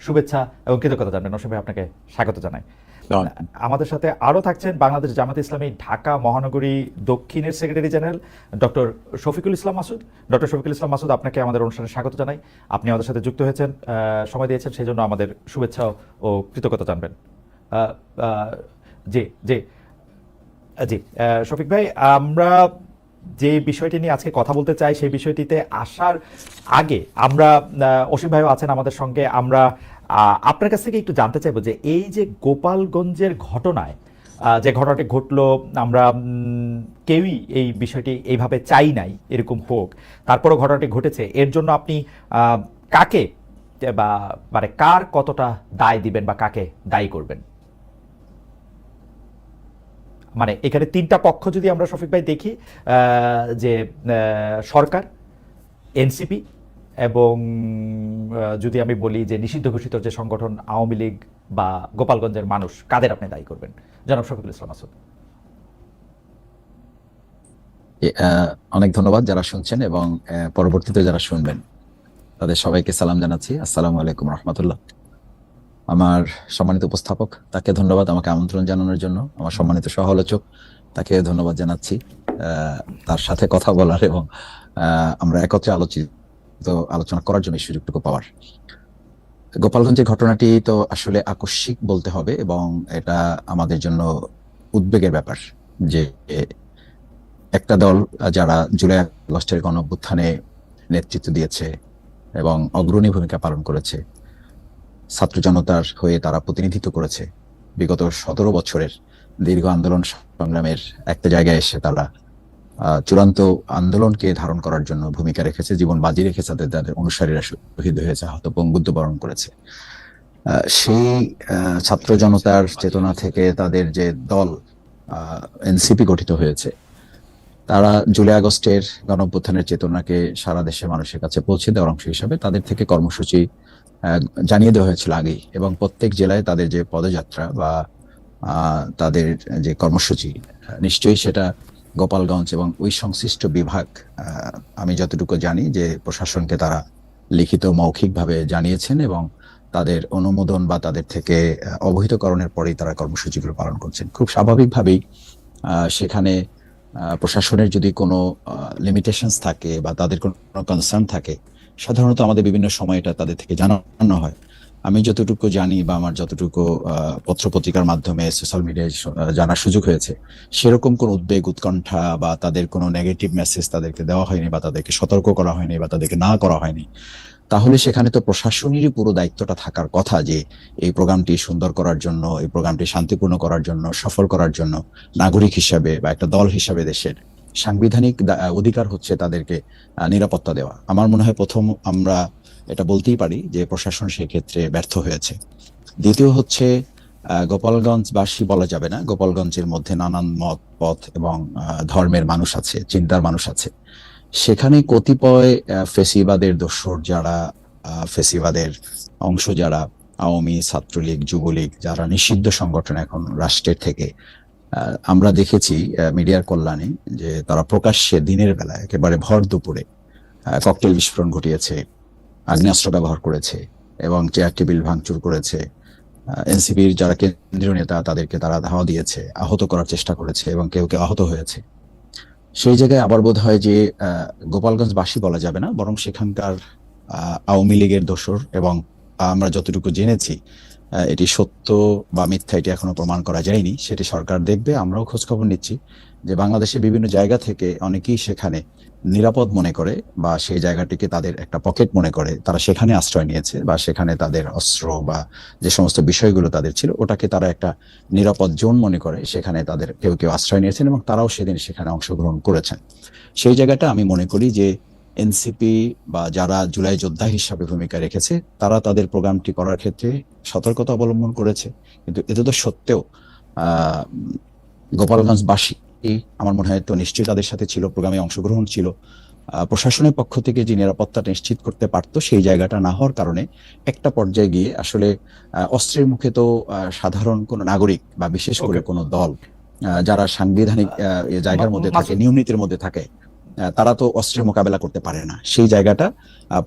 শুভেচ্ছা এবং কৃতজ্ঞতা জানাবেন। নওশাদ ভাই, আপনাকে স্বাগত জানাই। ধন্যবাদ। আমাদের সাথে আরও থাকছেন বাংলাদেশ জামাত ইসলামী ঢাকা মহানগরী দক্ষিণের secretary general doctor Shafiqul Islam Masud. Doctor Shafiqul Islam Masud, আপনাকে আমাদের অনুষ্ঠানে স্বাগত জানাই। আপনি আমাদের সাথে যুক্ত হয়েছেন, সময় দিয়েছেন, সেই জন্য আমাদের শুভেচ্ছা ও কৃতজ্ঞতা জানবেন। আহ, আহ, জি জি জি শফিক ভাই, আমরা যে বিষয়টি নিয়ে আজকে কথা বলতে চাই সেই বিষয়টিতে আসার আগে আমরা অসীম ভাইও আছেন আমাদের সঙ্গে, আমরা আপনার কাছ থেকে একটু জানতে চাইবো যে এই যে গোপালগঞ্জের ঘটনায় যে ঘটনাটি ঘটলো, আমরা কেউই এই বিষয়টি এইভাবে চাই নাই এরকম হোক, তারপরও ঘটনাটি ঘটেছে, এর জন্য আপনি কাকে বা মানে কার কতটা দায় দিবেন বা কাকে দায়ী করবেন? মানে এখানে তিনটা পক্ষ যদি আমরা শফিক ভাই দেখি, যে সরকার, এনসিপি এবং যদি আমি বলি যে নিষিদ্ধ ঘোষিত যে সংগঠন আওয়ামী লীগ বা গোপালগঞ্জের মানুষ, কাদের আপনি দায়ী করবেন জনাব শফিকুল ইসলাম মাসুদ? অনেক ধন্যবাদ যারা শুনছেন এবং পরবর্তীতে যারা শুনবেন তাদের সবাইকে সালাম জানাচ্ছি। আসসালামু আলাইকুম রহমতুল্লাহ। আমার সম্মানিত উপস্থাপক, তাকে ধন্যবাদ আমাকে আমন্ত্রণ জানানোর জন্য। আমার সম্মানিত সহ আলোচক, তাকে ধন্যবাদ জানাচ্ছি তার সাথে কথা বলার এবং আমরা একত্রে আলোচনা করার জন্য এই সুযোগটুকু পাওয়ার। গোপালগঞ্জের ঘটনাটি তো আসলে আকস্মিক বলতে হবে এবং এটা আমাদের জন্য উদ্বেগের ব্যাপার যে একটা দল যারা জুলাই আগস্টের গণঅভ্যুত্থানে নেতৃত্ব দিয়েছে এবং অগ্রণী ভূমিকা পালন করেছে, ছাত্র জনতার হয়ে তারা প্রতিনিধিত্ব করেছে, বিগত 17 বছরের দীর্ঘ আন্দোলন সংগ্রামের একটা জায়গায় এসে তারা চূড়ান্ত আন্দোলনকে ধারণ করার জন্য ভূমিকা রেখেছে, জীবন বাজি রেখেছে, তাদের অনুসারীরা শহীদ হয়েছে, আহত পঙ্গুত্ব বরণ করেছে। সেই ছাত্র জনতার চেতনা থেকে তাদের যে দল এনসিপি গঠিত হয়েছে, তারা জুলাই আগস্টের গণঅভ্যুত্থানের চেতনাকে সারা দেশের মানুষের কাছে পৌঁছে দেওয়ার অংশ হিসাবে তাদের থেকে কর্মসূচি জানিয়ে দেওয়া হয়েছিল আগেই, এবং প্রত্যেক জেলায় তাদের যে পদযাত্রা বা তাদের যে কর্মসূচি, নিশ্চয়ই সেটা গোপালগঞ্জ এবং ওই সংশ্লিষ্ট বিভাগ, আমি যতটুকু জানি যে প্রশাসনকে তারা লিখিত মৌখিকভাবে জানিয়েছেন এবং তাদের অনুমোদন বা তাদের থেকে অবহিতকরণের পরেই তারা কর্মসূচিগুলো পালন করছেন। খুব স্বাভাবিকভাবেই সেখানে প্রশাসনের যদি কোনো লিমিটেশনস থাকে বা তাদের কোনো কনসার্ন থাকে, সাধারণত আমাদের বিভিন্ন সময় এটা তাদের থেকে জানানো হয়। আমি যতটুকু জানি বা আমার যতটুকু পত্রপত্রিকার মাধ্যমে সোশ্যাল মিডিয়ায় জানার সুযোগ হয়েছে, সেরকম কোনো উদ্বেগ উৎকণ্ঠা বা তাদের কোনো নেগেটিভ মেসেজ তাদেরকে দেওয়া হয়নি বা তাদেরকে সতর্ক করা হয়নি বা তাদেরকে না করা হয়নি। তাহলে সেখানে তো প্রশাসনেরই পুরো দায়িত্বটা থাকার কথা যে এই প্রোগ্রামটি সুন্দর করার জন্য, এই প্রোগ্রামটি শান্তিপূর্ণ করার জন্য, সফল করার জন্য নাগরিক হিসাবে বা একটা দল হিসাবে দেশের সাংবিধানিক অধিকার হচ্ছে তাদেরকে নিরাপত্তা দেওয়া। আমার মনে হয় প্রথম আমরা এটা বলতেই পারি যে প্রশাসন সেক্ষেত্রে ব্যর্থ হয়েছে। দ্বিতীয় হচ্ছে গোপালগঞ্জবাসী বলা যাবে না, গোপালগঞ্জের মধ্যে নানান মত পথ এবং ধর্মের মানুষ আছে, চিন্তার মানুষ আছে। সেখানে কতিপয় ফেসিবাদের দোসর যারা, ফেসিবাদের অংশ যারা, আওয়ামী, ছাত্রলীগ, যুবলীগ, যারা নিষিদ্ধ সংগঠন এখন রাষ্ট্রের থেকে, আমরা দেখেছি মিডিয়ার কল্যাণে যে তারা প্রকাশ্যে দিনের বেলায় একেবারে ভর দুপুরে ককটেল বিস্ফোরণ ঘটিয়েছে, আগ্নেয়াস্ত্র ব্যবহার করেছে এবং চেয়ার টেবিল ভাঙচুর করেছে। এনসিপির যারা কেন্দ্রীয় নেতা তাদেরকে তারা ধাওয়া দিয়েছে, আহত করার চেষ্টা করেছে এবং কেউ কেউ আহত হয়েছে। সেই জায়গায় আবার বোধ হয় যে গোপালগঞ্জবাসী বলা যাবে না, বরং সেখানকার আওয়ামী লীগের দোসর, এবং আমরা যতটুকু জেনেছি এটি সত্য বা মিথ্যা এটি এখনো প্রমাণ করা যায়নি, সেটি সরকার দেখবে। আমরাও খোঁজখবর নিচ্ছি যে বাংলাদেশের বিভিন্ন জায়গা থেকে অনেকেই সেখানে নিরাপদ মনে করে বা সেই জায়গাটিকে তাদের একটা পকেট মনে করে তারা সেখানে আশ্রয় নিয়েছে, বা সেখানে তাদের অস্ত্র বা যে সমস্ত বিষয়গুলো তাদের ছিল ওটাকে তারা একটা নিরাপদ জোন মনে করে সেখানে তাদের কেউ কেউ আশ্রয় নিয়েছেন এবং তারাও সেদিন সেখানে অংশগ্রহণ করেছেন। সেই জায়গাটা আমি মনে করি যে এনসিপি বা যারা জুলাই যোদ্ধা হিসাবে ভূমিকা রেখেছে তারা তাদের প্রোগ্রামটি করার ক্ষেত্রে সতর্কতা অবলম্বন করেছে, কিন্তু এতে তো সত্ত্বেও গোপালগঞ্জবাসী আমার মনে হয় তো নিশ্চয়ই তাদের সাথে ছিল, প্রোগ্রামে অংশগ্রহণ ছিল। প্রশাসনের পক্ষ থেকে যে নিরাপত্তাটা নিশ্চিত করতে পারতো সেই জায়গাটা না হওয়ার কারণে একটা পর্যায়ে গিয়ে আসলে অস্ত্রের মুখে তো সাধারণ কোনো নাগরিক বা বিশেষ করে কোনো দল যারা সাংবিধানিক জায়গার মধ্যে থাকে, নিয়ম নীতির মধ্যে থাকে, তারা তো অস্ত্রের মোকাবেলা করতে পারে না, সেই জায়গাটা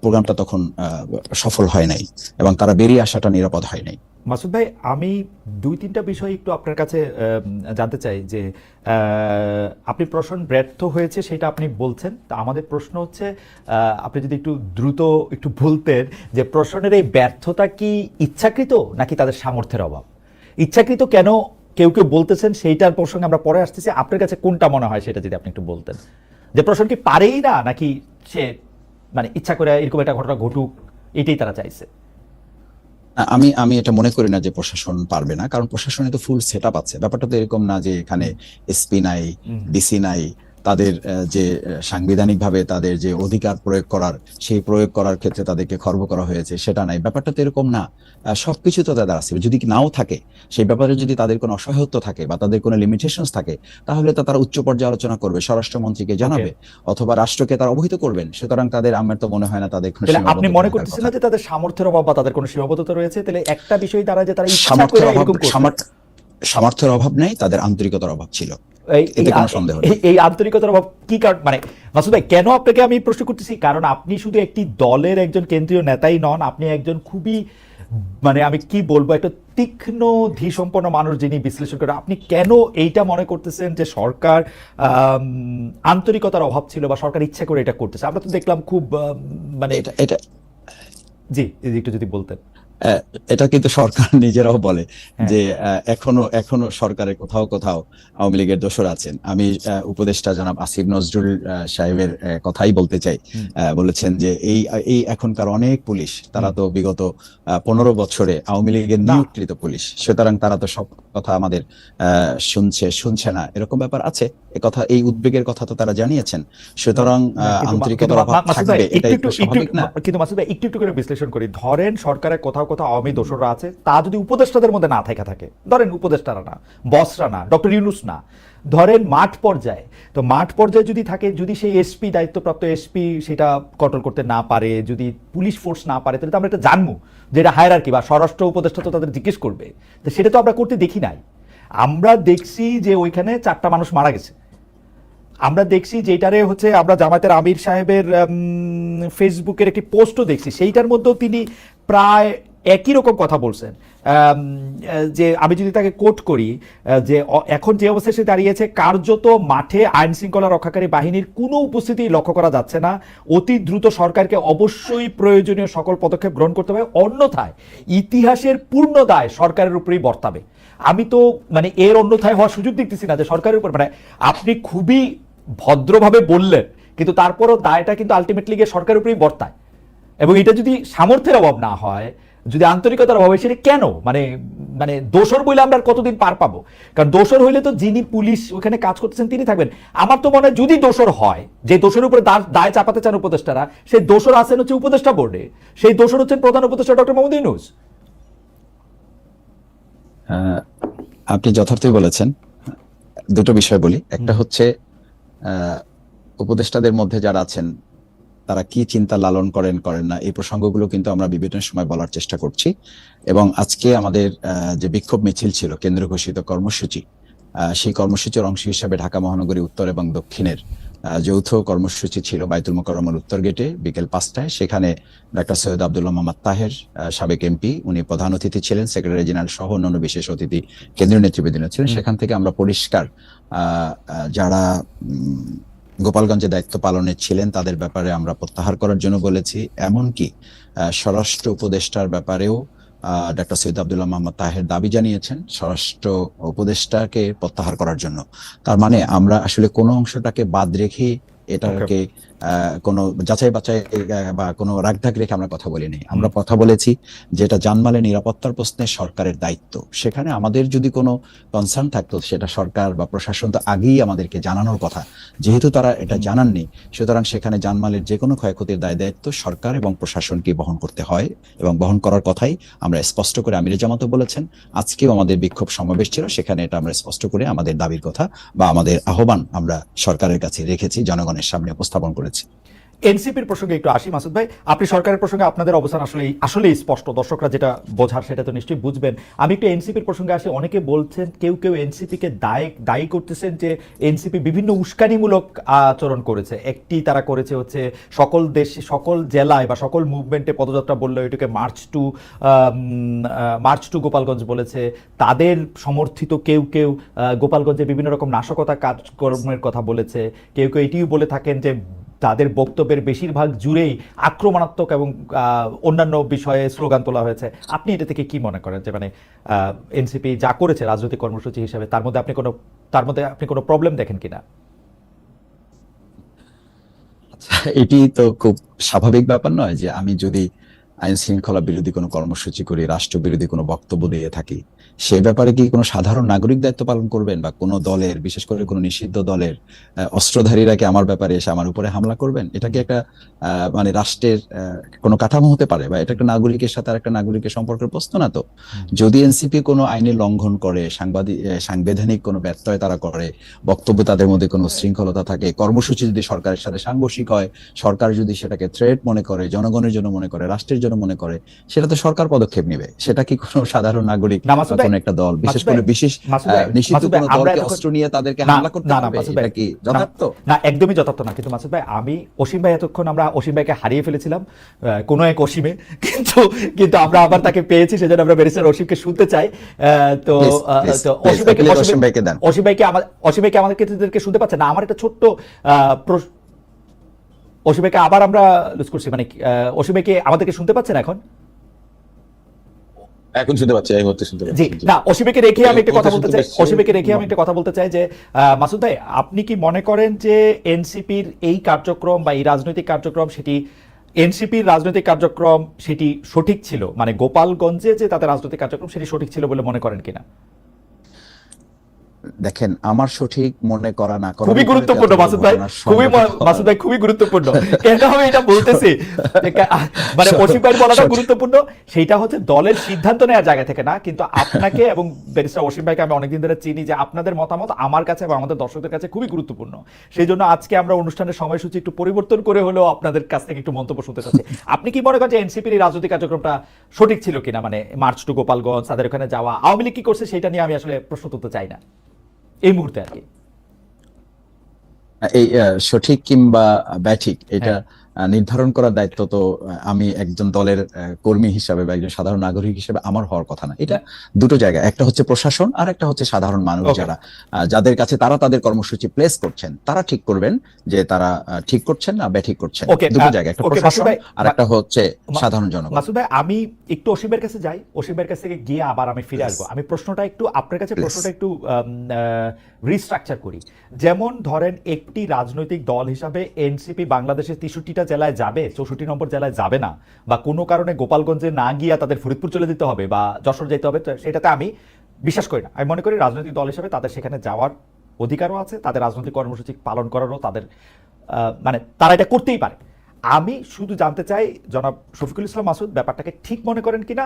প্রোগ্রামটা তখন সফল হয় নাই এবং তারা বেরিয়ে আসাটা নিরাপদ হয় নাই। মাসুদ ভাই, আমি 2-3টা বিষয় একটু আপনার কাছে জানতে চাই যে আপনি প্রশ্ন ব্যর্থ হয়েছে সেটা আপনি বলছেন, তা আমাদের প্রশ্ন হচ্ছে আপনি যদি একটু দ্রুত একটু বলতেন যে প্রশ্নের এই ব্যর্থতা কি ইচ্ছাকৃত নাকি তাদের সামর্থ্যের অভাব? ইচ্ছাকৃত কেন কেউ কেউ বলতেছেন সেইটার প্রসঙ্গে আমরা পরে আসতেছি, আপনার কাছে কোনটা মনে হয় সেটা যদি আপনি একটু বলতেন, যে প্রশ্ন কি পারেই না নাকি সে মানে ইচ্ছা করে এরকম একটা ঘটনা ঘটুক এটাই তারা চাইছে? আমি এটা মনে করি না যে প্রশাসন পারবে না, কারণ প্রশাসনে তো ফুল সেট আপ আছে। ব্যাপারটা তো এরকম না যে এখানে এসপি নাই, ডিসি নাই, তাদের যে সাংবিধানিকভাবে তাদের যে অধিকার প্রয়োগ করার, সেই প্রয়োগ করার ক্ষেত্রে তাদেরকে খর্ব করা হয়েছে সেটা নাই। ব্যাপারটা তো এরকম না। সবকিছু তো তাদের আছে। যদি নাও থাকে, সেই ব্যাপারে যদি তাদের কোনো অসহায়ত্ব থাকে বা তাদের কোনো লিমিটেশনস থাকে, তাহলে তো তারা উচ্চ পর্যায়ে আলোচনা করবে, স্বরাষ্ট্রমন্ত্রীকে জানাবে অথবা রাষ্ট্রকে তারা অবহিত করবেন। সুতরাং তাদের, আমার তো মনে হয় না তাদের কোনো তাহলে আপনি সীমাবদ্ধতা মনে থাকার করতেছেন কথা। না যে তাদের সামর্থ্যের অভাব বা তাদের কোনো সীমাবদ্ধতা রয়েছে? তাহলে একটা বিষয় তারা যে তারা ইচ্ছা সামর্থ্যের করে অভাব, এরকম করছে। সামর্থ্যের অভাব নেই, তাদের আন্তরিকতার অভাব ছিল, এই এতে কোনো সন্দেহ নেই। এই আন্তরিকতার অভাব কি কারণ? মানে মাসুদ ভাই, কেন আপনাকে আমি প্রশ্ন করতেছি, কারণ আপনি শুধু একটি দলের একজন কেন্দ্রীয় নেতাই নন, আপনি একজন খুবই মানে আমি কি বলবো একটা তীক্ষ্ণ ধীসম্পন্ন মানুষ যিনি বিশ্লেষণ করে। আপনি কেন এইটা মনে করতেছেন যে সরকার আন্তরিকতার অভাব ছিল বা সরকার ইচ্ছা করে এটা করতেছে? আমরা তো দেখলাম খুব মানে এটা এটা জি একটু যদি বলতেন। আহ, এটা কিন্তু সরকার নিজেরাও বলে হ্যাঁ। যে এখনো এখনো সরকারের কোথাও কোথাও আওয়ামী লীগের দোসর আছেন। আমি উপদেষ্টা জনাব আসিফ নজরুল সাহেবের কথাই বলতে চাই। বলেছেন যে এই এই এখনকার অনেক পুলিশ, তারা তো বিগত 15 বছরে আওয়ামী লীগের না। নিয়োগকৃত পুলিশ, সুতরাং তারা তো সব কথা আমাদের শুনছে না, এরকম ব্যাপার আছে। এই উদ্বেগের কথা তো তারা জানিয়েছেন। সুতরাং আন্তরিকতার অভাব থাকবে, এটাই তো স্বাভাবিক না? কিন্তু মাসুদ ভাই একটু একটু করে বিশ্লেষণ করি। ধরেন সরকারের কোথাও কোথাও আওয়ামী দোসররা আছে, তা যদি উপদেষ্টাদের মধ্যে না থাকে, ধরেন উপদেষ্টারা না, বসরা না, ডক্টর ইউনূস না, ধরেন মাঠ পর্যায়ে, তো মাঠ পর্যায়ে যদি থাকে, যদি সেই এসপি দায়িত্বপ্রাপ্ত এসপি সেটা কন্ট্রোল করতে না পারে, যদি পুলিশ ফোর্স না পারে, তাহলে তো আমরা এটা জানবো যে এটা হায়ারার্কি বা স্বরাষ্ট্র উপদেষ্টা তো তাদের জিজ্ঞেস করবে। তো সেটা তো আমরা করতে দেখি নাই। আমরা দেখছি যে ওইখানে 4টা মানুষ মারা গেছে। আমরা দেখছি যেটারে হচ্ছে আমরা জামায়াতের আমির সাহেবের ফেসবুকের একটি পোস্টও দেখছি, সেইটার মধ্যেও তিনি প্রায় একই রকম কথা বলছেন। যে আমি যদি তাকে কোট করি, যে এখন যে অবস্থায় সে দাঁড়িয়েছে, কার্যত মাঠে আইন শৃঙ্খলা রক্ষাকারী বাহিনীর কোনো উপস্থিতি লক্ষ্য করা যাচ্ছে না। অতি দ্রুত সরকারকে অবশ্যই প্রয়োজনীয় সকল পদক্ষেপ গ্রহণ করতে হবে, অন্যথায় ইতিহাসের পূর্ণ দায় সরকারের উপরেই বর্তাবে। আমি তো মানে এর অন্যথায় হওয়ার সুযোগ দেখতেছি না যে সরকারের উপর, মানে আপনি খুবই ভদ্রভাবে বললেন, কিন্তু তারপরও দায়টা কিন্তু আলটিমেটলি গিয়ে সরকারের উপরেই বর্তায়। এবং এটা যদি সামর্থ্যের অভাব না হয়, যদি আন্তরিকতার অভাব হয়, সেটা কেন মানে মানে দোষর বইলে আমরা আর কতদিন পার পাবো? কারণ দোষর হইলে তো যিনি পুলিশ ওখানে কাজ করতেছেন তিনি থাকবেন। আমার তো মনে হয় যদি দোষর হয়, যে দোষের উপরে দায় চাপাতে চান উপদেষ্টারা, সেই দোষর আছেন হচ্ছে উপদেষ্টা বোর্ডে, সেই দোষর হচ্ছেন প্রধান উপদেষ্টা ডক্টর মোহাম্মদ ইউনূস। আপনি যথার্থই বলেছেন। দুটো বিষয় বলি। একটা হচ্ছে উপদেষ্টাদের মধ্যে যারা আছেন তারা কি চিন্তা লালন করেন না, এই প্রসঙ্গগুলো কিন্তু আমরা বিভিন্ন সময় বলার চেষ্টা করছি। এবং আজকে আমাদের যে বিক্ষোভ মিছিল ছিল, কেন্দ্র ঘোষিত কর্মসূচি, সেই কর্মসূচির অংশ হিসাবে ঢাকা মহানগরী উত্তর এবং দক্ষিণের যৌথ কর্মসূচি ছিল বাইতুল মোকাররমের উত্তর গেটে বিকেল 5টায়। সেখানে ডাক্তার সৈয়দ আব্দুল্লাহ মোহাম্মদ তাহের, সাবেক এমপি, উনি প্রধান অতিথি ছিলেন, সেক্রেটারি জেনারেল সহ অন্যান্য বিশেষ অতিথি কেন্দ্রীয় নেতৃবৃন্দ ছিলেন। সেখান থেকে আমরা পরিষ্কার যারা গোপালগঞ্জে দায়িত্ব পালনে ছিলেন তাদের ব্যাপারে আমরা প্রত্যাহার করার জন্য বলেছি। এমনকি স্বরাষ্ট্র উপদেষ্টার ব্যাপারেও ডাক্তার সৈয়দ আব্দুল্লাহ মোহাম্মদ তাহের দাবি জানিয়েছেন স্বরাষ্ট্র উপদেষ্টাকে প্রত্যাহার করার জন্য। তার মানে আমরা আসলে কোনো অংশটাকে বাদ রেখে এটাকে কোনো যাচাই বাছাই বা কোনো রাগঢাক রেখে আমরা কথা বলিনি। আমরা কথা বলেছি যেটা জানমালের নিরাপত্তার প্রশ্নে সরকারের দায়িত্ব, সেখানে আমাদের যদি কোনো কনসার্ন থাকতো সেটা সরকার বা প্রশাসন তো আগেই আমাদেরকে জানানোর কথা। যেহেতু তারা এটা জানাননি, সুতরাং সেখানে জানমালের যে কোনো ক্ষয়ক্ষতির দায় দায়িত্ব সরকার এবং প্রশাসনকে বহন করতে হয় এবং বহন করার কথাই আমরা স্পষ্ট করে আমিরে জামাতও বলেছেন। আজকেও আমাদের বিক্ষোভ সমাবেশ ছিল, সেখানে এটা আমরা স্পষ্ট করে আমাদের দাবির কথা বা আমাদের আহ্বান আমরা সরকারের কাছে রেখেছি, জনগণের সামনে উপস্থাপন করেছি। এনসিপির প্রসঙ্গে একটু আসি মাসুদ ভাই, আপনি সরকারের প্রসঙ্গে আপনাদের অবস্থান আসলেই স্পষ্ট, দর্শকরা যেটা বোঝার সেটা তো নিশ্চয়ই বুঝবেন। আমি একটু এনসিপির প্রসঙ্গে আসি। অনেকে বলছেন, কেউ এনসিপিকে দায়ী করতেছেন যে এনসিপি বিভিন্ন উস্কানিমূলক আচরণ করেছে। একটি তারা করেছে হচ্ছে সকল জেলায় বা সকল মুভমেন্টে পদযাত্রা বললো, এটাকে মার্চ টু গোপালগঞ্জ বলেছে। তাদের সমর্থিত কেউ গোপালগঞ্জে বিভিন্ন রকম নাশকতা কাজকর্মের কথা বলেছে। কেউ এটিও বলে থাকেন যে তাদের বক্তব্যের বেশিরভাগ জুড়েই আক্রমণাত্মক এবং অন্যান্য বিষয়ে স্লোগান তোলা হয়েছে। আপনি এটা থেকে কি মনে করেন যে মানে এনসিপি যা করেছে রাজনৈতিক কর্মসূচি হিসেবে, তার মধ্যে আপনি কোনো প্রবলেম দেখেন কিনা? এটি তো খুব স্বাভাবিক ব্যাপার নয় যে আমি যদি আইন শৃঙ্খলা বিরোধী কোনো কর্মসূচি করি, রাষ্ট্র বিরোধী কোনো বক্তব্য দিয়ে থাকি, সেই ব্যাপারে কি কোনো সাধারণ নাগরিক দায়িত্ব পালন করবেন, বা কোনো দলের, বিশেষ করে কোনো নিষিদ্ধ দলের অস্ত্রধারীরা কি আমার ব্যাপারে এসে আমার উপরে হামলা করবেন? এটা কি একটা মানে রাষ্ট্রের কোনো কাঠামো হতে পারে, বা এটা একটা নাগরিকের সাথে আর একটা নাগরিকের সম্পর্কের প্রশ্ন না তো? যদি এনসিপি কোনো আইনের লঙ্ঘন করে, সাংবিধানিক কোনো ব্যত্যয় তারা করে, বক্তব্য তাদের মধ্যে কোনো শৃঙ্খলতা থাকে, কর্মসূচি যদি সরকারের সাথে সাংঘর্ষিক হয়, সরকার যদি সেটাকে থ্রেট মনে করে, জনগণের জন্য মনে করে, রাষ্ট্রের জন্য মনে করে, সেটা তো সরকার পদক্ষেপ নেবে। সেটা কি কোনো সাধারণ নাগরিক বা কোনো একটা দল, বিশেষ করে নিষিদ্ধ কোনো দলকে অস্ত্র নিয়ে তাদেরকে হামলা করতে পারবে? এটা কি যথার্থ? না, একদমই যথার্থ না। কিন্তু মাসুদ ভাই, অসীম ভাই এতক্ষণ আমরা অসীম ভাইকে হারিয়ে ফেলেছিলাম কোনো এক অসীমে, কিন্তু আমরা আবার তাকে পেয়েছি, সেজন্য আমরা ব্যারিস্টার অসীমকে শুনতে চাই। তো অসীম ভাইকে আমাদেরকে শুনতে পাচ্ছে না। আমার একটা ছোট্ট অসীম ভাইকে আবার আমরা লুজ করছি, মানে অসীম ভাইকে আমাদেরকে শুনতে পাচ্ছেন এখন? এখন শুনতে পাচ্ছি, এই মুহূর্তে শুনতে পাচ্ছি। না, অসীমকে রেখে আমি একটা কথা বলতে চাই যে মাসুদ ভাই, আপনি কি মনে করেন যে এনসিপির এই কার্যক্রম বা এই রাজনৈতিক কার্যক্রম, সেটি সঠিক ছিল? মানে গোপালগঞ্জে যে তাদের রাজনৈতিক কার্যক্রম, সেটি সঠিক ছিল বলে মনে করেন কিনা? দেখেন, আমার সঠিক মনে করা না করা খুবই গুরুত্বপূর্ণ মাসুদ ভাই, খুবই গুরুত্বপূর্ণ। কেন আমি এটা বলতেছি, মানে অসীম ভাই বলাটা গুরুত্বপূর্ণ, সেইটা হচ্ছে দলের সিদ্ধান্ত নেওয়ার জায়গা থেকে না। কিন্তু আপনাকে এবং ব্যারিস্টার অসীম ভাইকে আমি অনেকদিন ধরে চিনি, যে আপনাদের মতামত আমার কাছে এবং আমাদের দর্শকদের কাছে খুবই গুরুত্বপূর্ণ। সেই জন্য আজকে আমরা অনুষ্ঠানের সময়সূচি একটু পরিবর্তন করে হলেও আপনাদের কাছ থেকে একটু মন্তব্য শুনতে চাচ্ছি। আপনি কি মনে করেন যে এনসিপির এই রাজনৈতিক কার্যক্রমটা সঠিক ছিল কিনা? মানে মার্চ টু গোপালগঞ্জ, তাদের ওখানে যাওয়া, আওয়ামী লীগ কি করছে সেটা নিয়ে আমি আসলে প্রশ্ন তুলতে চাই না এই মুহূর্তে আর কি। এই সঠিক কিংবা ব্যাঠিক এটা নির্ধারণ করার দায়িত্ব তো আমি একজন দলের কর্মী হিসাবে বা একজন সাধারণ নাগরিক হিসেবে আমার হওয়ার কথা না। এটা দুটো জায়গা, একটা হচ্ছে প্রশাসন আর একটা হচ্ছে সাধারণ মানুষ, যাদের কাছে তারা তাদের কর্মসূচি প্লেস করছেন, তারা ঠিক করবেন যে তারা ঠিক করছেন না ব্যাঠিক করছেন। দুটো জায়গা, একটা প্রশাসন আর একটা হচ্ছে সাধারণ জনগণ। মাসুদ ভাই, আমি একটু অসীমের কাছে যাই, অসীমের কাছ থেকে গিয়ে আবার আমি ফিরে আসবো। আমি প্রশ্নটা একটু আপনার কাছে রিস্ট্রাকচার করি। যেমন ধরেন, একটি রাজনৈতিক দল হিসাবে এনসিপি বাংলাদেশের 63টা জেলায় যাবে, 64 নম্বর জেলায় যাবে না, বা কোনো কারণে গোপালগঞ্জে না গিয়া তাদের ফরিদপুর চলে যেতে হবে বা যশোর যেতে হবে, সেটাতে আমি বিশ্বাস করি না। আমি মনে করি রাজনৈতিক দল হিসাবে তাদের সেখানে যাওয়ার অধিকারও আছে, তাদের রাজনৈতিক কর্মসূচি পালন করারও তাদের মানে তারা এটা করতেই পারে। আমি শুধু জানতে চাই, জনাব শফিকুল ইসলাম মাসুদ ব্যাপারটাকে ঠিক মনে করেন কিনা?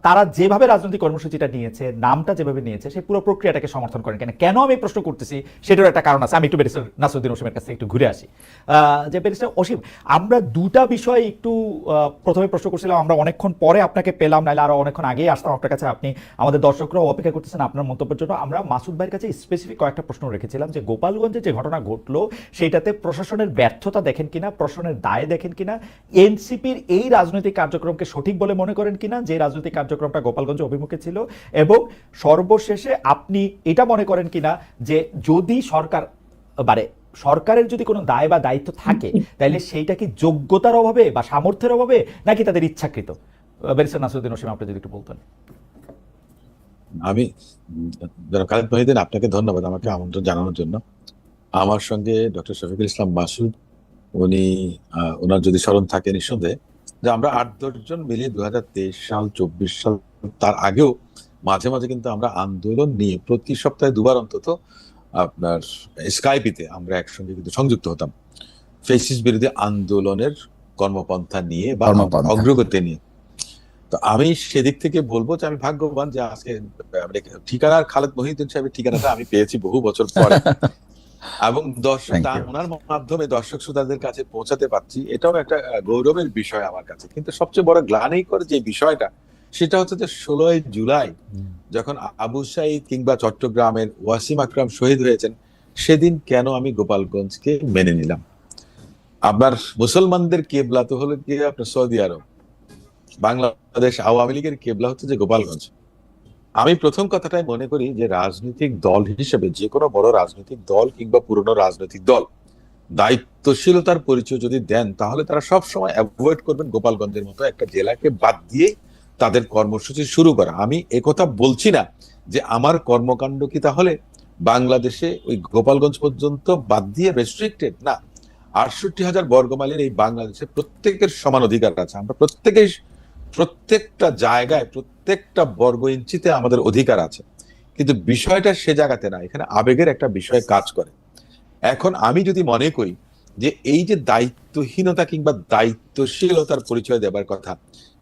তারা যেভাবে রাজনৈতিক কর্মসূচিটা নিয়েছে, নামটা যেভাবে নিয়েছে, সেই পুরো প্রক্রিয়াটাকে সমর্থন করেন কিনা? কেন আমি প্রশ্ন করতেছি সেটার একটা কারণ আছে। আমি একটু ব্যারিস্টার নাসিরউদ্দিন অসীমের কাছে একটু ঘুরে আসি। যে ব্যারিস্টার অসীম, আমরা দুটা বিষয় একটু প্রথমে প্রশ্ন করছিলাম, আমরা অনেকক্ষণ পরে আপনাকে পেলাম, নাহলে আরো অনেকক্ষণ আগেই আসতাম আপনার কাছে। আপনি আমাদের দর্শকরাও অপেক্ষা করতেছেন আপনার মন্তব্যের জন্য। আমরা মাসুদ ভাইয়ের কাছে স্পেসিফিক কয়েকটা প্রশ্ন রেখেছিলাম, যে গোপালগঞ্জে যে ঘটনা ঘটলো সেটাতে প্রশাসনের ব্যর্থতা দেখেন কিনা, প্রশাসনের দায় দেখেন কিনা, এনসিপির এই রাজনৈতিক কার্যক্রমকে সঠিক বলে মনে করেন কিনা, যে রাজনৈতিক কার্যক্রমটা গোপালগঞ্জ অভিমুখে ছিল, এবং সর্বশেষে আপনি এটা মনে করেন কিনা যে যদি সরকারের যদি কোনো দায় বা দায়িত্ব থাকে, তাহলে সেইটা কি যোগ্যতার অভাবে বা সামর্থ্যের অভাবে, নাকি তাদের ইচ্ছাকৃত? ব্যারিস্টার নাসিরউদ্দিন অসীম, আপনি যদি একটু বলতেন। আমি খালেদ মহিউদ্দিন, আপনাকে ধন্যবাদ আমাকে আমন্ত্রণ জানানোর জন্য। আমার সঙ্গে ডক্টর শফিকুল ইসলাম মাসুদ, উনি ওনার যদি স্মরণ থাকে নিঃসন্দেহে, যে আমরা 8-10 জন মিলে 2023 সাল 24 সাল, তার আগেও মাঝে মাঝে কিন্তু আমরা আন্দোলন নিয়ে প্রতি সপ্তাহে দুবার অন্তত আপনার স্কাইপিতে আমরা একসঙ্গে কিন্তু সংযুক্ত হতাম, ফ্যাসিস্ট বিরোধী আন্দোলনের কর্মপন্থা নিয়ে বা অগ্রগতি নিয়ে। তো আমি সেদিক থেকে বলবো যে আমি ভাগ্যবান যে আজকে ঠিকানার খালেদ মহিউদ্দিন সাহেবের ঠিকানাটা আমি পেয়েছি বহু বছর পরে। এবং দর্শক Thank তা you. ওনার মাধ্যমে দর্শক শ্রোতাদের কাছে পৌঁছাতে পারছি, এটাও একটা গৌরবের বিষয় আমার কাছে। কিন্তু সবচেয়ে বড় গ্লানিকর যে বিষয়টা, সেটা হচ্ছে যে 16ই জুলাই যখন আবু সাঈদ কিংবা চট্টগ্রামের ওয়াসিম আকরাম শহীদ হয়েছেন, সেদিন কেন আমি গোপালগঞ্জকে মেনে নিলাম? আপনার মুসলমানদের কেবলা তো হলো গিয়ে আপনার সৌদি আরব, বাংলাদেশ আওয়ামী লীগের কেবলা হচ্ছে যে গোপালগঞ্জ। আমি প্রথম কথাটাই মনে করি যে রাজনৈতিক দল হিসেবে যে কোনো বড় রাজনৈতিক দল কিংবা পুরনো রাজনৈতিক দল দায়িত্বশীলতার পরিচয় যদি দেন, তাহলে তারা সব সময় অ্যাভয়েড করবেন গোপালগঞ্জের মতো একটা জেলাকে বাদ দিয়ে তাদের কর্মসূচি শুরু করা। আমি একথা বলছি না যে আমার কর্মকাণ্ড কি তাহলে বাংলাদেশে ওই গোপালগঞ্জ পর্যন্ত বাদ দিয়ে রেস্ট্রিক্টেড না। 68,000 বর্গমাইলের এই বাংলাদেশে প্রত্যেকের সমান অধিকার আছে। আমরা প্রত্যেকেই প্রত্যেকটা জায়গায় প্রত্যেকটা বর্গ ইঞ্চিতে আমাদের অধিকার আছে, কিন্তু বিষয়টা সে জায়গাতে না, এখানে আবেগের একটা বিষয় কাজ করে। এখন আমি যদি মনে করি যে এই যে দায়িত্বহীনতা কিংবা দায়িত্বশীলতার পরিচয় দেবার কথা,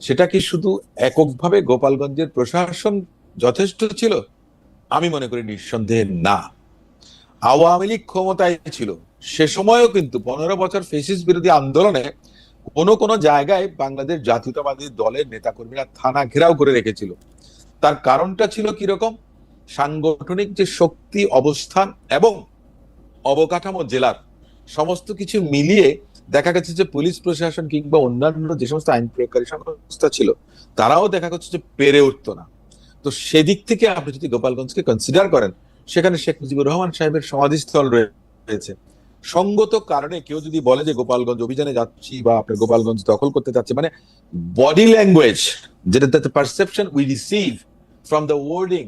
সেটা কি শুধু এককভাবে গোপালগঞ্জের প্রশাসন যথেষ্ট ছিল? আমি মনে করি নিঃসন্দেহে না। আওয়ামী লীগ ক্ষমতায় ছিল, সে সময়ও কিন্তু 15 বছর ফেসিস বিরোধী আন্দোলনে কোন জায়গায় বাংলাদেশ জাতীয়তাবাদী দলের নেতাকর্মীরা থানা ঘেরাও করে রেখেছিল। তার কারণটা ছিল কিরকম? সাংগঠনিক যে শক্তি, অবস্থান এবং অবকাঠামো জেলার সমস্ত কিছু মিলিয়ে দেখা গেছে যে পুলিশ প্রশাসন কিংবা অন্যান্য যে সমস্ত আইন প্রয়োগকারী সংস্থা ছিল, তারাও দেখা যাচ্ছে যে পেরে উঠতো না। তো সেদিক থেকে আপনি যদি গোপালগঞ্জকে কনসিডার করেন, সেখানে শেখ মুজিবুর রহমান সাহেবের সমাধিস্থল রয়েছে। সঙ্গত কারণে কেউ যদি বলে যে গোপালগঞ্জ অভিযানে যাচ্ছি বা আপনার গোপালগঞ্জ দখল করতে যাচ্ছে, মানে বডি ল্যাঙ্গুয়েজ, যেটা perception we receive from the wording,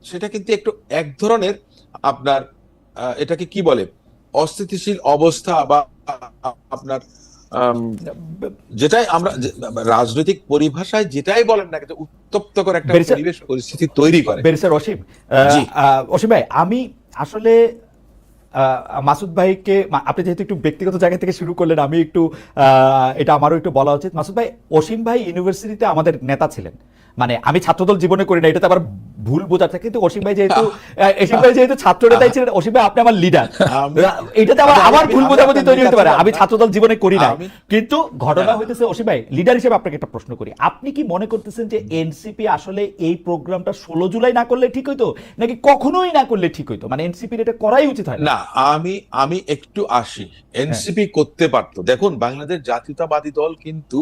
সেটা কিন্তু একটু এক ধরনের আপনার এটাকে কি বলে, অস্থিতিশীল অবস্থা বা আপনার যেটাই আমরা রাজনৈতিক পরিভাষায় যেটাই বলেন না, কিন্তু উত্তপ্তকর একটা পরিবেশ পরিস্থিতি তৈরি করে। ব্যারিস্টার অসীম, অসীম ভাই, আমি আসলে মাসুদ ভাইকে, আপনি যেহেতু একটু ব্যক্তিগত জায়গা থেকে শুরু করলেন, আমি একটু এটা আমারও একটু বলা উচিত। মাসুদ ভাই, অসীম ভাই ইউনিভার্সিটিতে আমাদের নেতা ছিলেন, মানে আমি ছাত্রদল জীবনে করি না, এটা তো আবার ভুল বোঝার থাকে, কিন্তু অসীম ভাই যেহেতু ছাত্র নেতাই ছিলেন, অসীম ভাই আপনি আমার লিডার, এটাতে আবার ভুল বোঝাবুঝি তৈরি হতে পারে। আমি ছাত্রদল জীবনে করি না, কিন্তু ঘটনা হইতেছে অসীম ভাই, লিডার হিসেবে আপনাকে একটা প্রশ্ন করি, আপনি কি মনে করতেছেন যে এনসিপি আসলে এই প্রোগ্রামটা 16 জুলাই না করলে ঠিক হইতো, নাকি কখনোই না করলে ঠিক হইতো? মানে এনসিপির এটা করাই উচিত হয় না? আমি একটু আসি, এনসিপি করতে পারতো। দেখুন, বাংলাদেশ জাতীয়তাবাদী দল কিন্তু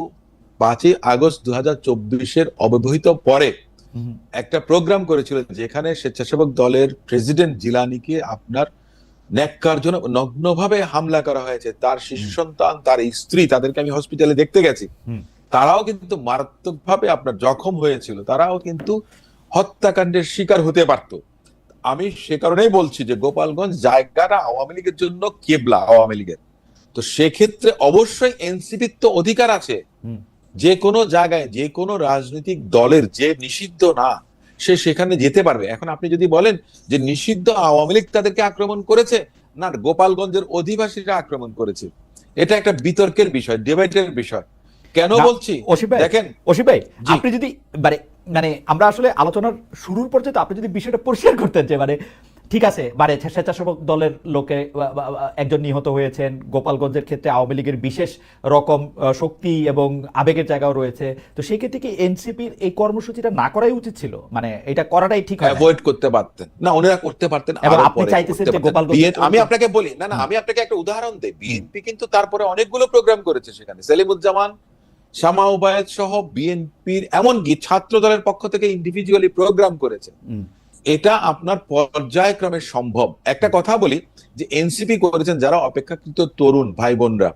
5ই আগস্ট 2024 অব্যবহিত পরে একটা প্রোগ্রাম করেছিল, যেখানে স্বেচ্ছাসেবক দলের প্রেসিডেন্ট জিলানিকে আপনার ন্যাক্কারজনক নগ্নভাবে হামলা করা হয়েছে। তার শিশু সন্তান, তার স্ত্রী, তাদেরকে আমি হসপিটালে দেখতে গেছি, তারাও কিন্তু মারাত্মকভাবে আপনার জখম হয়েছিল, তারাও কিন্তু হত্যাকাণ্ডের শিকার হতে পারতো। আমি সে কারণেই বলছি যে গোপালগঞ্জ জায়গাটা আওয়ামী লীগের জন্য কেবলা, আওয়ামী লীগের। তো সেক্ষেত্রে অবশ্যই এনসিপির তো অধিকার আছে যে কোনো জায়গায়, যে কোনো রাজনৈতিক দলের যে নিষিদ্ধ না, সে সেখানে যেতে পারবে। এখন আপনি যদি বলেন যে নিষিদ্ধ আওয়ামী লীগ তাদেরকে আক্রমণ করেছে, না গোপালগঞ্জের অধিবাসীরা আক্রমণ করেছে, এটা একটা বিতর্কের বিষয়, ডিবেটের বিষয়। কেন বলছি দেখেন অসীম ভাই, আপনি যদি মানে আমরা আসলে আলোচনার শুরুর পর্যায়ে আপনি যদি বিষয়টা পরিষ্কার করতেন যে মানে ঠিক আছে, মানে স্বেচ্ছাসেবক দলের লোকে একজন নিহত হয়েছেন, গোপালগঞ্জের ক্ষেত্রে আওয়ামী লীগের বিশেষ রকম শক্তি এবং আবেগের জায়গাও রয়েছে, তো সেই ক্ষেত্রে কি এনসিপির এই কর্মসূচিটা না করাই উচিত ছিল? মানে এটা করাটাই ঠিক হয়, অ্যাভয়েড করতে পারতেন না, ওনারা করতে পারতেন। এবং আপনি চাইতেছেন যে গোপালগঞ্জ, আমি আপনাকে বলি, আমি আপনাকে একটা উদাহরণ দেই, বিএনপি কিন্তু তারপরে অনেকগুলো প্রোগ্রাম করেছে, সেখানে সেলিমুজ্জামান, শামা ওবায়েদ সহ বিএনপির এমনকি ছাত্র দলের পক্ষ থেকে ইন্ডিভিজুয়ালি প্রোগ্রাম করেছে। এটা আপনার পর্যায়ক্রমে সম্ভব। একটা কথা বলি যে এনসিপি করেছেন যারা অপেক্ষাকৃত তরুণ ভাই বোনরা,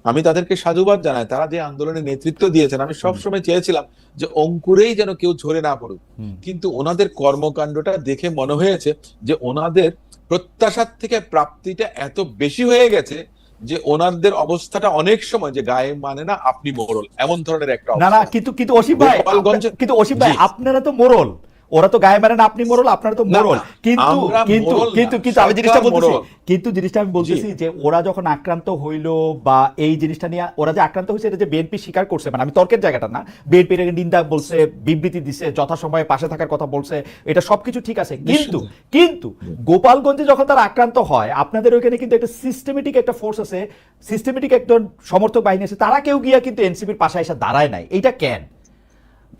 আমি তাদেরকে সাধুবাদ জানাই, তারা যে আন্দোলনে নেতৃত্ব দিয়েছেন। আমি সবসময় চেয়েছিলাম যে অঙ্কুরেই যেন কেউ ঝরে না পড়ুক, কিন্তু ওনাদের কর্মকাণ্ডটা দেখে মনে হয়েছে যে ওনাদের প্রত্যাশার থেকে প্রাপ্তিটা এত বেশি হয়ে গেছে যে ওনাদের অবস্থাটা অনেক সময় যে গায়ে মানে না আপনি মোড়ল, এমন ধরনের একটা না না, কিন্তু অসীম ভাই, আপনারা তো মোড়ল, ওরা তো গায়ে মারে না, আপনি মোরল, আপনারা তো না, মোরল। না, কিন্তু আমরা কিন্তু মোড়ল না, কিন্তু কিন্তু আমি জিনিসটা সরকার বলতেছি, মোড়ল। কিন্তু জিনিসটা আমি বলতেছি যে ওরা যখন আক্রান্ত হইলো বা এই জিনিসটা নিয়ে ওরা যে আক্রান্ত হয়েছে, এটা যে বিএনপি স্বীকার করছে, মানে আমি তর্কের জায়গাটা না, বিএনপির নিন্দা বলছে, বিবৃতি দিছে, যথাসময়ে পাশে থাকার কথা বলছে, এটা সবকিছু ঠিক আছে। কিন্তু কিন্তু গোপালগঞ্জে যখন তারা আক্রান্ত হয়, আপনাদের ওইখানে কিন্তু একটা সিস্টেমেটিক একটা ফোর্স আছে, সিস্টেমেটিক একজন সমর্থক বাহিনী আছে, তারা কেউ গিয়া কিন্তু এনসিপির পাশে এসে দাঁড়ায় নাই। এইটা কেন?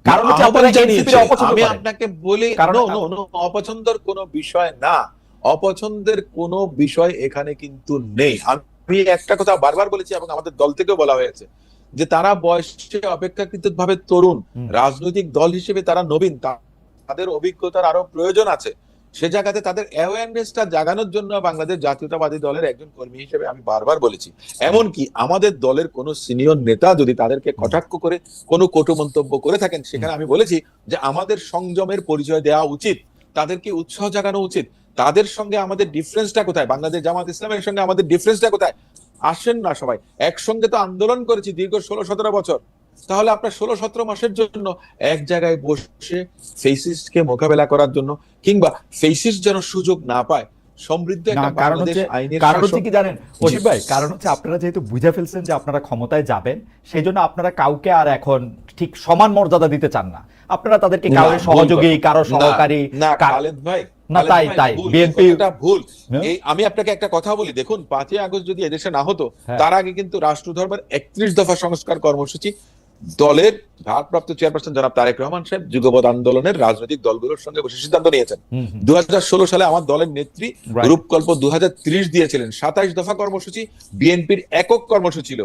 কারণ হচ্ছে আপনারা এনসিপির অপছন্দ আমি করেন। আপনাকে বলি, অপছন্দের কোনো বিষয় না, অপছন্দের কোনো বিষয় এখানে কিন্তু নেই। আমি একটা কথা বারবার বলেছি এবং আমাদের দল থেকেও বলা হয়েছে যে তারা বয়সে অপেক্ষাকৃত ভাবে তরুণ, রাজনৈতিক দল হিসেবে তারা নবীন, তাদের অভিজ্ঞতার আরো প্রয়োজন আছে। সে জায়গাতে তাদের অ্যাওয়ারনেসটা জাগানোর জন্য বাংলাদেশ জাতীয়তাবাদী দলের একজন কর্মী হিসেবে আমি বারবার বলেছি, এমনকি আমাদের দলের কোনো সিনিয়র নেতা যদি তাদেরকে কটাক্ষ করে কোনো কটু মন্তব্য করে থাকেন, সেখানে আমি বলেছি যে আমাদের সংযমের পরিচয় দেওয়া উচিত, তাদেরকে উৎসাহ জাগানো উচিত। তাদের সঙ্গে আমাদের ডিফারেন্সটা কোথায়? বাংলাদেশ জামাত ইসলামের সঙ্গে আমাদের ডিফারেন্সটা কোথায়? আসেন না সবাই একসঙ্গে তো আন্দোলন করেছি দীর্ঘ 16-17 বছর, তাহলে আপনার 16-17 মাসের জন্য এক জায়গায় বসে ফেসিস্টকে মোকাবেলা করার জন্য, কিংবা ফেসিস্ট যেন সুযোগ না পায় সমৃদ্ধ একটা বাংলাদেশ আইনের কারণ হচ্ছে শাসন। কি জানেন অসীম ভাই, কারণ হচ্ছে আপনারা যেহেতু বুঝে ফেলছেন যে আপনারা ক্ষমতায় যাবেন, সেই জন্য আপনারা কাউকে আর এখন ঠিক সমান মর্যাদা দিতে চান না। আপনারা তাদেরকে কারো সহযোগী, কারো সহকারী, না খালেদ ভাই, না তাই বিএনপি ভুল। এই আমি আপনাকে একটা কথা বলি, দেখুন 5ই আগস্ট যদি এদেশে না হতো, তার আগে কিন্তু রাষ্ট্রধর্মের 31 দফা সংস্কার কর্মসূচি দলের ভারপ্রাপ্ত চেয়ারপারসন জনাব তারেক রহমান সাহেব যুগপৎ আন্দোলনের রাজনৈতিক দলগুলোর সঙ্গে বসে সিদ্ধান্ত নিয়েছেন। 2016 সালে আমার দলের নেত্রী রূপকল্প 2030 দিয়েছিলেন। 27 দফা কর্মসূচি বিএনপির একক কর্মসূচি ছিল।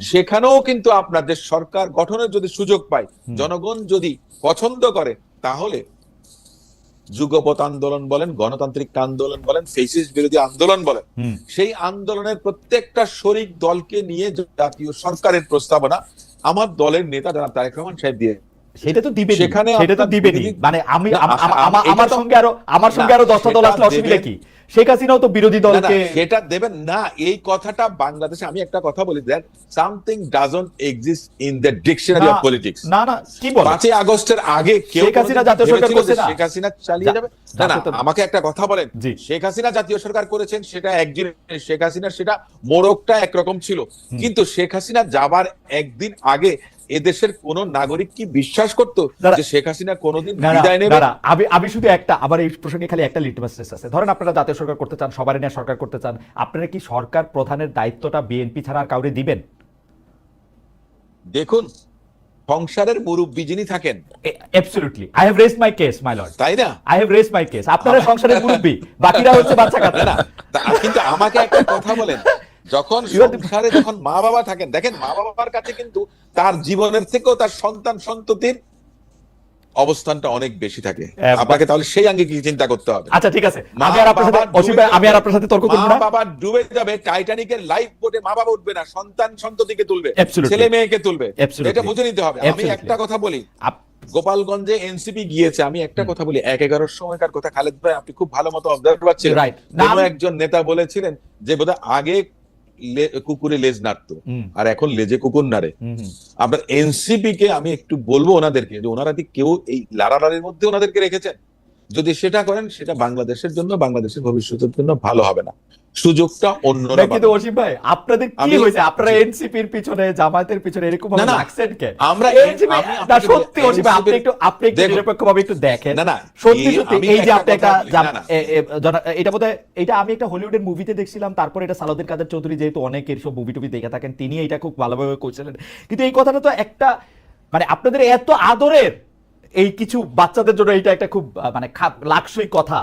সেখানেও কিন্তু আপনাদের সরকার গঠনের যদি সুযোগ পায়, জনগণ যদি পছন্দ করে, তাহলে যুগপৎ আন্দোলন বলেন, গণতান্ত্রিক আন্দোলন বলেন, ফেসিস্ট বিরোধী আন্দোলন বলেন, সেই আন্দোলনের প্রত্যেকটা শরিক দলকে নিয়ে জাতীয় সরকারের প্রস্তাবনা আমার দলের নেতা জনাব তারেক রহমান সাহেব দিয়ে, সেটা তো দিবেনি, সেখানে সেটা তো দিবেনি। মানে আমি আমার সঙ্গে আরো 10টা দল আসলে অসুবিধা কি? শেখ হাসিনাও তো বিরোধী দলকে সেটা দেবেন না। এই কথাটা বাংলাদেশে, আমি একটা কথা বলি, that something doesn't exist in the dictionary of politics. না কি বলে 5ই আগস্টের আগে কেউ শেখ হাসিনা জাতীয় সরকার করছে না, শেখ হাসিনা চালিয়ে যাবে না। আমাকে একটা কথা বলেন, শেখ হাসিনা জাতীয় সরকার করেছেন, সেটা একদিন, শেখ হাসিনা সেটা মোড়কটা একরকম ছিল, কিন্তু শেখ হাসিনা যাবার একদিন আগে এদেশের কোন নাগরিক কি বিশ্বাস করতো যে শেখ হাসিনা কোনোদিন বিদায় নেবে? আমি শুধু একটা, আবার এই প্রসঙ্গে খালি একটা লিটমাস টেস্ট আছে। ধরেন আপনারা জাতীয় সরকার করতে চান, সবার নিয়ে সরকার করতে চান, আপনারা কি সরকার প্রধানের দায়িত্বটা বিএনপি ছাড়া আর কাউরে দিবেন? দেখুন, সংসারের মুরব্বি যিনি থাকেন, absolutely I have raised my case my lord, তাই না? I have raised my case. আপনারা সংসারের মুরব্বি, বাকিরা হচ্ছে বাচ্চা কাচ্চা। না, কিন্তু আমাকে একটা কথা বলেন, যখন সংসারে যখন মা বাবা থাকেন, দেখেন মা বাবার কাছে কিন্তু তার জীবনের থেকেও তার সন্তান সন্ততির অবস্থানটা অনেক বেশি থাকে। আপনাকে তাহলে সেই আঙ্গে কি চিন্তা করতে হবে। আচ্ছা ঠিক আছে, আমি আর আপনার সাথে তর্ক করব না। মা বাবা ডুবে যাবে টাইটানিকের লাইফ বোটে, মা বাবা উঠবে না, সন্তান সন্ততিকে তুলবে, ছেলে মেয়েকে তুলবে, এটা বুঝে নিতে হবে। আমি একটা কথা বলি, গোপালগঞ্জে এনসিপি গিয়েছে, আমি একটা কথা বলি, 1-11 সময়কার কথা খালেদ ভাই আপনি খুব ভালো মতো অবজার্ভ ছিলেন। কোন একজন নেতা বলেছিলেন যে বোধহয় আগে কুকুরে লেজ নাড়তো আর এখন লেজে কুকুর নাড়ে। আপনার এনসিপি কে আমি একটু বলবো ওনাদেরকে যে ওনারা কেউ এই লাড়ালাড়ির মধ্যে ওনাদেরকে রেখেছেন, যদি সেটা করেন সেটা বাংলাদেশের জন্য, বাংলাদেশের ভবিষ্যতের জন্য ভালো হবে না। সুযোগটা অন্যরা পাবে। কিন্তু অসীম ভাই, আপনাদের কি হয়েছে? আপনারা এনসিপির পিছনে, জামায়াতের পিছনে এরকম ভাবে লাগছেন কেন? আমরা না সত্যি অসীম ভাই, আপনি একটু নিরপেক্ষভাবে একটু দেখেন। না সত্যি এই যে আপনি একটা এটা বোধহয়, এটা আমি একটা হলিউডের মুভিতে দেখছিলাম, তারপর এটা সালাউদ্দিন কাদের চৌধুরী যেহেতু অনেক এরসব মুভি টুভি দেখে থাকেন, তিনি এটা খুব ভালোভাবে করেছিলেন। কিন্তু এই কথাটা তো একটা, মানে আপনাদের এত আদরের এই কিছু বাচ্চাদের জন্য এটা একটা খুব মানে লাকসই কথা।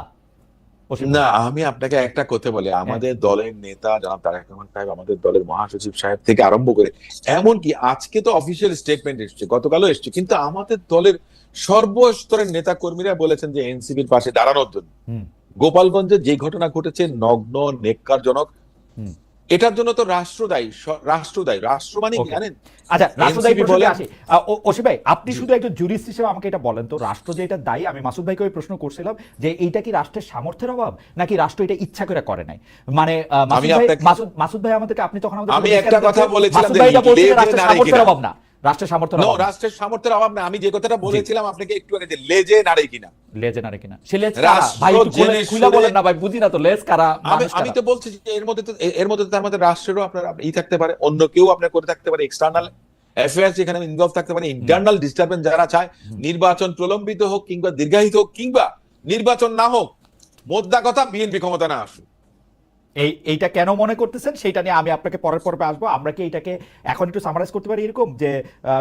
না, আমি আপনাকে একটা কথা বলি, আমাদের দলের নেতা জনাব তারেক রহমান সাহেব, আমাদের দলের মহাসচিব সাহেব থেকে আরম্ভ করে, এমনকি আজকে তো অফিসিয়াল স্টেটমেন্ট এসছে, গতকালও এসছে, কিন্তু আমাদের দলের সর্বস্তরের নেতা কর্মীরা বলেছেন যে এনসিপির পাশে দাঁড়ানোর জন্য। গোপালগঞ্জে যে ঘটনা ঘটেছে নগ্ন নেককারজনক, এটার জন্য তো রাষ্ট্র দায়ী। রাষ্ট্র মানে কি জানেন? আচ্ছা, রাষ্ট্র দায়ী বলে আসি। অসীম ভাই, আপনি শুধু একজন জুরিস্ট হিসেবে আমাকে এটা বলেন তো, রাষ্ট্র যে এটা দায়ী, আমি মাসুদ ভাইকে ওই প্রশ্ন করছিলাম যে এইটা কি রাষ্ট্রের সামর্থ্যের অভাব নাকি রাষ্ট্র এটা ইচ্ছা করে করে নাই? মানে মাসুদ ভাই আমাদেরকে, আপনি তখন আমি একটা কথা বলেছিলাম যে রাষ্ট্রের সামর্থ্যের অভাব না, রাষ্ট্রের সামর্থ্য নো, রাষ্ট্রের সামর্থ্যের অভাব না। আমি যে কথাটা বলেছিলাম আপনাকে একটু আগে, যে লেজে নাড়ে কিনা, লেজে নারে কিনা, সে লেজ কারা রাষ্ট্র ভাই, একটু জেনে খুলে শুনে- বলেন না ভাই, বুঝি না তো লেজ কারা, আমি মানুষ আমি কারা? তো বলছি যে এর মধ্যে তো তার মধ্যে রাষ্ট্রেরও আপনার থাকতে পারে, অন্য কেউ আপনার করে থাকতে পারে, এক্সটার্নাল অ্যাফেয়ার্স এখানে ইনভলভ থাকতে পারে, ইন্টারনাল ডিস্টারবেন্স যারা চায় নির্বাচন প্রলম্বিত হোক কিংবা দীর্ঘায়িত হোক কিংবা নির্বাচন না হোক, মোদ্দা কথা বিএনপি ক্ষমতা না আসুক। এইটা কেন মনে করতেছেন সেটা নিয়ে আমি আপনাকে পরের পর্বে আসবো। আমরা কি এটাকে এখন একটু সামারাইজ করতে পারি এরকম যে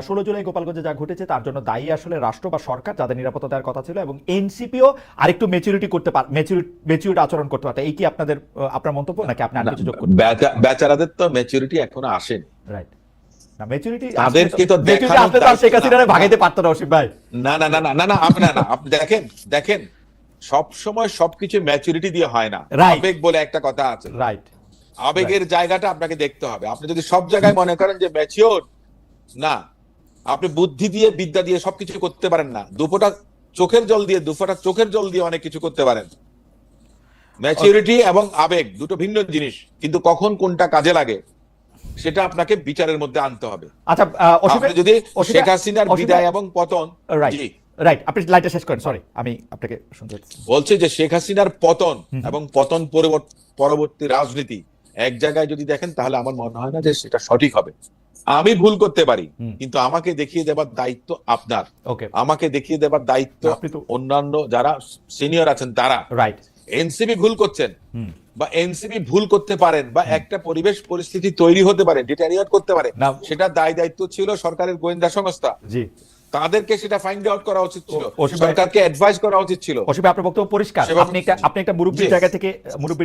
16 জুলাই গোপালগঞ্জে যা ঘটেছে তার জন্য দায়ী আসলে রাষ্ট্র বা সরকার, যাদের নিরাপত্তা দেওয়ার কথা ছিল, এবং এনসিপিও আরেকটু ম্যাচুরিটি করতে পারে, ম্যাচুরিটি আচরণ করতে পারে। এই কি আপনার মন্তব্য, নাকি আপনি আর কিছু যোগ করতে? বেচারাদের তো ম্যাচুরিটি এখনো আসেনি। রাইট, না ম্যাচুরিটি তাদেরকে তো ম্যাচুরিটি দেখানোর আসলে তার শেখ দায়িত্ব হাসিনারে না। ভাগাইতে পারতো না অসীম ভাই। না না না না না না, আপনি দেখেন সব সময় সবকিছু ম্যাচুরিটি দিয়ে হয় না। Right. আবেগ বলে একটা কথা আছে, রাইট, আবেগের জায়গাটা আপনাকে দেখতে হবে। আপনি যদি সব জায়গায় মনে করেন যে ম্যাচিওর না, আপনি বুদ্ধি দিয়ে বিদ্যা দিয়ে সবকিছু করতে পারেন না। দুফোঁটা চোখের জল দিয়ে অনেক কিছু করতে পারেন। ম্যাচুরিটি এবং আবেগ দুটো ভিন্ন জিনিস, কিন্তু কখন কোনটা কাজে লাগে সেটা আপনাকে বিচারের মধ্যে আনতে হবে। আচ্ছা অসীম আপনি যদি শেখ হাসিনার বিদায় এবং পতন, রাইট জি রাইট, আপনি লাইটটা শেষ করেন, সরি আমি আপনাকে শুনতে পাচ্ছি। বলছে যে শেখ হাসিনার পতন এবং পতন পরবর্তী রাজনীতি এক জায়গায় যদি দেখেন, তাহলে আমার মনে হয় না যে সেটা সঠিক হবে। আমি ভুল করতে পারি, কিন্তু আমাকে দেখিয়ে দেবার দায়িত্ব আপনার, ওকে, আমাকে দেখিয়ে দেবার দায়িত্ব আপনি তো অন্যান্য যারা সিনিয়র আছেন তারা। রাইট, এনসিপি ভুল করছেন বা এনসিপি ভুল করতে পারেন বা একটা পরিবেশ পরিস্থিতি তৈরি হতে পারে, ডিটারিয়েট করতে পারে, না। সেটা দায়িত্ব ছিল সরকারের গোয়েন্দা সংস্থা, জি তাদেরকে সেটা ফাইন্ড আউট করা উচিত ছিল, অসীম ভাই- সরকারকে অ্যাডভাইস করা উচিত ছিল। অসীম ভাই, আপনার বক্তব্য পরিষ্কার। সেভাবে- আপনি একটা মুরব্বীর জি।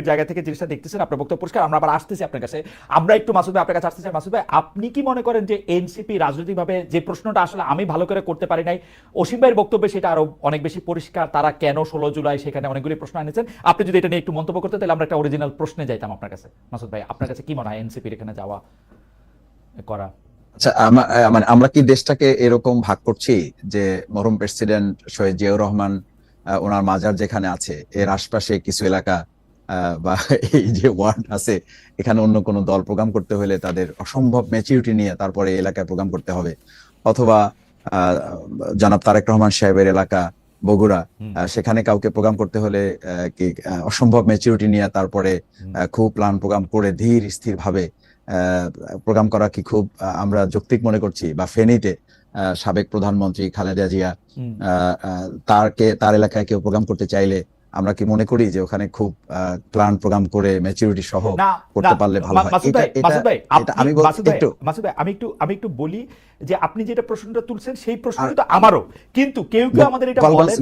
জায়গা থেকে জিনিসটা দেখতেছেন, আপনার বক্তব্য পরিষ্কার। আমরা আবার আসতেছি আপনার কাছে, আমরা একটু মাসুদ ভাই আপনার কাছে আসতেছি। মাসুদ ভাই, আপনি কি মনে করেন যে এনসিপি রাজনৈতিকভাবে, যে প্রশ্নটা আসলে আমি ভালো করে করতে পারি নাই, অসীম ভাইয়ের বক্তব্যে সেটা আরো অনেক বেশি পরিষ্কার, তারা কেন 16 জুলাই সেখানে অনেকগুলি প্রশ্ন এনেছেন। আপনি যদি এটা নিয়ে একটু মন্তব্য করতে, তাহলে আমরা একটা অরিজিনাল প্রশ্নে যাইতাম আপনার কাছে। মাসুদ ভাই, আপনার কাছে কি মনে হয় এনসিপির এখানে যাওয়া করা? আচ্ছা, মানে আমরা কি দেশটাকে এরকম ভাগ করছি যে মরহুম প্রেসিডেন্ট শহীদ জিয়াউর রহমান ওনার মাজার যেখানে আছে এর আশপাশে কিছু এলাকা বা এই যে ওয়ার্ড আছে, এখানে অন্য কোনো দল প্রোগ্রাম করতে হলে তাদের অসম্ভব ম্যাচিউরিটি নিয়ে তারপরে এই এলাকায় প্রোগ্রাম করতে হবে, অথবা জনাব তারেক রহমান সাহেবের এলাকা বগুড়া, সেখানে কাউকে প্রোগ্রাম করতে হলে কি অসম্ভব ম্যাচিউরিটি নিয়ে তারপরে খুব প্ল্যান প্রোগ্রাম করে ধীর স্থির ভাবে প্রোগ্রাম করা কি খুব আমরা যৌক্তিক মনে করছি? বা ফেনীতে সাবেক প্রধানমন্ত্রী খালেদা জিয়া তার এলাকায় কেউ প্রোগ্রাম করতে চাইলে আমরা কি মনে করি যে ওখানে খুব প্ল্যান প্রোগ্রাম করে ম্যাচুরিটি সহ করতে পারলে ভালো হয়? আমি একটু বলি যে আপনি যেটা প্রশ্নটা তুলছেন সেই প্রশ্নটা তো আমারও, কিন্তু কেউ কেউ আমাদের এটা বলেন,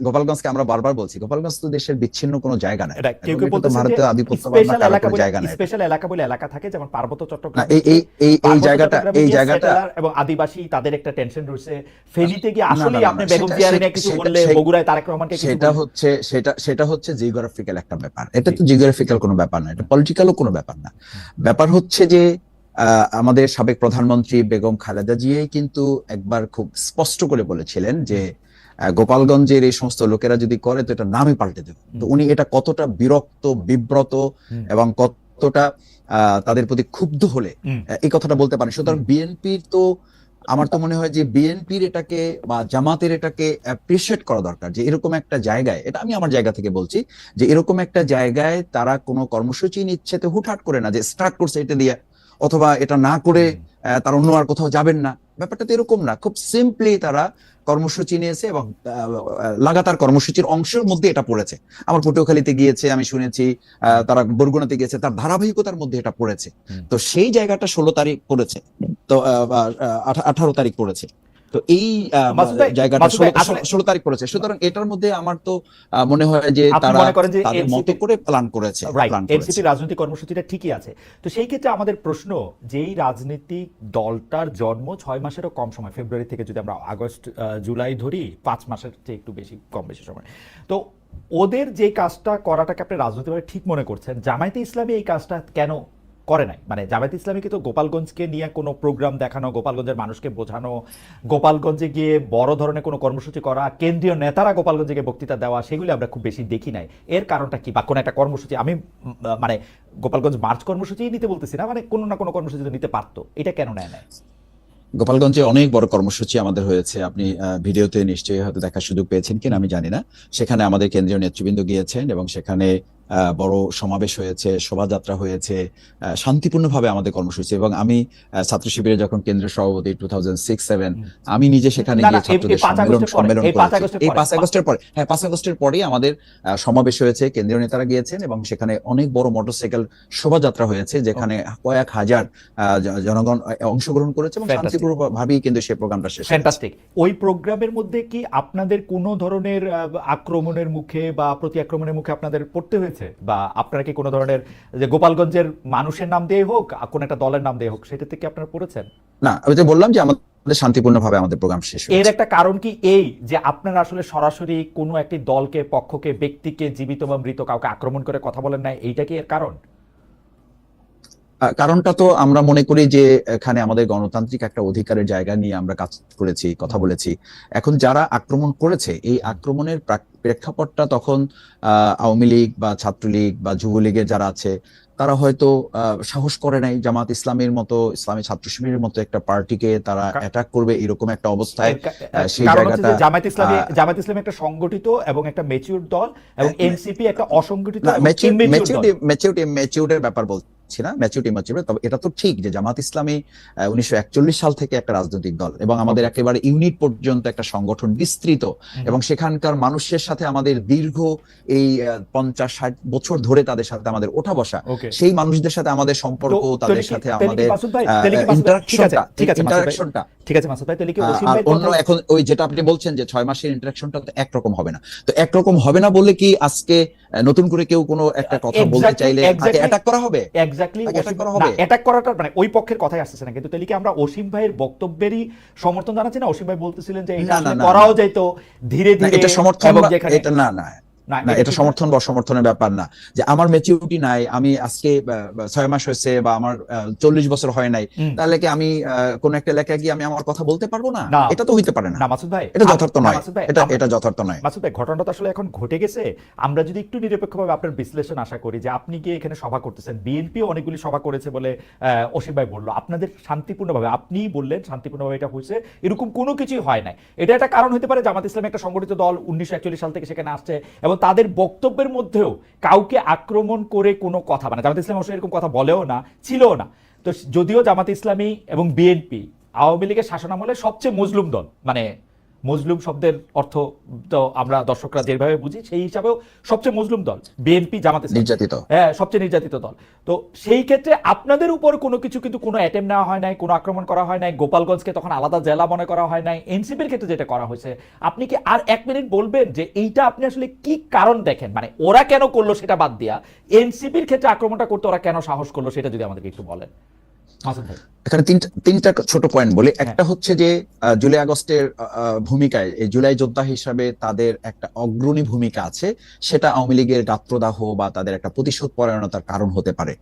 গোপালগঞ্জকে আমরা বারবার বলছি, গোপালগঞ্জ তো দেশের বিচ্ছিন্ন কোনো জায়গা না, কেউ কেউ বলতেছে ভারতীয় যে আধিপত্যবাদ না কারো কোনো জায়গা না। স্পেশাল এলাকা বলে এলাকা থাকে, যেমন পার্বত্য চট্টগ্রাম, এই জায়গাটা এবং আদিবাসী, তাদের একটা টেনশন রয়েছে। ফেনীতে গিয়ে আসলে না, আপনি বেগম জিয়ারে নিয়ে কিছু বললে, বগুড়ায় তারেক রহমানকে কিছু সেটা হচ্ছে জিওগ্রাফিক্যাল একটা ব্যাপার। এটা তো জিওগ্রাফিক্যাল কোনো ব্যাপার না, এটা পলিটিক্যালও কোনো ব্যাপার না। ব্যাপার হচ্ছে যে আমাদের সাবেক প্রধানমন্ত্রী বেগম খালেদা জিয়াই কিন্তু একবার খুব স্পষ্ট করে বলেছিলেন যে গোপালগঞ্জের এই সমস্ত লোকেরা যদি করে তো এটা নামই পাল্টে দেবে। তো উনি এটা কতটা বিরক্ত, বিব্রত এবং কতটা তাদের প্রতি ক্ষুব্ধ হলে এই কথাটা বলতে পারেন। সুতরাং বিএনপির তো, আমার তো মনে হয় যে বিএনপির এটাকে বা জামাতের এটাকে অ্যাপ্রিসিয়েট করা দরকার যে এরকম একটা জায়গায়, এটা আমি আমার জায়গা থেকে বলছি, যে এরকম একটা জায়গায় তারা কোনো কর্মসূচি নিচ্ছে তো হুটহাট করে না যে স্টার্ট করছে এটা দিয়ে, অথবা এটা না করে তারা অন্য আর কোথাও যাবেন না। ব্যাপারটা তো এরকম না, খুব সিম্পলি তারা কর্মসূচি নিয়েছে এবং লাগাতার কর্মসূচির অংশের মধ্যে এটা পড়েছে। আমার পটুয়াখালীতে গিয়েছে, আমি শুনেছি তারা বরগুনাতে গিয়েছে, তার ধারাবাহিকতার মধ্যে এটা পড়েছে। তো সেই জায়গাটা 16 তারিখ পড়েছে, তো 18 তারিখ পড়েছে, তো এই জায়গাটা 16 তারিখ পড়েছে। সুতরাং এটার মধ্যে আমার তো মনে হয় যে তারা তাদের মতো করে প্ল্যান করেছে। এনসিপি রাজনৈতিক কর্মসূচিটা ঠিকই আছে। তো সেই ক্ষেত্রে আমাদের প্রশ্ন, যেই রাজনৈতিক দলটার জন্ম 6 মাসেরও কম সময়, ফেব্রুয়ারি থেকে যদি আমরা আগস্ট জুলাই ধরি, 5 মাসের চেয়ে একটু বেশি, কম বেশি সময়, তো ওদের যে কাজটা করাটাকে আপনি রাজনৈতিকভাবে ঠিক মনে করছেন, জামায়াতে ইসলামী এই কাজটা কেন করে নাই? মানে জামায়াতে ইসলামীকে তো গোপালগঞ্জকে নিয়ে কোনো প্রোগ্রাম দেখানো, গোপালগঞ্জের মানুষকে বোঝানো, গোপালগঞ্জে গিয়ে বড় ধরনের কোনো কর্মসূচি করা, কেন্দ্রীয় নেতারা গোপালগঞ্জে গিয়ে বক্তৃতা দেওয়া, সেগুলি আমরা খুব বেশি দেখি নাই। এর কারণটা কি? বা কোনো একটা কর্মসূচি, আমি মানে গোপালগঞ্জ মার্চ কর্মসূচি নিতে বলতেছি না, মানে কোনো না কোনো কর্মসূচি নিতে পারতো, এটা কেন নেয় নাই? গোপালগঞ্জে অনেক বড় কর্মসূচি আমাদের হয়েছে, আপনি ভিডিওতে নিশ্চয়ই হয়তো দেখার সুযোগ পেয়েছেন কিনা আমি জানি না। সেখানে আমাদের কেন্দ্রীয় নেতৃবৃন্দ গিয়েছেন এবং সেখানে বড় সমাবেশ হয়েছে, শোভাযাত্রা হয়েছে, শান্তিপূর্ণভাবে আমাদের কর্মসূচি। এবং আমি ছাত্র শিবিরে যখন কেন্দ্রীয় সভাপতি 2006-07 আমি নিজে সেখানে না, গিয়ে না, ছাত্রদের এই 5 আগস্টের পরে, সম্মেলন এই 5 করেছি। আগস্টের এই পরে। 5 আগস্টের পরে, হ্যাঁ 5 আগস্টের পরেই আমাদের সমাবেশ হয়েছে, কেন্দ্রীয় নেতারা গিয়েছেন এবং সেখানে অনেক বড় মোটরসাইকেল শোভাযাত্রা হয়েছে যেখানে কয়েক হাজার জনগণ অংশগ্রহণ করেছে এবং Fantastic. শান্তিপূর্ণভাবেই কিন্তু সেই প্রোগ্রামটা শেষ হয়েছে। ফ্যান্টাস্টিক। ওই প্রোগ্রামের মধ্যে কি আপনাদের কোনো ধরনের আক্রমণের মুখে বা প্রতি আক্রমণের মুখে আপনাদের পড়তে হয়েছে, বা আপনারা কি কোনো ধরনের, যে গোপালগঞ্জের মানুষের নাম দিয়ে হোক, কোন একটা দলের নাম দিয়ে হোক, সেটাতে কি আপনারা পড়েছেন? না, আমি তো বললাম যে আমাদের শান্তিপূর্ণভাবে আমাদের প্রোগ্রাম শেষ এর হয়েছে। একটা কারণ কি এই যে আপনারা আসলে সরাসরি কোনো একটি দলকে, পক্ষকে, ব্যক্তিকে, জীবিত বা মৃত কাউকে আক্রমণ করে কথা বলেন না, এইটা কি এর কারণ? কারণটা তো আমরা মনে করি যে এখানে আমাদের গণতান্ত্রিক একটা অধিকারের জায়গা নিয়ে আমরা কাজ করেছি, কথা বলেছি। এখন যারা আক্রমণ করেছে, এই আক্রমণের প্রেক্ষাপটটা তখন আওয়ামী লীগ বা ছাত্রলীগ বা যুবলীগের যারা আছে তারা হয়তো সাহস করে নাই জামাত ইসলামের মতো, ইসলামী ছাত্র শিবিরের মতো একটা পার্টিকে তারা অ্যাটাক করবে এরকম একটা অবস্থায়। সেই কারণ হচ্ছে জায়গাটা যে জামাত ইসলামী একটা সংগঠিত এবং একটা ম্যাচিউর দল, এবং এনসিপি একটা অসংগঠিত এবং immature দল। ম্যাচিউরিটির ব্যাপার বলছি না, ম্যাচিউরিটি, তবে এটা তো ঠিক যে জামাত ইসলামী 1941 সাল থেকে একটা রাজনৈতিক দল এবং আমাদের একেবারে ইউনিট পর্যন্ত একটা সংগঠন বিস্তৃত, এবং সেখানকার মানুষের সাথে আমাদের দীর্ঘ এই 50-60 বছর ধরে তাদের সাথে আমাদের ওঠা বসা, Okay. সেই মানুষদের সাথে আমাদের সম্পর্ক, তাদের সাথে আমাদের ইন্টারাকশনটা। ঠিক আছে মাসুদ ভাই, তাহলে কি অসীম আর ভাই অন্য এখন ওই যেটা আপনি বলছেন যে 6 মাসের ইন্টারাকশনটা তো একরকম হবে না, তো একরকম হবে না বলে কি আজকে নতুন করে কেউ কোনো একটা কথা বলতে চাইলে তাকে অ্যাটাক করা হবে? এক্স্যাক্টলি, তাকে attack করা হবে? অ্যাটাক করাটা মানে ওই পক্ষের কথাই আসছে না, কিন্তু তাহলে কি আমরা অসীম ভাইয়ের বক্তব্যেরই সমর্থন জানাচ্ছি না? অসীম ভাই বলতেছিলেন যে এটা না, আসলে না, করাও না। যাইতো ধীরে না, ধীরে, এটা সমর্থন এবং বা- যেখানে এটা না, না, এটা ঠিক না। সমর্থন বা অসমর্থনের ব্যাপার না, যে আমার ম্যাচিউরিটি নাই, আমি আজকে 6 মাস হয়েছে বা আমার 40 বছর হয় নাই, তাহলে কি আমি কোন একটা এলাকায় গিয়ে আমি আমার কথা বলতে পারবো না? না। এটা তো হইতে পারে না, না মাসুদ ভাই, এটা যথার্থ না, নয়, মাসুদ ভাই, এটা যথার্থ নয়। মাসুদ ভাই, ঘটনাটা তো আসলে এখন ঘটে গেছে। আমরা যদি একটু নিরপেক্ষভাবে আপনার বিশ্লেষণ আশা করি, যে আপনি কি এখানে সভা করতেছেন, বিএনপি অনেকগুলি সভা করেছে বলে অসীম ভাই বললো, আপনাদের শান্তিপূর্ণভাবে, আপনি বললেন শান্তিপূর্ণভাবে এটা হয়েছে, এরকম কোনো কিছুই হয় নাই। এটা একটা কারণ হতে পারে, জামাত ইসলাম একটা সংগঠিত দল, 1941 সাল থেকে সেখানে আসছে, এবং তাদের বক্তব্যের মধ্যেও কাউকে আক্রমণ করে কোনো কথা, মানে জামাত ইসলাম অবশ্যই এরকম কথা বলেও না, ছিলও না। তো যদিও জামাত ইসলামী এবং বিএনপি আওয়ামী লীগের শাসনামলে সবচেয়ে মজলুম দল, মানে মজলুম শব্দের অর্থ তো আমরা দর্শকরা যেভাবে বুঝি সেই হিসাবেও সবচেয়ে মজলুম দল বিএনপি, জামাত ইসলামী, নির্যাতিত। হ্যাঁ, সবচেয়ে নির্যাতিত দল। তো সেই ক্ষেত্রে আপনাদের উপর কোনো কিছু, কিন্তু কোনো অ্যাটেম্প নেওয়া হয় নাই, কোনো আক্রমণ করা হয় নাই, গোপালগঞ্জকে তখন আলাদা জেলা মনে করা হয় নাই। এনসিপির ক্ষেত্রে যেটা করা হয়েছে, আপনি কি আর 1 মিনিট বলবেন যে এইটা আপনি আসলে কি কারণ দেখেন, মানে ওরা কেন করলো সেটা বাদ দিয়া এনসিপির ক্ষেত্রে আক্রমণটা করতে ওরা কেন সাহস করলো, সেটা যদি আমাদেরকে একটু বলেন মাসুদ ভাই। এখানে তিনটা ছোট পয়েন্ট বলি। একটা হচ্ছে যে জুলাই আগস্টের ভূমিকায়, এই জুলাই যোদ্ধা হিসাবে তাদের একটা অগ্রণী ভূমিকা আছে, সেটা আওয়ামী লীগের গাত্রদাহ বা তাদের একটা প্রতিশোধ পরায়ণতার কারণ হতে পারে।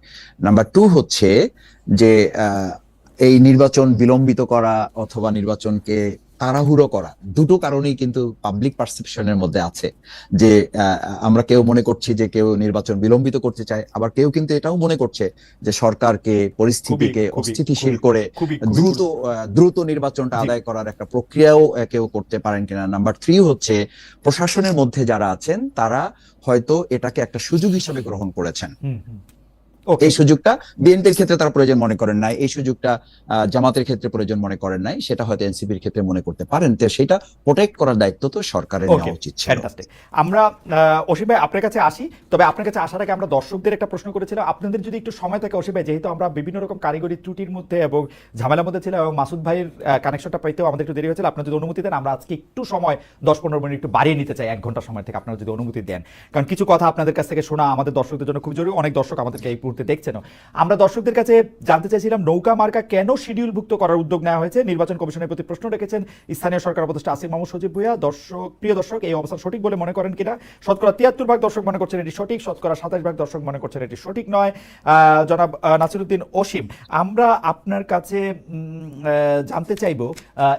নাম্বার 2 হচ্ছে যে এই নির্বাচন বিলম্বিত করা অথবা নির্বাচনকে তাড়াহুড়ো করা, দুটো কারণেই কিন্তু পাবলিক পারসেপশনের মধ্যে আছে, যে আমরা কেউ মনে করছি যে কেউ নির্বাচন বিলম্বিত করতে চায়, আবার কেউ কিন্তু এটাও মনে করছে যে সরকারকে, পরিস্থিতিকে অস্থিতিশীল করে দ্রুত নির্বাচনটা আদায় করার একটা প্রক্রিয়াও কেউ করতে পারেন কিনা। নাম্বার 3 হচ্ছে প্রশাসনের মধ্যে যারা আছেন তারা হয়তো এটাকে একটা সুযোগ হিসেবে গ্রহণ করেছেন। এই সুযোগটা বিএনপির ক্ষেত্রে তারা প্রয়োজন মনে করেন নাই, এই সুযোগটা জামাতের ক্ষেত্রে প্রয়োজন মনে করেন নাই, সেটা হয়তো এনসিপির ক্ষেত্রে মনে করতে পারেন। তো সেটা প্রোটেক্ট করার দায়িত্ব তো সরকারের নেওয়া উচিত ছিল। আমরা অসীম ভাই আপনার কাছে আসি, তবে আপনার কাছে আসার আগে আমরা দর্শকদের একটা প্রশ্ন করেছিলাম, আপনাদের যদি একটু সময় থাকে অসীম ভাই, যেহেতু আমরা বিভিন্ন রকম কারিগরি ত্রুটির মধ্যে এবং ঝামেলার মধ্যে ছিলাম, এবং মাসুদ ভাইয়ের কানেকশনটা পাইতেও আমাদের একটু দেরি হয়েছিল, আপনার যদি অনুমতি দেন আমরা আজকে একটু সময় 10-15 মিনিট একটু বাড়িয়ে নিতে চাই, 1 ঘন্টা সময় থেকে, আপনারা যদি অনুমতি দেন, কারণ কিছু কথা আপনাদের কাছ থেকে শোনা আমাদের দর্শকদের জন্য খুব জরুরি। অনেক দর্শক আমাদেরকে এই মুহূর্তে দেখছেন। আমরা দর্শকদের কাছে জানতে চাইছিলাম নৌকা মার্কা কেন শিডিউলভুক্ত করার উদ্যোগ নেওয়া হয়েছে। নির্বাচন কমিশনের প্রতি প্রশ্ন রেখেছেন স্থানীয় সরকার উপদেষ্টা আসিফ মাহমুদ সজীব ভুঁইয়া। প্রিয় দর্শক, এই অবস্থান সঠিক বলে মনে করেন কিনা? শতকরা 73% দর্শক মনে করছেন এটি সঠিক, শতকরা 27% দর্শক মনে করছেন এটি সঠিক নয়। জনাব নাসিরউদ্দিন অসীম, আমরা আপনার কাছে জানতে চাইব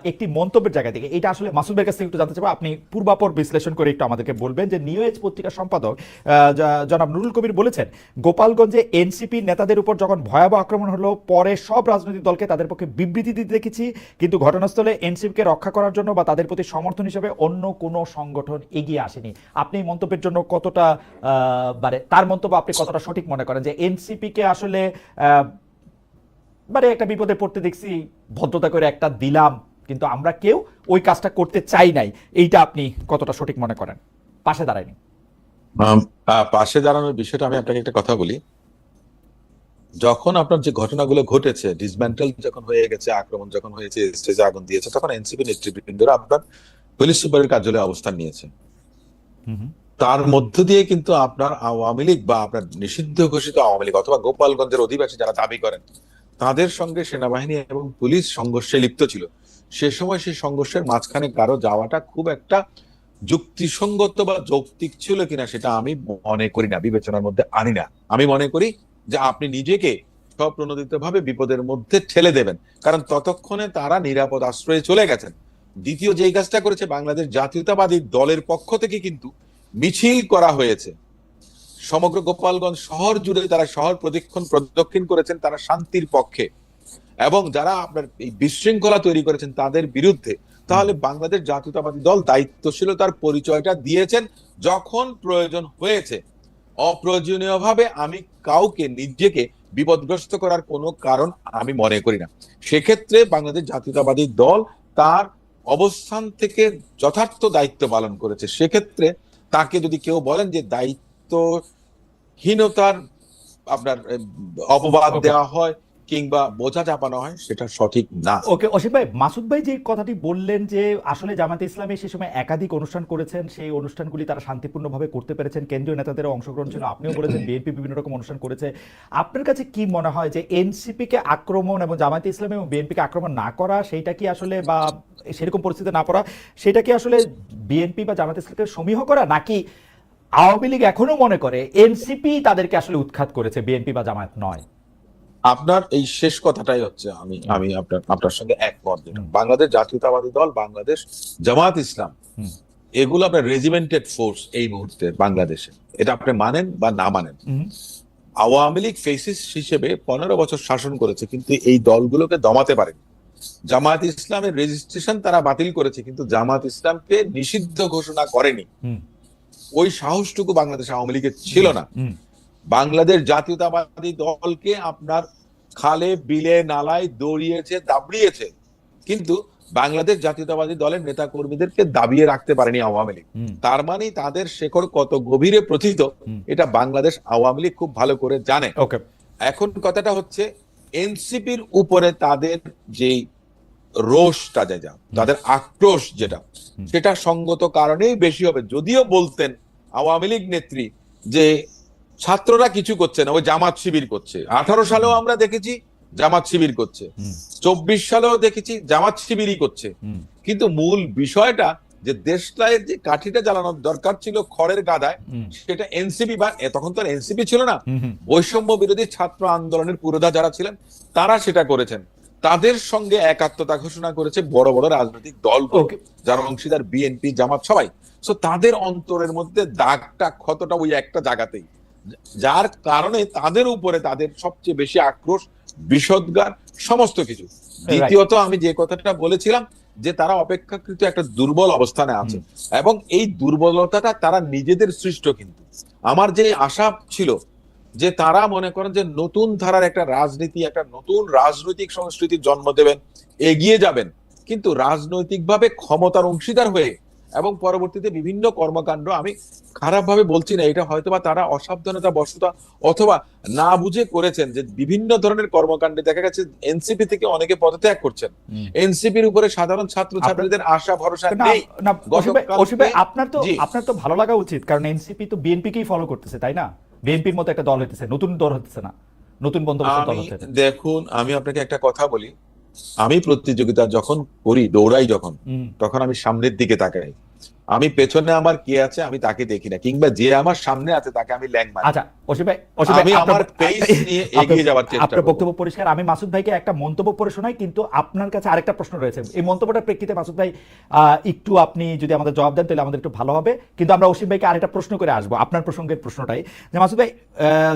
একটি মন্তব্যের জায়গা থেকে, এটা আসলে মাসুদ ভাইয়ের কাছ থেকে একটু জানতে চাইবো, আপনি পূর্বাপর বিশ্লেষণ করে একটু আমাদেরকে বলবেন যে নিউ এজ পত্রিকার সম্পাদক জনাব নুরুল কবির বলেছেন গোপালগঞ্জে এনসিপি নেতাদের উপর যখন ভয়াবহ আক্রমণ হলো, পরে সব রাজনৈতিক দলকে তাদের পক্ষে বিবৃতি দিতে দেখেছি, কিন্তু ঘটনাস্থলে এনসিপিকে রক্ষা করার জন্য বা তাদের প্রতি সমর্থন হিসেবে অন্য কোনো সংগঠন এগিয়ে আসেনি। আপনি এই মন্তব্যের জন্য কতটা মানে তার মন্তব্য আপনি কতটা সঠিক মনে করেন যে এনসিপিকে আসলে মানে একটা বিপদে পড়তে দেখছি, ভদ্রতা করে একটা দিলাম, কিন্তু আমরা কেউ ওই কাজটা করতে চাই নাই, এইটা আপনি কতটা সঠিক মনে করেন? পাশে দাঁড়ায়নি। পাশে দাঁড়ানোর বিষয়টা আমি আপনাকে একটা কথা বলি। যখন আপনার যে ঘটনাগুলো ঘটেছে, ডিসম্যান্টেল যখন হয়ে গেছে, আক্রমণ যখন হয়েছে, স্টেজে আগুন দিয়েছে, তখন এনসিপি নেতৃবৃন্দরা আপনার পুলিশ সুপারের কার্যালয়ে অবস্থান নিয়েছে। তার মধ্য দিয়ে কিন্তু আপনার আওয়ামী লীগ বা আপনার নিষিদ্ধ ঘোষিত আওয়ামী লীগ অথবা গোপালগঞ্জের অধিবাসী যারা দাবি করেন, তাদের সঙ্গে সেনাবাহিনী এবং পুলিশ সংঘর্ষে লিপ্ত ছিল। সে সময় সেই সংঘর্ষের মাঝখানে কারো যাওয়াটা খুব একটা যুক্তিসঙ্গত বা যৌক্তিক ছিল কিনা সেটা আমি মনে করি না, বিবেচনার মধ্যে আনি না। আমি মনে করি যে আপনি নিজেকে স্বপ্রণোদিত ভাবে বিপদের মধ্যে ঠেলে দেবেন, কারণ ততক্ষণে তারা নিরাপদ আশ্রয়ে চলে গেছেন। দ্বিতীয় যেই কাজটা করেছে, বাংলাদেশ জাতীয়তাবাদী দলের পক্ষ থেকে কিন্তু মিছিল করা হয়েছে সমগ্র গোপালগঞ্জ শহর জুড়ে। তারা শহর প্রদক্ষিণ করেছেন, তারা শান্তির পক্ষে, এবং যারা আপনার এই বিশৃঙ্খলা তৈরি করেছেন তাদের বিরুদ্ধে। তাহলে বাংলাদেশ জাতীয়তাবাদী দল দায়িত্বশীলতার পরিচয়টা দিয়েছেন যখন প্রয়োজন হয়েছে। অপ্রয়োজনীয়ভাবে আমি কাউকে নিজেকে বিপদগ্রস্ত করার কোনো কারণ আমি মনে করি না। সেক্ষেত্রে বাংলাদেশ জাতীয়তাবাদী দল তার অবস্থান থেকে যথার্থ দায়িত্ব পালন করেছে। সেক্ষেত্রে তাকে যদি কেউ বলেন যে দায়িত্বহীনতার আপনার অপবাদ দেওয়া হয় কিংবা বোঝা চাপানো হয়, সেটা সঠিক না। ওকে, অসীম ভাই, মাসুদ ভাই যে কথাটি বললেন যে আসলে জামাতে ইসলামী সে সময় একাধিক অনুষ্ঠান করেছেন, সেই অনুষ্ঠানগুলি তারা শান্তিপূর্ণভাবে করতে পেরেছেন, কেন্দ্রীয় নেতাদেরও অংশগ্রহণ ছিল, আপনিও বলেছেন বিএনপি বিভিন্ন রকম অনুষ্ঠান করেছে। আপনার কাছে কি মনে হয় যে এনসিপিকে আক্রমণ এবং জামাতে ইসলামী এবং বিএনপিকে আক্রমণ না করা, সেইটা কি আসলে, বা সেরকম পরিস্থিতি না পড়া, সেটা কি আসলে বিএনপি বা জামাতে ইসলামকে সমীহ করা, নাকি আওয়ামী লীগ এখনো মনে করে এনসিপি তাদেরকে আসলে উৎখাত করেছে, বিএনপি বা জামায়াত নয়? আপনার এই শেষ কথাটাই হচ্ছে আমি আপনার সঙ্গে একমত। বাংলাদেশ জাতীয়তাবাদী দল, বাংলাদেশ জামাত ইসলাম, এগুলো আপনার রেজিমেন্টেড ফোর্স এই মুহূর্তে বাংলাদেশে, এটা আপনি মানেন বা না মানেন। আওয়ামী লীগ ফেসিস হিসেবে 15 বছর শাসন করেছে, কিন্তু এই দলগুলোকে দমাতে পারেনি। জামাত ইসলামের রেজিস্ট্রেশন তারা বাতিল করেছে, কিন্তু জামাত ইসলামকে নিষিদ্ধ ঘোষণা করেনি। ওই সাহসটুকু বাংলাদেশ আওয়ামী লীগের ছিল না। বাংলাদেশ জাতীয়তাবাদী দলকে আপনার খালে বিলে নালায় দৌড়িয়েছে, দাবড়িয়েছে, কিন্তু বাংলাদেশ জাতীয়তাবাদী দলের নেতা কর্মীদেরকে দাবিয়ে রাখতে পারেনি আওয়ামী লীগ। তার মানে তাদের শেকড় কত গভীরে প্রথিত, এটা বাংলাদেশ আওয়ামী লীগ খুব ভালো করে জানে। এখন কথাটা হচ্ছে, এনসিপির উপরে তাদের যে রোষটা, যেটা তাদের আক্রোশ, সেটা সঙ্গত কারণেই বেশি হবে। যদিও বলতেন আওয়ামী লীগ নেত্রী যে ছাত্ররা কিছু করছে না, ওই জামাত শিবির করছে। 18 সালেও আমরা দেখেছি জামাত শিবির করছে, 24 সালেও দেখেছি জামাত শিবিরই করছে। কিন্তু মূল বিষয়টা যে দেশটায় যে কাঠিটা জ্বালানোর দরকার ছিল খড়ের গাদায়, সেটা এনসিপি, বা তখন তো এনসিপি ছিল না, বৈষম্য বিরোধী ছাত্র আন্দোলনের পুরোধা যারা ছিলেন তারা সেটা করেছেন। তাদের সঙ্গে একাত্মতা ঘোষণা করেছে বড় বড় রাজনৈতিক দল, যারা অংশীদার বিএনপি, জামাত, সবাই। সো তাদের অন্তরের মধ্যে দাগটা, ক্ষতটা ওই একটা জায়গাতেই, যার কারণে তাদের উপরে তাদের সবচেয়ে বেশি আক্রোশ, বিষোদগার, সমস্ত কিছু। দ্বিতীয়ত আমি যে কথাটা বলেছিলাম যে তারা অপেক্ষাকৃত একটা দুর্বল অবস্থানে আছে, এবং এই দুর্বলতাটা তারা নিজেদের সৃষ্ট। কিন্তু আমার যে আশা ছিল যে তারা মনে করেন যে নতুন ধারার একটা রাজনীতি, একটা নতুন রাজনৈতিক সংস্কৃতির জন্ম দেবেন, এগিয়ে যাবেন, কিন্তু রাজনৈতিকভাবে ক্ষমতার অংশীদার হয়ে, এবং পরবর্তীতে বিভিন্ন কর্মকাণ্ড, আমি খারাপ ভাবে বলছি না, এটা হয়তোবা তারা অসাবধানতা বশত অথবা না বুঝে করেছেন, যে বিভিন্ন ধরনের কর্মকাণ্ডে দেখা গেছে এনসিপি থেকে অনেকে পদত্যাগ করছেন। এনসিপির উপরে সাধারণ ছাত্রছাত্রীদের আশা ভরসা নেই। আপনার তো ভালো লাগা উচিত, কারণ এনসিপি তো বিএনপিকেই ফলো করতেছে, তাই না? বিএনপির মতো একটা দল হতেছে, নতুন দল হতেছে না, নতুন বন্দোবস্ত দল হতেছে। দেখুন, আমি আপনাকে একটা কথা বলি, আমি প্রতিযোগিতা যখন করি, দৌড়াই যখন, তখন আমি সামনের দিকে তাকাই। আমি পেছনে আমার কে আছে আমি তাকে দেখি না, কিংবা যে আমার সামনে আছে তাকে আমি ল্যাং মারি। আচ্ছা অসীম ভাই, আমি আমার পেস নিয়ে এগিয়ে যাওয়ার চেষ্টা আপনার করব। বক্তব্য পরিষ্কার। আমি মাসুদ ভাইকে একটা মন্তব্য পড়ে শোনাই, কিন্তু আপনার কাছে আরেকটা প্রশ্ন রয়েছে। এই মন্তব্যটার প্রেক্ষিতে মাসুদ ভাই একটু আপনি যদি আমাদের জবাব দেন তাহলে আমাদের একটু ভালো হবে, কিন্তু আমরা অসীম ভাইকে আরেকটা প্রশ্ন করে আসবো আপনার প্রসঙ্গের প্রশ্নটাই। যে মাসুদ ভাই,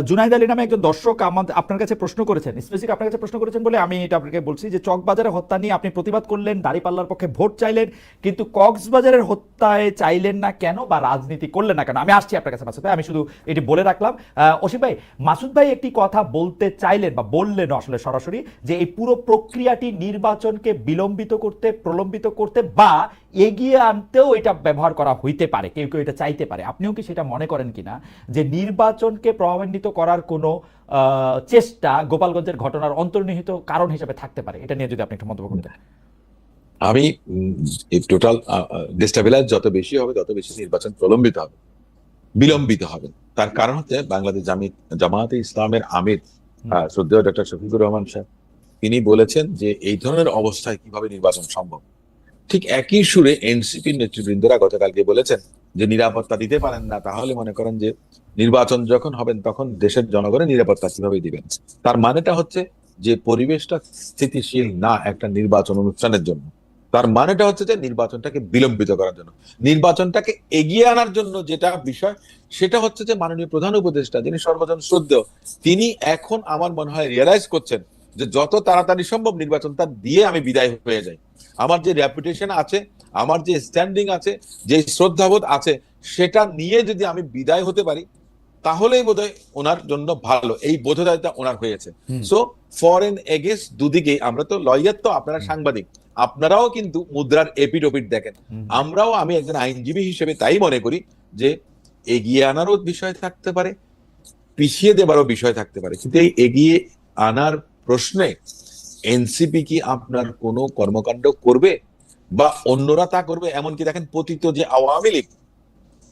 জুনাইদ আলী নামে একজন দর্শক আপনার কাছে প্রশ্ন করেছেন, স্পেসিফিক আপনার কাছে প্রশ্ন করেছেন বলে আমি এটা আপনাকে বলছি, যে চকবাজারে হত্যা নিয়ে আপনি প্রতিবাদ করলেন, দাঁড়িপাল্লার পক্ষে ভোট চাইলেন, কিন্তু কক্সবাজারের হত্যায় চাইলেন না কেন বা রাজনীতি করলেন না কেন? আমি আসছি আপনার কাছে মাসুদ ভাই, আমি শুধু এটি বলে রাখলাম। অসীম ভাই, মাসুদ ভাই একটি কথা বলতে চাইলেন বা বললেন আসলে সরাসরি, যে এই পুরো প্রক্রিয়াটি নির্বাচনকে বিলম্বিত করতে, প্রলম্বিত করতে বা এগিয়ে আনতেও এটা ব্যবহার করা হইতে পারে, কেউ কেউ এটা চাইতে পারে। আপনিও কি সেটা মনে করেন কিনা, যে নির্বাচনকে প্রভাবান্বিত করার কোনো চেষ্টা গোপালগঞ্জের ঘটনার অন্তর্নিহিত কারণ হিসেবে থাকতে পারে? এটা নিয়ে যদি আপনি একটু মন্তব্য করতেন। আমি টোটাল ডিস্টাবিলাইজ যত বেশি হবে তত বেশি নির্বাচন প্রলম্বিত হবে, বিলম্বিত হবে। তার কারণ হচ্ছে বাংলাদেশ জামায়াতে ইসলামের আমির শ্রদ্ধেয় ডক্টর শফিকুর রহমান সাহেব, তিনি বলেছেন যে এই ধরনের অবস্থায় কিভাবে নির্বাচন সম্ভব। ঠিক একই সুরে এনসিপির নেতৃবৃন্দরা গতকালকে বলেছেন যে নিরাপত্তা দিতে পারেন না, তাহলে মনে করেন যে নির্বাচন যখন হবেন তখন দেশের জনগণের নিরাপত্তা কিভাবে দিবেন। তার মানেটা হচ্ছে যে পরিবেশটা স্থিতিশীল না একটা নির্বাচন অনুষ্ঠানের জন্য। তার মানেটা হচ্ছে যে নির্বাচনটাকে বিলম্বিত করার জন্য, নির্বাচনটাকে এগিয়ে আনার জন্য যেটা বিষয়, সেটা হচ্ছে যে মাননীয় প্রধান উপদেষ্টা, যিনি সর্বজন শ্রদ্ধেয়, তিনি এখন আমার মনে হয় রিয়েলাইজ করছেন যে যত তাড়াতাড়ি সম্ভব নির্বাচনটা দিয়ে আমি বিদায় হয়ে যাই। আমার যে রেপুটেশন আছে, আমার যে স্ট্যান্ডিং আছে, যে শ্রদ্ধাবোধ আছে, সেটা নিয়ে যদি আমি বিদায় হতে পারি তাহলেই বোধহয় ওনার জন্য ভালো। এই বোধোদয়টা ওনার হয়েছে। সো ফর এন্ড এগেইনস্ট দুদিকেই, আমরা তো লয়ার, তো আপনারা সাংবাদিক, আপনারাও কিন্তু মুদ্রার এপিড ওপিড দেখেন। আমরাও, আমি একজন আইনজীবী হিসেবে তাই মনে করি যে এগিয়ে আনারও বিষয় থাকতে পারে, পিছিয়ে দেবারও বিষয় থাকতে পারে, কিন্তু এই এগিয়ে আনার প্রশ্নে এনসিপি কি আপনার কোনো কর্মকাণ্ড করবে বা অন্যরা তা করবে? এমনকি দেখেন পতিত যে আওয়ামী লীগ,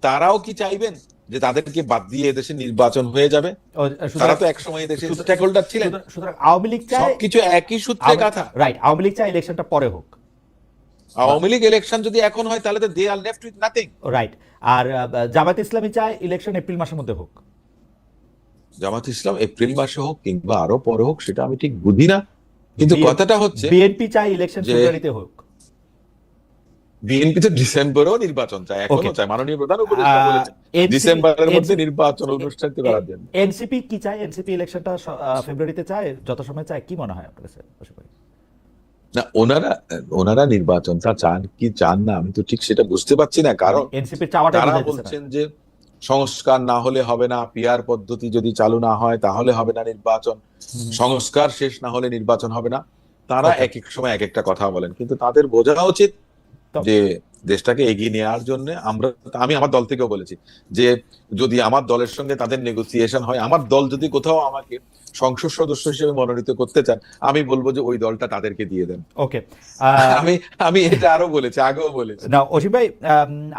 তারাও কি চাইবেন যে তাদেরকে বাদ দিয়ে এদেশে নির্বাচন হয়ে যাবে? তারা তো একসময় এদেশে স্টেক হোল্ডার ছিলেন। সুতরাং আওয়ামী লীগ চায় সবকিছু একই সূত্রে গাঁথা। রাইট, আওয়ামী লীগ চায় ইলেকশনটা পরে হোক। আওয়ামী লীগ ইলেকশন যদি এখন হয় তাহলে তো দে আর লেফট উইথ নাথিং। রাইট। আর জামায়াত ইসলামী চায় ইলেকশন এপ্রিল মাসের মধ্যে হোক। জামাত ইসলাম এপ্রিল মাসে হোক কিংবা আরো পরে হোক সেটা আমি ঠিক বুঝি না, কিন্তু কথাটা হচ্ছে বিএনপি চায় ইলেকশন ফেব্রুয়ারিতে হোক। বিএনপি তো ডিসেম্বরেও নির্বাচন চায়, এখনো চায়। মাননীয় প্রধান উপদেষ্টা বলেছেন ডিসেম্বরের মধ্যে নির্বাচন অনুষ্ঠান করার জন্য। এনসিপি কি চায়? এনসিপি ইলেকশনটা ফেব্রুয়ারিতে চায়, যত সময় চায়, কি মনে হয় আপনার কাছে? না, ওনারা নির্বাচনটা চান কি চান না আমি তো ঠিক সেটা বুঝতে পারছি না। কারণ এনসিপির চাওয়াটা তারা বলছেন যে সংস্কার না হলে হবে না, পিআর পদ্ধতি যদি চালু না হয় তাহলে হবে না নির্বাচন, সংস্কার শেষ না হলে নির্বাচন হবে না। তারা এক এক সময় এক একটা কথা বলেন, কিন্তু তাদের বোঝা উচিত যে দেশটাকে এগিয়ে নেওয়ার জন্য আমি আমার দল থেকেও বলেছি যে যদি আমার দলের সঙ্গে তাদের নেগোসিয়েশন হয়, আমার দল যদি কোথাও আমাকে সংসদ সদস্য হিসেবে মনোনীত করতে চান, আমি বলবো যে ওই দলটা তাদেরকে দিয়ে দেন। ওকে, আমি এটা আরো বলেছি, আগেও বলেছি। না অসীম ভাই,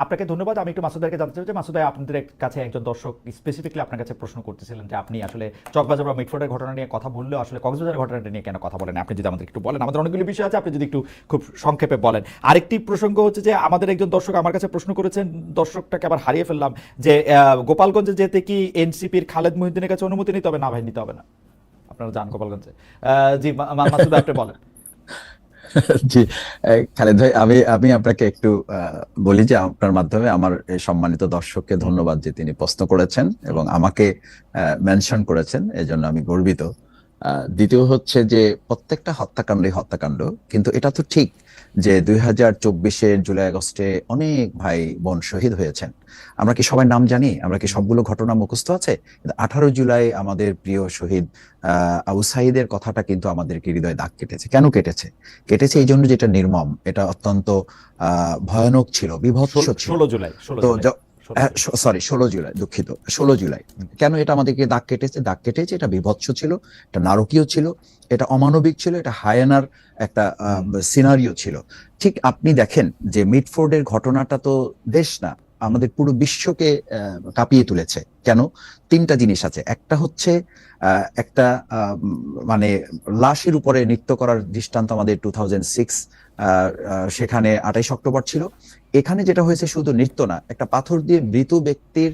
আপনাকে ধন্যবাদ। আমি একটু মাসুদ ভাইকে জানতে চাই যে মাসুদ ভাই, আপনাদের কাছে একজন দর্শক স্পেসিফিকলি আপনার কাছে প্রশ্ন করতেছিলেন যে আপনি আসলে চকবাজার বা মিটফোর্ডের ঘটনা নিয়ে কথা বললেও আসলে কক্সবাজারের ঘটনাটা নিয়ে কেন কথা বলেন? আপনি যদি আমাদের একটু বলেন, আমাদের অনেকগুলো বিষয় আছে, আপনি যদি একটু খুব সংক্ষেপে বলেন। আরেকটি প্রসঙ্গ হচ্ছে যে আমাদের একজন দর্শক আমার কাছে প্রশ্ন করেছেন, দর্শকটাকে আবার হারিয়ে ফেললাম, যে গোপালগঞ্জে যেতে কি এনসিপির খালেদ মহিউদ্দিনের কাছে অনুমতি নিতে হবে? না ভাই, নিতে হবে না, আপনারা যান গোপালগঞ্জে। জি মাসুদ ভাই, আপনি বলেন। জি খালেদ ভাই, আমি আপনাকে একটু বলি যে আপনার মাধ্যমে আমার এই সম্মানিত দর্শককে ধন্যবাদ যে তিনি প্রশ্ন করেছেন এবং আমাকে মেনশন করেছেন, এজন্য আমি গর্বিত। দ্বিতীয় হচ্ছে যে প্রত্যেকটা হত্যাকাণ্ডই হত্যাকাণ্ড, কিন্তু এটা তো ঠিক যে 2024-এর জুলাই আগস্টে অনেক ভাই বোন শহীদ হয়েছেন। আমরা কি সবাই নাম জানি? আমরা কি সবগুলো ঘটনা মুখস্থ আছে? 18 জুলাই আমাদের প্রিয় শহীদ আবু সাঈদের কথাটা কিন্তু আমাদেরকে হৃদয়ে দাগ কেটেছে। কেন কেটেছে? কেটেছে এই জন্য যেটা নির্মম, এটা অত্যন্ত ভয়ানক ছিল, বিভৎস ছিল। 16 জুলাই, সরি 16 জুলাই, দুঃখিত, 16 জুলাই। কেন এটা আমাদেরকে দাগ কেটেছে? দাগ কেটেছে, এটা বিভৎস ছিল, এটা নারকীয় ছিল, এটা অমানবিক ছিল, এটা হায়ানার একটা সিনারিও ছিল। ঠিক আপনি দেখেন যে মিটফোর্ডের ঘটনাটা তো দেশ না, আমাদের পুরো বিশ্বকে কাঁপিয়ে তুলেছে। কেন? তিনটা জিনিস আছে। একটা হচ্ছে একটা মানে লাশের উপরে নৃত্য করার দৃষ্টান্ত আমাদের 2006 সেখানে 28 অক্টোবর ছিল। এখানে যেটা হয়েছে শুধু নৃত্য না, একটা পাথর দিয়ে মৃত ব্যক্তির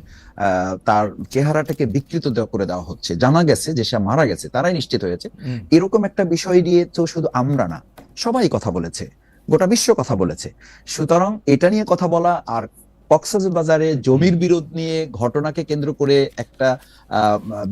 তার চেহারাটাকে বিকৃত করে দেওয়া হচ্ছে। জানা গেছে যে সে মারা গেছে, তারাই নিশ্চিত হয়েছে। এরকম একটা বিষয় নিয়ে তো শুধু আমরা না, সবাই কথা বলেছে, গোটা বিশ্ব কথা বলেছে। সুতরাং এটা নিয়ে কথা বলা আর কক্সবাজারে জমির বিরোধ নিয়ে ঘটনাকে কেন্দ্র করে একটা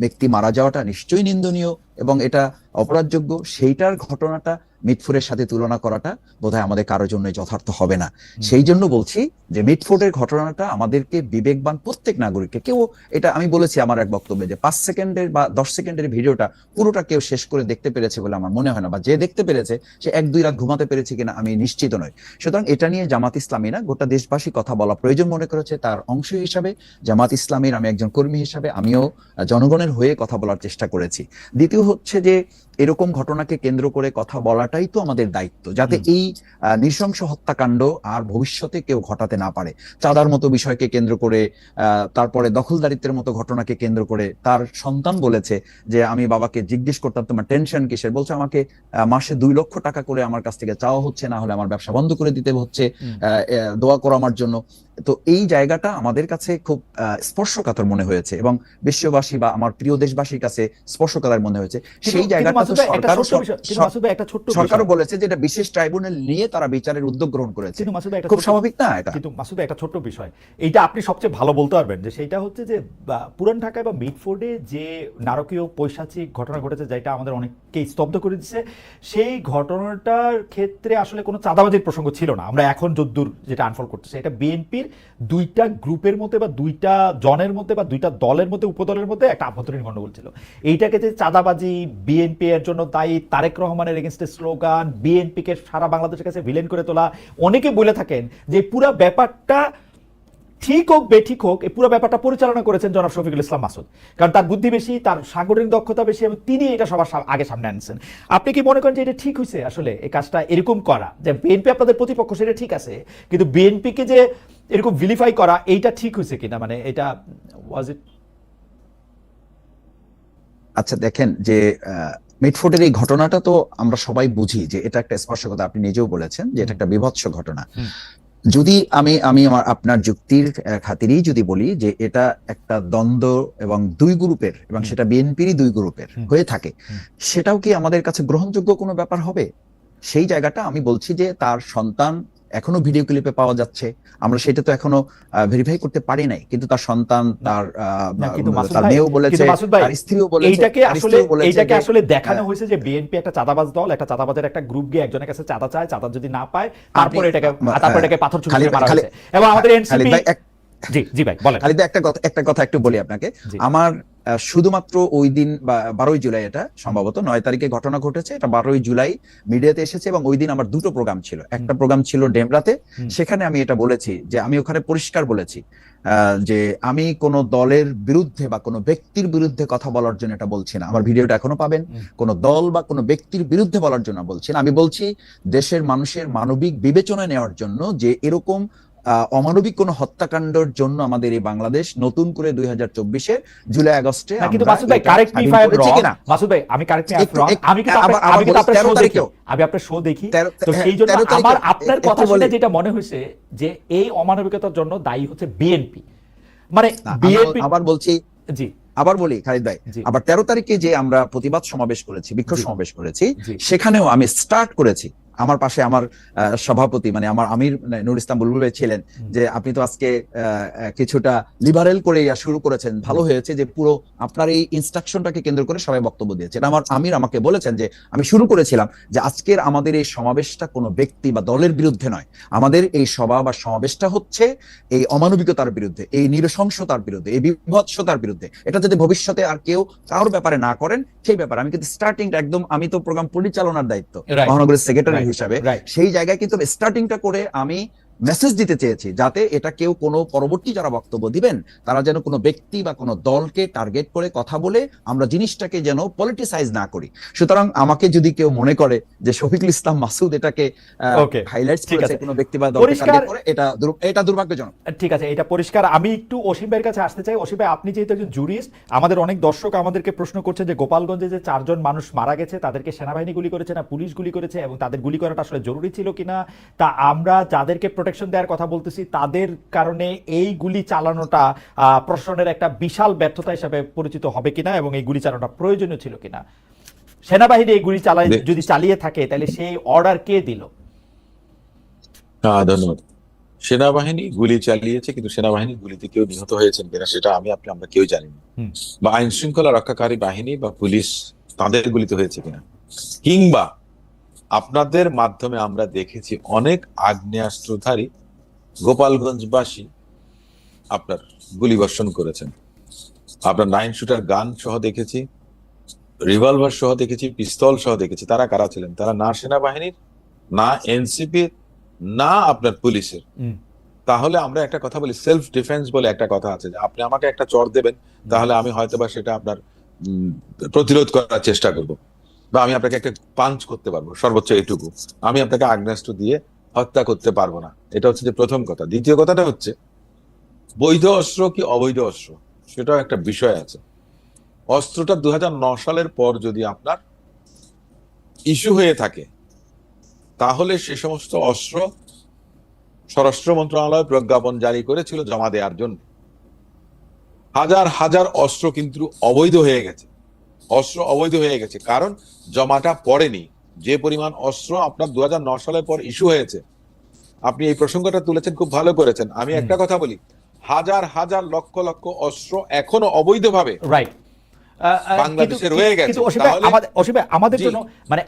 ব্যক্তি মারা যাওয়াটা নিশ্চয়ই নিন্দনীয় এবং এটা অপরাধযোগ্য। সেইটার ঘটনাটা মিটফোর্ডের সাথে তুলনা করাটা বোধহয় আমাদের কারোর জন্য যথার্থ হবে না। সেই জন্য বলছি যে মিটফোর্ডের ঘটনাটা আমাদেরকে বিবেকবান প্রত্যেক নাগরিককে, কেউ এটা আমি বলেছি আমার এক বক্তব্যে যে 5 সেকেন্ডের বা 10 সেকেন্ডের ভিডিওটা পুরোটা কেউ শেষ করে দেখতে পেরেছে বলে আমার মনে হয় না, বা যে দেখতে পেরেছে সে 1-2 রাত ঘুমাতে পেরেছে কিনা আমি নিশ্চিত নই। সুতরাং এটা নিয়ে জামাত ইসলামী না, গোটা দেশবাসী কথা বলা প্রয়োজন মনে করেছে। তার অংশ হিসাবে জামাত ইসলামীর আমি একজন কর্মী হিসাবে আমিও জনগণের হয়ে কথা বলার চেষ্টা করেছি। দ্বিতীয় হচ্ছে যে এরকম ঘটনাকে কেন্দ্র করে কথা বলাটাই তো আমাদের দায়িত্ব, যাতে এই নৃশংস হত্যাকাণ্ড আর ভবিষ্যতে কেউ ঘটাতে না পারে। চাঁদার মতো বিষয়কে কেন্দ্র করে, তারপরে দখলদারিত্বের মতো ঘটনাকে কেন্দ্র করে তার সন্তান বলেছে যে আমি বাবাকে জিজ্ঞেস করতাম তোমার টেনশন কিসের, বলছে আমাকে মাসে 2 লক্ষ টাকা করে আমার কাছ থেকে চাওয়া হচ্ছে, না হলে আমার ব্যবসা বন্ধ করে দিতে হচ্ছে, দোয়া করো আমার জন্য। তো এই জায়গাটা আমাদের কাছে খুব স্পর্শকাতর মনে হয়েছে এবং বিশ্ববাসী বা আমার প্রিয় দেশবাসীর কাছে স্পর্শকাতর মনে হয়েছে। সেই জায়গাটা সরকারও বলেছে যে এটা বিশেষ ট্রাইব্যুনাল নিয়ে তারা বিচারের উদ্যোগ গ্রহণ করেছে, খুব স্বাভাবিক না এটা? কিন্তু মাসুদ একটা ছোট্ট বিষয়, এইটা আপনি সবচেয়ে ভালো বলতে পারবেন, যে সেইটা হচ্ছে যে পুরান ঢাকায় বা মিটফোর্ডে যে নারকীয় পৈশাচিক ঘটনা ঘটেছে, যেটা আমাদের অনেককে স্তব্ধ করে দিচ্ছে, সেই ঘটনাটার ক্ষেত্রে আসলে কোনো চাঁদাবাজির প্রসঙ্গ ছিল না। আমরা এখন যদ্দূর যেটা আনফোল্ড করতেছে, এটা বিএনপির 2টা গ্রুপের মধ্যে বা 2টা জনের মধ্যে বা 2টা দলের মধ্যে, উপদলের মধ্যে একটা আভ্যন্তরীণ গন্ডগোল ছিল। এইটাকে যে চাঁদাবাজি, বিএনপি এর জন্য দায়ী, তারেক রহমানের এগেইনস্টে স্লোগান, বিএনপিকে সারা বাংলাদেশের কাছে ভিলেন করে তোলা, অনেকে বলে থাকেন যে পুরো ব্যাপারটা ঠিক হোক বেঠিক হোক, এই পুরো ব্যাপারটা পরিচালনা করেছেন জনাব শফিকুল ইসলাম মাসুদ, কারণ তার বুদ্ধি বেশি, তার সাংগঠনিক দক্ষতা বেশি এবং তিনি এটা সবার আগে সামনে আনছেন। আপনি কি মনে করেন যে এটা ঠিক হয়েছে আসলে এই কাজটা এরকম করা, যে বিএনপি আপনাদের প্রতিপক্ষ সেটা ঠিক আছে, কিন্তু বিএনপিকে যে এরকম ভিলিফাই করা এইটা ঠিক হয়েছে কিনা, মানে এটা ওয়াজ ইট? আচ্ছা দেখেন যে মিটফোর্ডের এই ঘটনাটা তো আমরা সবাই বুঝি যে এটা একটা স্পর্শকতা, আপনি নিজেও বলেছেন যে এটা একটা বিভৎস ঘটনা। যদি আমি আপনার যুক্তির খাতিরেই যদি বলি যে এটা একটা দ্বন্দ্ব এবং 2 গ্রুপের, এবং সেটা বিএনপিরই 2 গ্রুপের হয়ে থাকে, সেটাও কি আমাদের কাছে গ্রহণযোগ্য কোনো ব্যাপার হবে? সেই জায়গাটা আমি বলছি যে তার সন্তান এখনো ভিডিও ক্লিপে পাওয়া যাচ্ছে, আমরা সেটা তো এখনো ভেরিফাই করতে পারি নাই, কিন্তু তার সন্তান, তার মেয়েও বলেছে, তার স্ত্রীও বলেছে। এইটাকে আসলে দেখানো হয়েছে যে বিএনপি একটা চাঁদাবাজ দল, একটা চাঁদাবাজের একটা গ্রুপ গিয়ে একজনের কাছে চাঁদা চায়, চাঁদা যদি না পায় তারপরে এটাকে পাথর ছুঁড়ে মারা হয়েছে। এবং আমাদের এনসিপি জি ভাই বলেন। খালিদ একটা কথা একটু বলি আপনাকে। আমার শুধুমাত্র ওই দিন 12ই জুলাই, এটা সম্ভবত 9 তারিখে ঘটনা ঘটেছে, এটা 12ই জুলাই মিডিয়াতে এসেছে এবং ওই দিন আমার 2টো প্রোগ্রাম ছিল। একটা প্রোগ্রাম ছিল ডেমরাতে, সেখানে আমি এটা বলেছি যে আমি ওখানে পরিষ্কার বলেছি যে আমি কোন দলের বিরুদ্ধে বা কোনো ব্যক্তির বিরুদ্ধে কথা বলার জন্য এটা বলছি না। আমার ভিডিওটা এখনো পাবেন। কোন দল বা কোনো ব্যক্তির বিরুদ্ধে বলার জন্য বলছি না, আমি বলছি দেশের মানুষের মানবিক বিবেচনা নেওয়ার জন্য যে এরকম অমানবিক কোন হত্যাকাণ্ডের জন্য আমাদের এই বাংলাদেশ নতুন করে 2024-এর জুলাই আগস্টে। কিন্তু মাসুদ ভাই correct me if I am রং, মাসুদ ভাই আমি কারেক্ট মি ইফ রং, আমি কিন্তু আপনার শো দেখি, তো সেই জন্য আমার আপনার কথা শুনে যেটা মনে হয়েছে যে এই অমানবিকতার জন্য দায়ী হচ্ছে বিএনপি, মানে বিএনপি। আবার বলি খালিদ ভাই, আবার 13 তারিখে যে আমরা প্রতিবাদ সমাবেশ করেছি, বিক্ষোভ সমাবেশ করেছি, সেখানেও আমি স্টার্ট করেছি, আমার পাশে আমার সভাপতি মানে আমার আমির নুর ইসলাম বুলবুল ভাই ছিলেন, যে আপনি তো আজকে কিছুটা লিবারেল করে শুরু করেছেন, ভালো হয়েছে যে পুরো আপনার এই ইনস্ট্রাকশনটাকে কেন্দ্র করে সবাই বক্তব্য দিয়েছে। আমার আমির আমাকে বলেছেন যে আমি শুরু করেছিলাম যে আজকের আমাদের এই সমাবেশটা কোনো ব্যক্তি বা দলের বিরুদ্ধে নয়, আমাদের এই সভা বা সমাবেশটা হচ্ছে এই অমানবিকতার বিরুদ্ধে, এই নৃশংসতার বিরুদ্ধে, এই বিভৎসতার বিরুদ্ধে। এটা যদি ভবিষ্যতে আর কেউ কারোর ব্যাপারে না করেন সেই ব্যাপারে আমি কিন্তু স্টার্টিংটা একদম, আমি তো প্রোগ্রাম পরিচালনার দায়িত্ব মহানগরের সেক্রেটারি হিসাবে, সেই জায়গায় কিন্তু স্টার্টিংটা করে আমি মেসেজ দিতে চেয়েছি, যাতে এটা কেউ কোনো পরবর্তী যারা বক্তব্য দিবেন তারা যেন কোনো ব্যক্তি বা কোনো দলকে টার্গেট করে কথা বলে আমরা জিনিসটাকে যেন পলিটিসাইজ না করি। সুতরাং আমাকে যদি কেউ মনে করে যে শফিকুল ইসলাম মাসুদ এটাকে ওকে, হাইলাইটস ঠিক করেছে আছে। কোনো ব্যক্তি বা দলকে পরিষ্কার- টার্গেট করে, এটা দুর্ভাগ্যজনক। ঠিক আছে, এটা পরিষ্কার। আমি একটু অসীম ভাইয়ের কাছে আসতে চাই। অসীম ভাই, আপনি যেহেতু একজন জুরিস্ট, আমাদের অনেক দর্শক আমাদেরকে প্রশ্ন করছে যে গোপালগঞ্জে যে 4 জন মানুষ মারা গেছে তাদেরকে সেনাবাহিনী গুলি করেছে না পুলিশ গুলি করেছে, এবং তাদের গুলি করাটা আসলে জরুরি ছিল কিনা, তা আমরা যাদেরকে প্রোটেকশন দেওয়ার কথা বলতেছি তাদের কারণে এই গুলি চালানোটা প্রশাসনের একটা বিশাল ব্যর্থতা হিসাবে পরিচিত হবে কিনা, এবং এই গুলি চালানোটা প্রয়োজনীয় ছিল কিনা। সেনাবাহিনী এই গুলি যদি চালিয়ে থাকে তাহলে সেই অর্ডার কে দিল? ধন্যবাদ। সেনাবাহিনী গুলি চালিয়েছে, কিন্তু সেনাবাহিনীর গুলিতে কেউ নিহত হয়েছেন কিনা সেটা আমরা কেউ জানি না। হুম। বা আইন শৃঙ্খলা রক্ষাকারী বাহিনী বা পুলিশ তাদের গুলিতে হয়েছে কিনা, কিংবা আপনাদের মাধ্যমে আমরা দেখেছি অনেক আগ্নেয়াস্ত্রধারী গোপালগঞ্জবাসী আপনার গুলিবর্ষণ করেছেন। আপনার 9 শুটার গান সহ দেখেছি, রিভলভার সহ দেখেছি, পিস্তল সহ দেখেছি। তারা কারা ছিলেন? তারা না সেনাবাহিনীর, না এনসিপির, না আপনার পুলিশের। হুম। তাহলে আমরা একটা কথা বলি, সেলফ ডিফেন্স বলে একটা কথা আছে, যে আপনি আমাকে একটা চড় দেবেন, তাহলে আমি হয়তোবা সেটা আপনার প্রতিরোধ করার চেষ্টা করব, বা আমি আপনাকে একটা পাঞ্চ করতে পারবো, সর্বোচ্চ এটুকু। আমি আপনাকে আগ্নেয়াস্ত্র দিয়ে হত্যা করতে পারবো না। এটা হচ্ছে যে প্রথম কথা। দ্বিতীয় কথাটা হচ্ছে বৈধ অস্ত্র কি অবৈধ অস্ত্র, সেটাও একটা বিষয় আছে। অস্ত্রটা 2009 সালের পর যদি আপনার ইস্যু হয়ে থাকে, তাহলে সে সমস্ত অস্ত্র স্বরাষ্ট্র মন্ত্রণালয় প্রজ্ঞাপন জারি করেছিল জমা দেওয়ার জন্য। হাজার হাজার অস্ত্র কিন্তু অবৈধ হয়ে গেছে। অস্ত্র অবৈধ হয়ে গেছে কারণ জমাটা পড়েনি। যে পরিমাণ অস্ত্র আপনার 2009 সালের পর ইস্যু হয়েছে, আপনি এই প্রসঙ্গটা তুলেছেন, খুব ভালো করেছেন। আমি একটা কথা বলি, হাজার হাজার লক্ষ লক্ষ অস্ত্র এখনো অবৈধভাবে রাইট। বাংলাদেশে রয়ে গেছে। কিন্তু অসীম ভাই, আমাদের জি। জন্য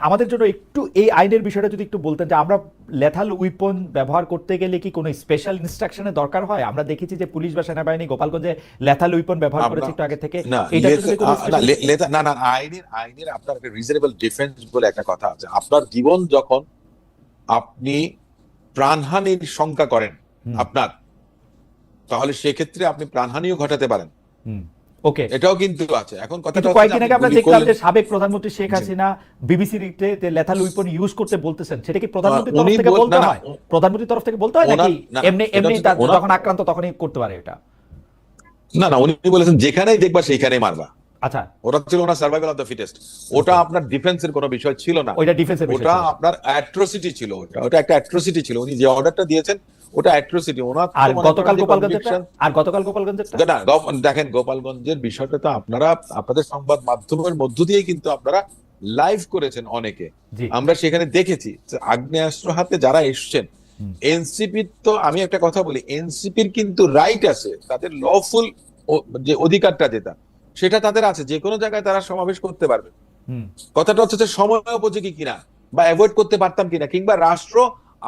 আমাদের জন্য একটু এই আইনের বিষয়টা যদি একটু বলতেন, যে আমরা লেথাল উইপন ব্যবহার করতে গেলে কি কোনো স্পেশাল ইনস্ট্রাকশনের দরকার হয়? আমরা দেখেছি যে পুলিশ বা সেনাবাহিনী গোপালগঞ্জে লেথাল উইপন ব্যবহার করেছে একটু আগে থেকে। না, এটা যদি কোনো special- না, আইনের আপনার একটা রিজনেবল ডিফেন্স বলে একটা কথা আছে। আপনার জীবন যখন আপনি প্রাণহানির শঙ্কা করেন আপনার, তাহলে সেক্ষেত্রে আপনি প্রাণহানিও ঘটাতে পারেন। ওকে, এটাও কিন্তু আছে। এখন কথাটা কিন্তু হচ্ছে কয়েকদিন যে আগে আপনি আমরা গুলি দেখলাম করলেন। যে সাবেক প্রধানমন্ত্রী শেখ হাসিনা বিবিসিতে লেথাল উইপন ইউজ করতে বলতেছেন। সেটা কি প্রধানমন্ত্রীর তরফ উনি থেকে বলতে না, না, হয়? প্রধানমন্ত্রীর তরফ থেকে বলতে হয় নাকি না, এমনি এটা এমনি হচ্ছে ওনার- যখন আক্রান্ত তখনই করতে পারে এটা? না, উনি বলেছেন যেখানেই দেখবা সেইখানেই মারবা। আচ্ছা, ওটা ছিল ওনার সার্ভাইভাল অফ দ্য ফিটেস্ট। ওটা আপনার ডিফেন্সের কোনো বিষয় ছিল না, ওইটা ডিফেন্সের বিষয় ওটা ছিল। আপনার অ্যাট্রোসিটি ছিল। ওটা একটা অ্যাট্রোসিটি ছিল। উনি যে অর্ডারটা দিয়েছেন ওটা অ্যাট্রোসিটি। ওনার আর গতকাল গোপালগঞ্জেরটা দেখেন, গোপালগঞ্জের বিষয়টা তো আপনাদের সংবাদ মাধ্যমের মধ্য দিয়ে কিন্তু আপনারা লাইভ করেছেন অনেকে। জি। আমরা সেখানে দেখেছি যে আগ্নেয়াস্ত্র হাতে যারা এসছেন, এনসিপির তো আমি একটা কথা বলি, এনসিপির কিন্তু রাইট আছে, তাদের লফুল যে অধিকারটা যেটা সেটা তাদের আছে, যে কোনো জায়গায় তারা সমাবেশ করতে পারবে। কথাটা হচ্ছে যে সময় উপযোগী কিনা, বা অ্যাভয়েড করতে পারতাম কিনা, কিংবা রাষ্ট্র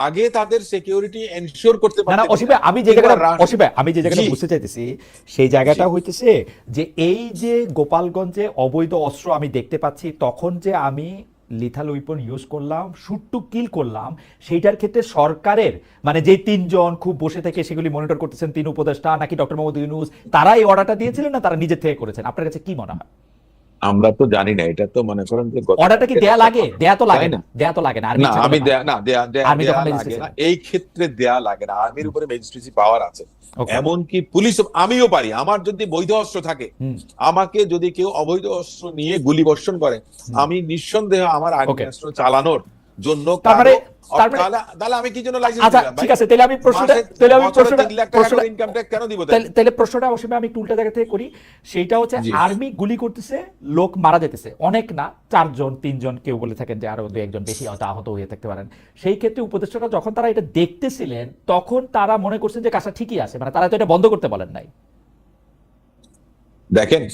আগে তাদের সিকিউরিটি এনশিওর করতে না পারত। অসীম ভাই, আমি যে জায়গাটা বুঝতে চাইতেছি সেই জায়গাটা হইতেছে যে এই যে গোপালগঞ্জে অবৈধ অস্ত্র আমি দেখতে পাচ্ছি, তখন যে আমি লিথাল উইপন ইউজ করলাম, শুট টু কিল করলাম, সেইটার ক্ষেত্রে সরকারের মানে যে 3 জন খুব বসে থেকে সেগুলি মনিটর করতেছেন, 3 উপদেষ্টা নাকি ডক্টর মোহাম্মদ ইউনূস, তারা এই অর্ডারটা দিয়েছিলেন না তারা নিজে থেকে করেছেন? আপনার কাছে কি মনে হয়? আমরা তো জানি না, এটা তো মনে করেন যে অর্ডারটা কি দেয়া লাগে? দেয়া তো লাগে না। না, আমি আর্মি দেয়া তখন লাগে ম্যাজিস্ট্রেট না, এই ক্ষেত্রে দেয়া লাগে না। আর্মির উপরে ম্যাজিস্ট্রেসি পাওয়ার আছে। Okay. এমনকি পুলিশ, আমিও পারি। আমার যদি বৈধ অস্ত্র থাকে, আমাকে যদি কেউ অবৈধ অস্ত্র নিয়ে গুলি বর্ষণ করে, আমি নিঃসন্দেহে আমার আগ্নেয়াস্ত্র চালানোর জন্য তাহলে আমি কি জন্য লাইসেন্স আচ্ছা দিলাম? ঠিক আছে, তাহলে আমি প্রশ্নটা ইনকাম ট্যাক্স কেন দিব? তাহলে প্রশ্নটা অবশ্যই আমি একটু উল্টা জায়গা থেকে করি। সেইটা হচ্ছে আর্মি গুলি করতেছে, লোক মারা যেতেছে, অনেক না 4 জন 3 জন, কেউ বলে থাকেন যে আরো 2-1 জন বেশি হয়তো আহত হয়ে থাকতে পারেন। সেই ক্ষেত্রে উপদেষ্টারা যখন তারা এটা দেখতেছিলেন তখন তারা মনে করছেন যে কাজটা ঠিকই আছে, মানে তারা তো এটা বন্ধ করতে বলেন নাই। দেখেন,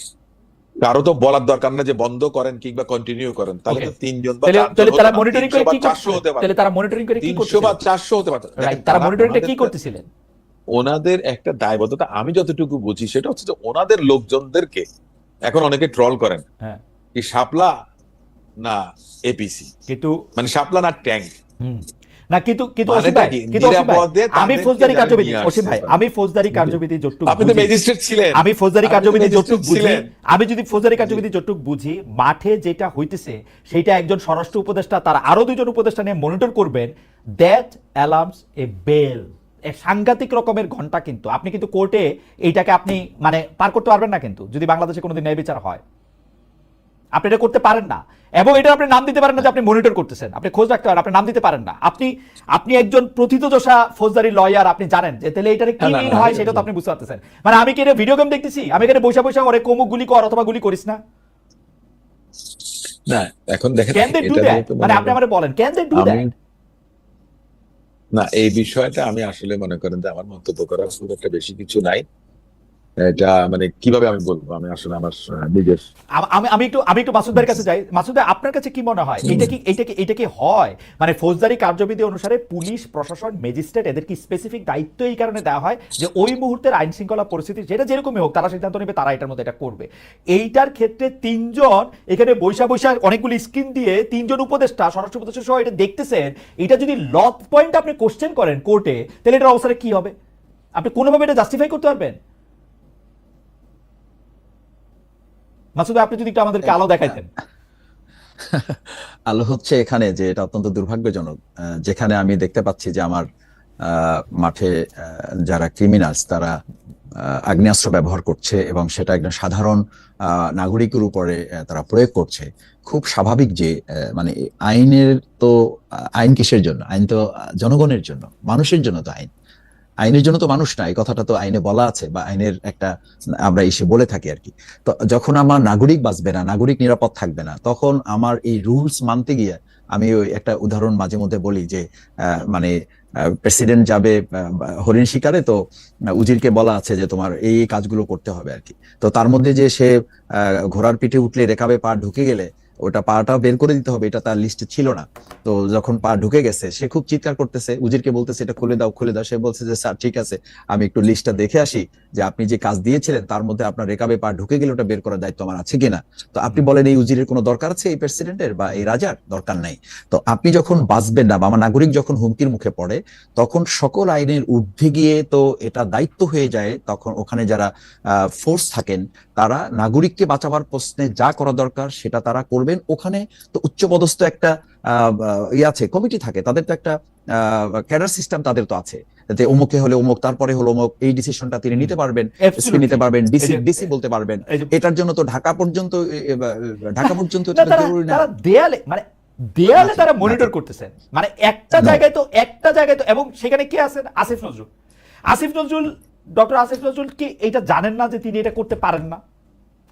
কারো তো বলার দরকার না যে বন্ধ করেন কিংবা কন্টিনিউ করেন। তাহলে তো 3 জন বা 4 জন, তাহলে তারা মনিটরিং করে কি 400 হতে পারে। তাহলে তারা মনিটরিং করে কি 300 বা করতেছিলেন? 400 হতে পারে। রাইট, তারা মনিটরিংটা কি করতেছিলেন? ওনাদের একটা দায়বদ্ধতা, আমি যতটুকু বুঝি সেটা হচ্ছে যে ওনাদের লোকজনদেরকে, এখন অনেকে ট্রল করেন, হ্যাঁ, কি শাপলা না এপিসি, কিন্তু মানে শাপলা না ট্যাঙ্ক। না কিন্তু কিন্তু মানেটা অসীম ভাই, কি? কিন্তু অসীম ভাই, নিরাপদে আমি তাদেরকে ফৌজদারি যারা কার্যবিধি, নিয়ে অসীম ভাই, আসছে। আমি ফৌজদারি কার্যবিধি যতটুকু আপনি তো বুঝি, ম্যাজিস্ট্রেট ছিলেন, আমি ফৌজদারি আপনি তো কার্যবিধি ম্যাজিস্ট্রেট যতটুকু বুঝি, ছিলেন। আমি যদি ফৌজদারি কার্যবিধি যতটুকু বুঝি, মাঠে যেটা হইতেছে সেটা একজন স্বরাষ্ট্র উপদেষ্টা তার আরো দুজন উপদেষ্টা নিয়ে মনিটর করবেন, দ্যাট অ্যালার্মস এ বেল। সাংঘাতিক রকমের ঘন্টা, কিন্তু আপনি কিন্তু কোর্টে এইটাকে আপনি মানে পার করতে পারবেন না কিন্তু, যদি বাংলাদেশে কোনোদিন ন্যায় বিচার হয় আপনি এটা করতে পারেন না। এবং এটা আপনি নাম দিতে পারেন না যে আপনি মনিটর করতেছেন, আপনি খোঁজ রাখতে পারেন, আপনি নাম দিতে পারেন না। আপনি একজন প্রথিতযশা ফৌজদারি লয়ার, আপনি জানেন যে তাহলে এটারে কি না, না, মিন না, হয় না, সেটা তো না। আপনি বুঝতে পারতেছেন। মানে আমি কি এটা ভিডিও গেম দেখতেছি, আমি এখানে বসে বসে ওরে কোমুক গুলি কর অথবা গুলি করিস না, না এখন দেখেন ক্যান দে ডু এটা দ্যাট? নিয়ে তো মানে মনে আপনি করেন আমারে বলেন ক্যান দে ডু আমি দ্যাট? না, এই বিষয়টা আমি আসলে মনে করেন যে আমার মন্তব্য করার খুব একটা বেশি কিছু নাই। এটা মানে কিভাবে আমি বলবো, আমি আসলে আমার নিজের আমি একটু মাসুদ ভাইয়ের কাছে যাই। মাসুদ ভাই, আপনার কাছে কি মনে হয়, এটা কি হয় মানে ফৌজদারি কার্যবিধি অনুসারে পুলিশ প্রশাসন ম্যাজিস্ট্রেট এদের কি স্পেসিফিক দায়িত্ব এই কারণে দেওয়া হয় যে ওই মুহূর্তের আইন শৃঙ্খলা পরিস্থিতি যেটা যেরকমই হোক তারা সিদ্ধান্ত নেবে, তারা এটার মধ্যে এটা করবে। এইটার ক্ষেত্রে তিনজন এখানে বৈশা অনেকগুলি স্ক্রিন দিয়ে তিনজন উপদেষ্টা, স্বরাষ্ট্র উপদেষ্টা সহ এটা দেখতেছেন, এটা যদি ল পয়েন্ট আপনি কোশ্চেন করেন কোর্টে, তাহলে এটার অবস্থাটা কি হবে? আপনি কোনোভাবে এটা জাস্টিফাই করতে পারবেন? মাসুদ ভাই, আপনি যদি একটু আমাদেরকে আলো দেখাইতেন। আলো হচ্ছে এখানে যে এটা অত্যন্ত দুর্ভাগ্যজনক, যেখানে আমি দেখতে পাচ্ছি যে আমার মাঠে যারা ক্রিমিনালস তারা আগ্নেয়াস্ত্র ব্যবহার করছে এবং সেটা একজন সাধারণ নাগরিকের উপরে তারা প্রয়োগ করছে। খুব স্বাভাবিক যে মানে আইনের তো আইন কিসের জন্য? আইন তো জনগণের জন্য, মানুষের জন্য তো আইন। আইনের জন্য তো মানুষ না, এই কথাটা তো আইনে বলা আছে বা আইনের একটা আমরা এসে বলে থাকি আর কি। তো যখন আমার নাগরিক বাঁচবে না, নাগরিক নিরাপদ থাকবে না, তখন আমার এই রুলস মানতে গিয়ে আমি ওই একটা উদাহরণ মাঝে মধ্যে বলি যে মানে প্রেসিডেন্ট যাবে হরিণ শিকারে, তো উজিরকে বলা আছে যে তোমার এই কাজগুলো করতে হবে আর কি। তো তার মধ্যে যে সে ঘোড়ার পিঠে উঠলে রেকাবে পা ঢুকে গেলে ওটা পাটা বের করে দিতে হবে, এটা তার লিস্টে ছিল না। তো যখন পা ঢুকে গেছে সে খুব চিৎকার করতেছে, উজিরকে বলতেছে এটা খুলে দাও খুলে দাও। সে বলছে যে স্যার ঠিক আছে, আমি একটু লিস্টটা দেখে আসি যে আপনি যে কাজ দিয়েছিলেন তার মধ্যে আপনার রেকাবে পা ঢুকে গেলে ওটা বের করার দায়িত্ব আমার আছে কিনা। তো আপনি বলেন এই উজিরের কোনো দরকার আছে এই প্রেসিডেন্টের বা এই রাজার? দরকার নাই। তো আপনি যখন বাঁচবেন না বা আমার নাগরিক যখন হুমকির মুখে পড়ে, তখন সকল আইনের ঊর্ধ্বে গিয়ে তো এটা দায়িত্ব হয়ে যায়, তখন ওখানে যারা ফোর্স থাকেন তারা নাগরিককে বাঁচাবার প্রশ্নে যা করা দরকার সেটা তারা করবেন। ওখানে তো উচ্চপদস্থ একটা আছে, কমিটি থাকে, তাদের তো একটা ক্যাডার সিস্টেম তাদের তো আছে, যে অমুকে হলে অমুক, তারপরে হলো অমুক, এই ডিসিশনটা তিনি নিতে পারবেন, এসপি নিতে পারবেন, ডিসি বলতে পারবেন। এটার জন্য তো ঢাকা পর্যন্ত না, এটা জরুরি না। তারা দেয়ালে তারা মনিটর করতেছেন, মানে একটা জায়গায় তো এবং সেখানে কে আছেন? আসিফ নজরুল, ডক্টর আসিফ নজরুল কি এটা জানেন না যে তিনি এটা করতে পারেন না?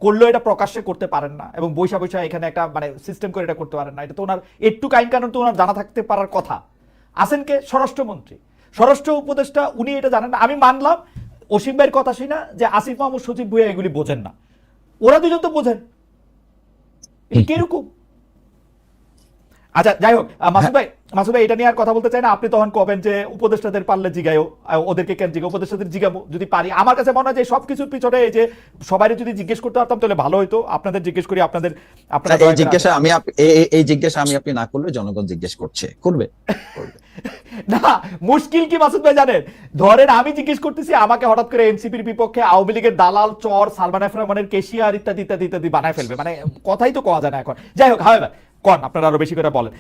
করলেও এটা প্রকাশ্যে করতে পারেন না এবং বৈশা এখানে একটা মানে সিস্টেম করে এটা করতে পারেন না। এটা তো ওনার একটু আইন কানুন তো ওনার জানা থাকতে পারার কথা। আছেন কে? স্বরাষ্ট্রমন্ত্রী, স্বরাষ্ট্র উপদেষ্টা, উনি এটা জানেন না। আমি মানলাম অসীম ভাইয়ের কথা শুনা যে আসিফ মাহমুদ সচিব ভুইয়া এগুলি বোঝেন না, ওরা দুজন তো বোঝেন। কিরকম? আচ্ছা যাই হোক, মাসুদ ভাই এটা নিয়ে আর কথা বলতে চাই না। আপনি তখন কবেন যে উপদেষ্টাদের পারলে জিগায়ও, ওদেরকে কেন জিগাও? উপদেষ্টাদের জিগাবো যদি পারি। আমার কাছে মনে হয় যে সবকিছুর পিছনে এই যে সবাই যদি জিজ্ঞেস করতে পারতাম তাহলে ভালো হইতো। আপনাদের জিজ্ঞেস করি, আপনারা এই জিজ্ঞাসা আমি আপনি না করলে জনগণ জিজ্ঞেস করবে। না, মুশকিল কি মাসুদ ভাই জানেন? ধরেন আমি জিজ্ঞেস করতেছি, আমাকে হঠাৎ করে এনসিপির বিপক্ষে আওয়ামী লীগের দালাল, চর, সালমান এফ রহমানের কেশিয়ার ইত্যাদি ইত্যাদি ইত্যাদি বানায় ফেলবে, মানে কথাই তো কওয়া যায় না এখন। যাই হোক, কন আপনারা আরো বেশি করে বলেন।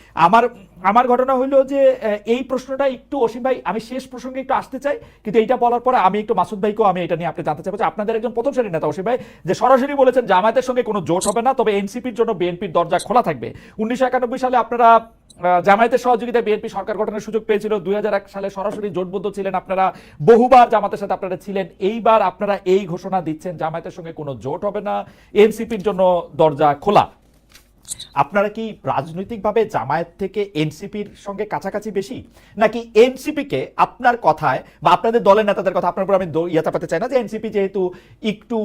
আমার ঘটনা হইলো যে এই প্রশ্নটা একটু অসীম ভাই, আমি শেষ প্রসঙ্গে একটু আসতে চাই, কিন্তু এইটা বলার পরে আমি একটু মাসুদ ভাইকেও আমি এটা নিয়ে আপনি জানতে চাইবো যে আপনাদের একজন প্রথম শ্রেণীর নেতা অসীম ভাই যে সরাসরি বলেছেন জামায়াতের সঙ্গে কোনো জোট হবে না, তবে এনসিপির জন্য বিএনপির দরজা খোলা থাকবে। 1991 সালে আপনারা জামায়াতের সহযোগিতায় বিএনপি সরকার গঠনের সুযোগ পেয়েছিল। 2001 সালে সরাসরি জোটবদ্ধ ছিলেন আপনারা, বহুবার জামাতের সাথে আপনারা ছিলেন। এইবার আপনারা এই ঘোষণা দিচ্ছেন জামায়াতের সঙ্গে কোনো জোট হবে না, এনসিপির জন্য দরজা খোলা। আপনারা কি রাজনৈতিকভাবে জামায়াত থেকে এনসিপির সঙ্গে কাছাকাছি বেশি, নাকি এনসিপি কে আপনার কথায় বা আপনাদের দলের নেতাদের কথা, আপনার উপর আমি ইয়া চাপাতে চাই না যে এনসিপি যেহেতু একটু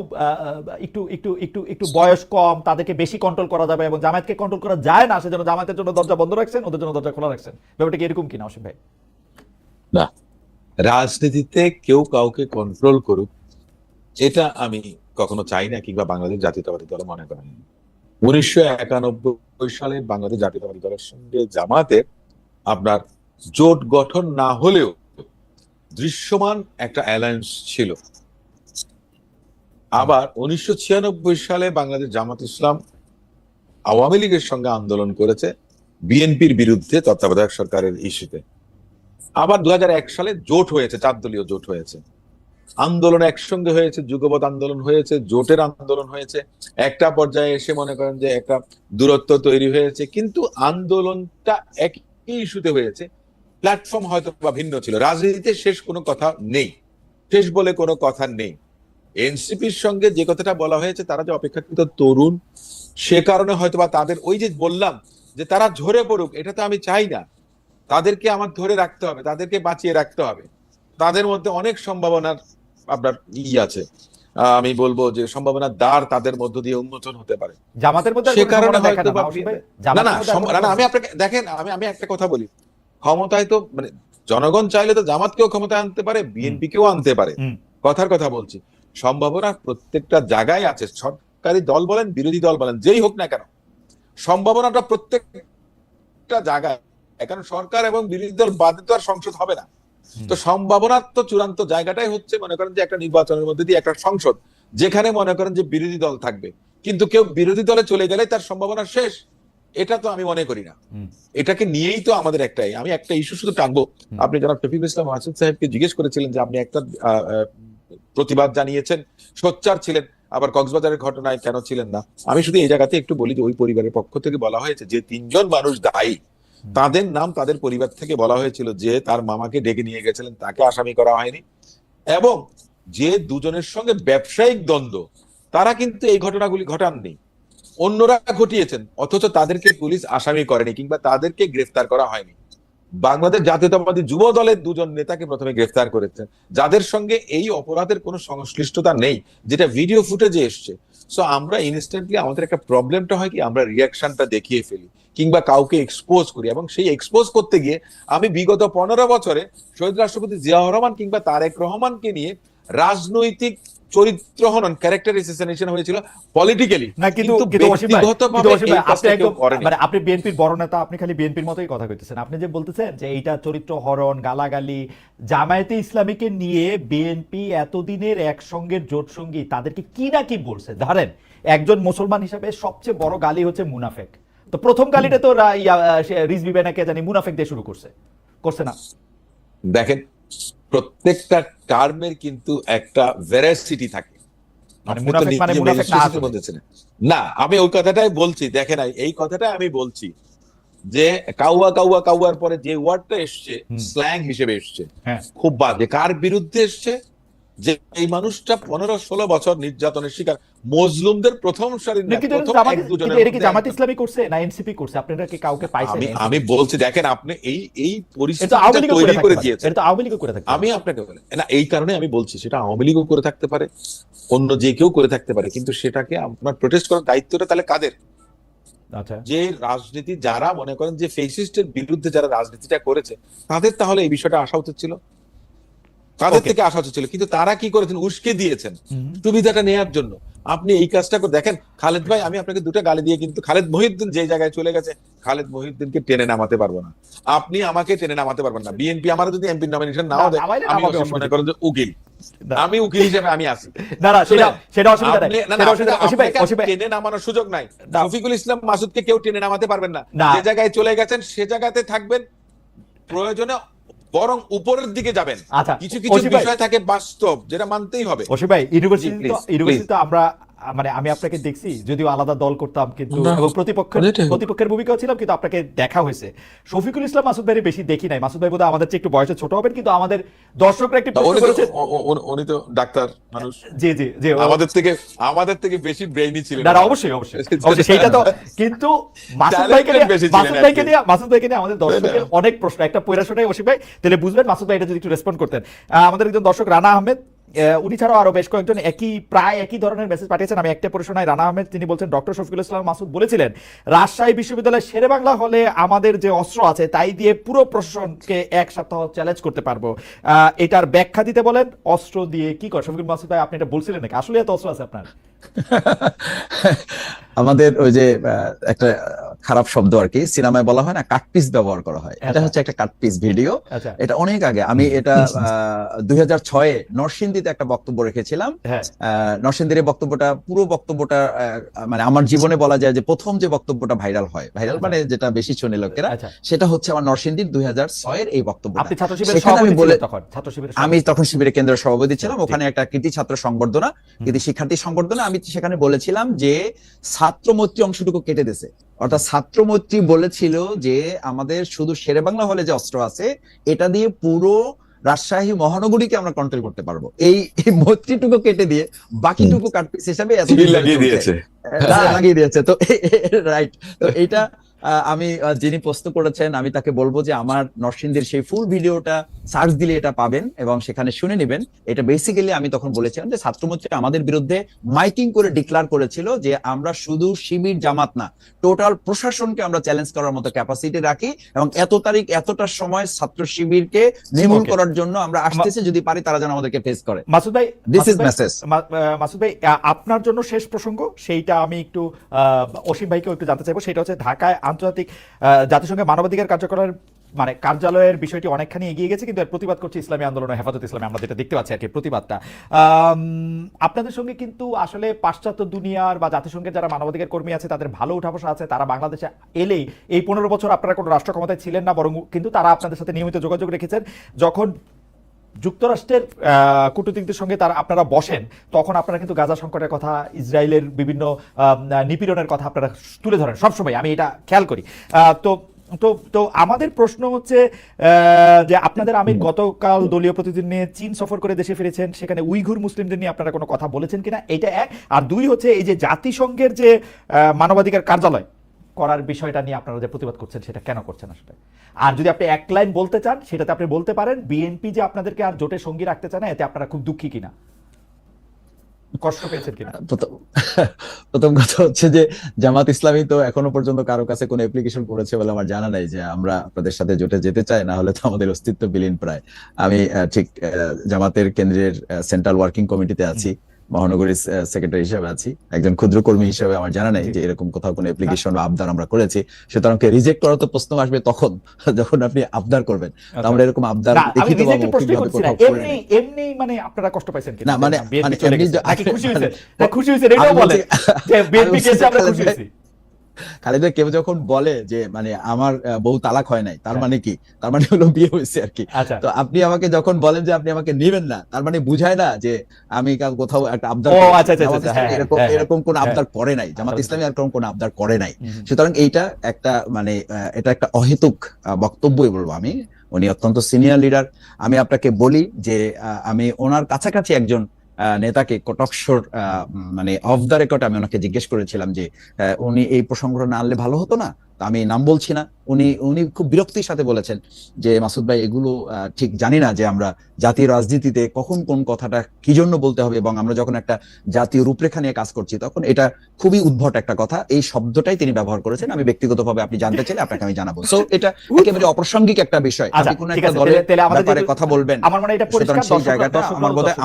একটু একটু একটু একটু বয়স কম, তাদেরকে বেশি কন্ট্রোল করা যাবে এবং জামায়াতকে কন্ট্রোল করা যায় না, সেজন্য জামায়াতের জন্য দরজা বন্ধ রাখছেন, ওদের জন্য দরজা খোলা রাখছেন। ব্যাপারটা কি এরকম কিনা অসীম ভাই? না, রাজনীতিতে কেউ কাউকে কন্ট্রোল করুক এটা আমি কখনো চাই না, কিংবা বাংলাদেশ জাতীয়তাবাদী দল মনে করেন। 1991 সালে বাংলাদেশ জাতীয়তাবাদী দলের সঙ্গে জামাতের আপনার জোট গঠন না হলেও দৃশ্যমান একটা অ্যালায়েন্স ছিল। আবার 1996 সালে বাংলাদেশ জামাত ইসলাম আওয়ামী লীগের সঙ্গে আন্দোলন করেছে বিএনপির বিরুদ্ধে তত্ত্বাবধায়ক সরকারের ইস্যুতে। আবার 2001 সালে জোট হয়েছে, 4 দলীয় জোট হয়েছে, আন্দোলন একসঙ্গে হয়েছে, যুগপৎ আন্দোলন হয়েছে, জোটের আন্দোলন হয়েছে। একটা পর্যায়ে এসে মনে করেন যে একটা দূরত্ব তৈরি হয়েছে, কিন্তু আন্দোলনটা একই ইস্যুতে হয়েছে, প্ল্যাটফর্ম হয়তো বা ভিন্ন ছিল। রাজনীতিতে শেষ কোনো কথা নেই, শেষ বলে কোনো কথা নেই। এনসিপির সঙ্গে যে কথাটা বলা হয়েছে, তারা যে অপেক্ষাকৃত তরুণ, সে কারণে হয়তোবা তাদের ওই যে বললাম যে তারা ঝরে পড়ুক, এটা তো আমি চাই না। তাদেরকে আমার ধরে রাখতে হবে, তাদেরকে বাঁচিয়ে রাখতে হবে। তাদের মধ্যে অনেক সম্ভাবনার আপনার আছে, আমি বলবো যে সম্ভাবনার দ্বার তাদের মধ্য দিয়ে উন্মোচন হতে পারে। জামাতের মধ্যে সে কারণে হয়তো আমি আপনাকে দেখেন, আমি একটা কথা বলি, ক্ষমতায় তো মানে জনগণ চাইলে তো জামাতকেও ক্ষমতায় আনতে পারে, বিএনপি কেও আনতে পারে। কথার কথা বলছি, সম্ভাবনা প্রত্যেকটা জায়গায় আছে। সরকারি দল বলেন, বিরোধী দল বলেন, যেই হোক না কেন, সম্ভাবনাটা প্রত্যেকটা জায়গায়। এখন সরকার এবং বিরোধী দল বাদে তো আর সংসদ হবে না। তো সম্ভাবনার তো চূড়ান্ত জায়গাটাই হচ্ছে মনে করেন যে একটা নির্বাচনের মধ্যে দিয়ে একটা সংসদ, যেখানে মনে করেন যে বিরোধী দল থাকবে, কিন্তু কেউ বিরোধী দলে চলে গেলে তার সম্ভাবনা শেষ। এটা তো আমি মনে করি না। এটাকে নিয়েই তো আমাদের আমি একটা ইস্যু শুধু টানবো। আপনি যারা শফিকুল ইসলাম মাসুদ সাহেবকে জিজ্ঞেস করেছিলেন যে আপনি একটা প্রতিবাদ জানিয়েছেন, সোচ্চার ছিলেন, আবার কক্সবাজারের ঘটনায় কেন ছিলেন না। আমি শুধু এই জায়গাতে একটু বলি যে ওই পরিবারের পক্ষ থেকে বলা হয়েছে যে 3 জন মানুষ দায়ী, তাদের নাম তাদের পরিবার থেকে বলা হয়েছিল, যে তার মামাকে ডেকে নিয়ে গেছিলেন, তাকে আসামি করা হয়নি, এবং যে দুজনের সঙ্গে ব্যবসায়িক দ্বন্দ্ব, তারা কিন্তু এই ঘটনাগুলি ঘটাননি, অন্যরা ঘটিয়েছেন, অথচ তাদেরকে পুলিশ আসামি করেনি কিংবা তাদেরকে গ্রেফতার করা হয়নি। বাংলাদেশ জাতীয়তাবাদী যুব দলের 2 জন নেতাকে প্রথমে গ্রেফতার করেছেন, যাদের সঙ্গে এই অপরাধের কোনো সংশ্লিষ্টতা নেই, যেটা ভিডিও ফুটেজে এসছে। সো আমরা ইনস্ট্যান্টলি আমাদের একটা প্রবলেমটা হয় কি, আমরা রিয়াকশনটা দেখিয়ে ফেলি কিংবা কাউকে এক্সপোজ করি, এবং সেই এক্সপোজ করতে গিয়ে আমি বিগত 15 বছরে শহীদ রাষ্ট্রপতি জিয়াউর রহমান কিংবা তারেক রহমানকে নিয়ে রাজনৈতিক চরিত্র হনন, ক্যারেক্টার অ্যাসাসিনেশন হয়েছিল পলিটিক্যালি, না, কিন্তু ব্যক্তিগতভাবে এই কাজটা কেউ করেনি। মানে আপনি বিএনপির বড় নেতা, আপনি খালি বিএনপির মতোই কথা কইতেছেন। আপনি যে বলতেছেন যে এইটা চরিত্র হরণ, গালাগালি, জামায়াতে ইসলামীকে নিয়ে বিএনপি এতদিনের একসঙ্গের জোট সঙ্গী তাদেরকে কি না কি বলছে। ধরেন একজন মুসলমান হিসাবে সবচেয়ে বড় গালি হচ্ছে মুনাফেক। তো প্রথম গালিটা তো রিজভী বেনাকে জানি মুনাফেক দিয়ে শুরু করছে না? দেখেন, প্রত্যেকটা টার্মের কিন্তু একটা ভেরাসিটি থাকে। মানে মুনাফেক মানে মুনাফেক না আসলে। না, আমি ওই কথাটাই বলছি। দেখেন, এই কথাটাই আমি বলছি যে কাউয়া কাউয়া কাউয়ার পরে যে ওয়ার্ডটা এসছে, স্ল্যাং হিসেবে এসছে, খুব বাজে। কার বিরুদ্ধে এসছে? যে এই মানুষটা 15-16 বছর নির্যাতনের শিকার, মজলুমদের প্রথম সারির জামাত ইসলামী করছে না এনসিপি করছে? আপনারা কি কাউকে পাইছেন? আমি বলছি, দেখেন, আপনি এই পরিস্থিতিটা তৈরি করে দিয়েছেন। এটা আওয়ামী লীগও করে থাকতে পারে। আমি আপনাকে বলি না, এই কারণে আমি বলছি সেটা আওয়ামী লীগও করে থাকতে পারে, অন্য যে কেউ করে থাকতে পারে, কিন্তু সেটাকে আপনার প্রোটেস্ট করার দায়িত্বটা তাহলে কাদের? আচ্ছা, যে রাজনীতি যারা মনে করেন যে ফেসিস্টের বিরুদ্ধে যারা রাজনীতিটা করেছে, তাদের তাহলে এই বিষয়টা আসা উচিত ছিল, তাদের থেকে আসা উচিত ছিল। কিন্তু তারা কি করেছেন? উস্কে দিয়েছেন সুবিধাটা নেয়ার জন্য। আপনি এই কাজটা করে দেখেন। খালেদ ভাই, আমি আপনাকে 2টা গালি দিয়ে, কিন্তু খালেদ মহিউদ্দিন যে জায়গায় চলে গেছে, খালেদ মহিউদ্দিনকে টেনে নামাতে পারবো না, আপনি আমাকে টেনে নামাতে পারবেন না। বিএনপি আমার যদি এমপি নমিনেশন নাও দেয়, আমি মনে করেন যে উকিল, আমি উকিল হিসেবে আমি আছি। না না, সেটা অসুবিধা নাই, টেনে নামানোর সুযোগ নাই। শফিকুল ইসলাম মাসুদকে কেউ টেনে নামাতে পারবেন না। যে জায়গায় চলে গেছেন সে জায়গাতে থাকবেন, প্রয়োজনে বরং উপরের দিকে যাবেন। কিছু কিছু বিষয় থাকে বাস্তব, যেটা মানতেই হবে। অসীম ভাই, ইউনিভার্সিটি আমরা মানে আমি আপনাকে দেখছি, যদিও আলাদা দল করতাম, কিন্তু এবং প্রতিপক্ষের ভূমিকাও ছিলাম, কিন্তু আপনাকে দেখা হয়েছে। শফিকুল ইসলাম মাসুদ ভাই বেশি দেখি নাই। মাসুদ ভাই বোধহয় আমাদের চেয়ে একটু বয়সে ছোট হবেন, কিন্তু আমাদের দর্শকরা একটু প্রশ্ন করেছে, উনি তো ডাক্তার মানুষ, জি জি জি, আমাদের থেকে বেশি ব্রেইনি ছিলেন। না, অবশ্যই অবশ্যই সেইটা তো, কিন্তু মাসুদ ভাইকে নিয়ে আমাদের দর্শকের অনেক প্রশ্ন। একটা পয়লা শোনাই অসীম ভাই, তাহলে বুঝবেন মাসুদ ভাই এটা যদি একটু রেসপন্ড করতেন। আমাদের একজন দর্শক রানা আহমেদ, উনি ছাড়াও আরো বেশ কয়েকজন প্রায় একই ধরনের মেসেজ পাঠিয়েছেন। আমি একটা পড়ে শোনাই। রানা আহমেদ, তিনি বলছেন, ডক্টর শফিকুল ইসলাম মাসুদ বলেছিলেন রাজশাহী বিশ্ববিদ্যালয়ের শেরে বাংলা হলে আমাদের যে অস্ত্র আছে তাই দিয়ে পুরো প্রশাসনকে 1 সপ্তাহ চ্যালেঞ্জ করতে পারবো। এটার ব্যাখ্যা দিতে বলেন, অস্ত্র দিয়ে কি করে? শফিকুল মাসুদ ভাই, আপনি এটা বলছিলেন নাকি? আসলে এত অস্ত্র আছে আপনার? আমাদের ওই যে একটা খারাপ শব্দ আর কি, সিনেমায় বলা হয় না, কাটপিস ব্যবহার করা হয়, এটা আচ্ছা। হচ্ছে একটা কাটপিস ভিডিও। আচ্ছা। এটা অনেক আগে, আমি এটা 2006-এ নরসিংদীতে একটা বক্তব্য রেখেছিলাম। হ্যাঁ। নরসিংদীর এই বক্তব্যটা, পুরো বক্তব্যটা মানে আমার জীবনে বলা যায় যে প্রথম যে বক্তব্যটা ভাইরাল হয়, ভাইরাল আচ্ছা। মানে যেটা বেশি শুনে লোকেরা, আচ্ছা। সেটা হচ্ছে আমার নরসিংদীর 2006-এর এই বক্তব্যটা। আপনি ছাত্র শিবিরের সেখানে আমি সভাপতি বলে, ছিলেন তখন, ছাত্র শিবিরের আমি সভাপতি। তখন শিবিরের কেন্দ্রীয় সভাপতি ছিলাম, ঠিক। ওখানে একটা কৃতি ছাত্র সংবর্ধনা, কৃতি শিক্ষার্থী সংবর্ধনা, আমি সেখানে বলেছিলাম যে ছাত্র মৈত্রী অংশটুকু কেটে দিয়েছে। অর্থাৎ ছাত্র মৈত্রী বলেছিল যে আমাদের শুধু শেরেবাংলা হলে যে অস্ত্র আছে এটা দিয়ে পুরো রাজশাহী মহানগরীকে আমরা কন্ট্রোল করতে পারবো, এই মৈত্রীটুকু কেটে দিয়ে বাকিটুকু কাটপিস হিসাবে সিল লাগিয়ে দিয়েছে। লাগিয়ে দিয়েছে। তো রাইট, তো এইটা আমি যিনি প্রশ্ন করেছেন আমি তাকে বলবো যে আমার নরসিংদীর সেই ফুল ভিডিওটা সার্চ দিলে এটা পাবেন এবং সেখানে শুনে নেবেন। এটা বেসিক্যালি আমি তখন বলেছিলাম যে ছাত্রমৈত্রী আমাদের বিরুদ্ধে মাইকিং করে ডিক্লার করেছিল যে আমরা শুধু শিবির জামাত না, টোটাল প্রশাসনকে আমরা চ্যালেঞ্জ করার মতো ক্যাপাসিটি রাখি এবং এত তারিখ এতটা সময় ছাত্র শিবিরকে নির্মূল Okay. করার জন্য আমরা আসতেছি, যদি পারি তারা যেন আমাদেরকে ফেস করে। মাসুদ ভাই, দিস ইজ মেসেজ। মাসুদ ভাই, আপনার জন্য শেষ প্রসঙ্গ, সেইটা আমি একটু অসীম ভাইকেও একটু জানতে চাইবো। সেটা হচ্ছে ঢাকায় আন্তর্জাতিক জাতিসংঘের মানবাধিকার কার্যকরের মানে কার্যালয়ের বিষয়টি অনেকখানি এগিয়ে গেছে, কিন্তু এর প্রতিবাদ করছে ইসলামী আন্দোলন ও হেফাজত ইসলামী, আমরা যেটা দেখতে পাচ্ছি আর কি প্রতিবাদটা। আপনাদের সঙ্গে কিন্তু আসলে পাশ্চাত্য দুনিয়ার বা জাতিসংঘের যারা মানবাধিকার কর্মী আছে তাদের ভালো উঠাবসা আছে। তারা বাংলাদেশে এলেই, এই 15 বছর আপনারা কোনো রাষ্ট্র ক্ষমতায় ছিলেন না, বরং কিন্তু তারা আপনাদের সাথে নিয়মিত যোগাযোগ রেখেছেন। যখন যুক্তরাষ্ট্রের কূটনীতিকদের সঙ্গে আপনারা বসেন, তখন আপনারা কিন্তু গাজা সংকটের কথা, ইসরায়েলের বিভিন্ন নিপীড়নের কথা আপনারা তুলে ধরেন সবসময়, আমি এটা খেয়াল করি। তো তো তো আমাদের প্রশ্ন হচ্ছে যে আপনাদের আমির গতকাল দলীয় প্রতিনিধি নিয়ে চীন সফর করে দেশে ফিরেছেন, সেখানে উইঘুর মুসলিমদের নিয়ে আপনারা কোনো কথা বলেছেন কিনা, এটা এক। আর দুই হচ্ছে এই যে জাতিসংঘের যে মানবাধিকার কার্যালয় করার বিষয়টা নিয়ে আপনারা যে প্রতিবাদ করছেন, সেটা কেন করছেন আসলে? আর যদি আপনি এক লাইন বলতে চান সেটাতে আপনি বলতে পারেন, বিএনপি যে আপনাদেরকে আর জোটে সঙ্গী রাখতে চায় না, এতে আপনারা খুব দুঃখী কিনা, কষ্ট পেয়েছেন কিনা? প্রথম কথা হচ্ছে যে জামাত ইসলামী তো এখনো পর্যন্ত কারো কাছে কোনো অ্যাপ্লিকেশন করেছে বলে আমার জানা নাই যে আমরা আপনাদের সাথে জোটে যেতে চাই, না হলে তো আমাদের অস্তিত্ব বিলীন প্রায়। আমি ঠিক জামাতের কেন্দ্রের সেন্ট্রাল ওয়ার্কিং কমিটিতে আছি, মহানগরীর সেক্রেটারি হিসেবে আছি, একজন ক্ষুদ্র কর্মী হিসেবে আমার জানা নাই যে এরকম কোথাও কোনো অ্যাপ্লিকেশন বা আবদার আমরা করেছি। সুতরাং রিজেক্ট করার তো প্রশ্ন আসবে তখন যখন আপনি আবদার করবেন। আমরা এরকম আবদার লিখিত বা মৌখিকভাবে কোথাও করি নাই। এমনি মানে আপনারা কষ্ট পাইছেন কিনা? না মানে খুশি হয়েছে, খুশি হয়েছে এটাও বলে যে বিএনপি কেসে আমরা খুশি হয়েছি। খালেদা, কেউ যখন বলে যে মানে আমার বউ তালাক হয় নাই, তার মানে কি? তার মানে হলো বিয়ে হয়েছে আর কি। তো আপনি আমাকে যখন বলেন যে আপনি আমাকে নেবেন না, তার মানে বুঝায় না যে আমি কোথাও একটা আবদার, এরকম কোন আবদার করে নাই জামাত ইসলামী, আর কোন আবদার করে নাই। সুতরাং এইটা একটা মানে এটা একটা অহেতুক বক্তব্যই বলবো আমি। উনি অত্যন্ত সিনিয়র লিডার। আমি আপনাকে বলি যে আমি ওনার কাছাকাছি একজন নেতাকে কটকশোর মানে অফ দ্য রেকর্ড আমি ওনাকে জিজ্ঞেস করেছিলাম যে উনি এই প্রসঙ্গটা না আনলে ভালো হতো না। আমি নাম বলছি না, উনি খুব বিরক্তির সাথে বলেছেন যে মাসুদ ভাই এগুলো ঠিক জানি না যে আমরা জাতীয় রাজনীতিতে কখন কোন কথাটা কি জন্য বলতে হবে, এবং আমরা যখন একটা জাতীয় রূপরেখা নিয়ে কাজ করছি তখন এটা খুবই উদ্ভট একটা কথা, এই শব্দটাই তিনি ব্যবহার করেছেন। আমি ব্যক্তিগতভাবে আপনি জানতে চাইলে আপনাকে আমি জানাবো। সো এটা একেবারে অপ্রাসঙ্গিক একটা বিষয়। আপনি কোন একটা দলের ব্যাপারে কথা বলবেন, আমার মনে এটা পরিষ্কার, সেই জায়গাটা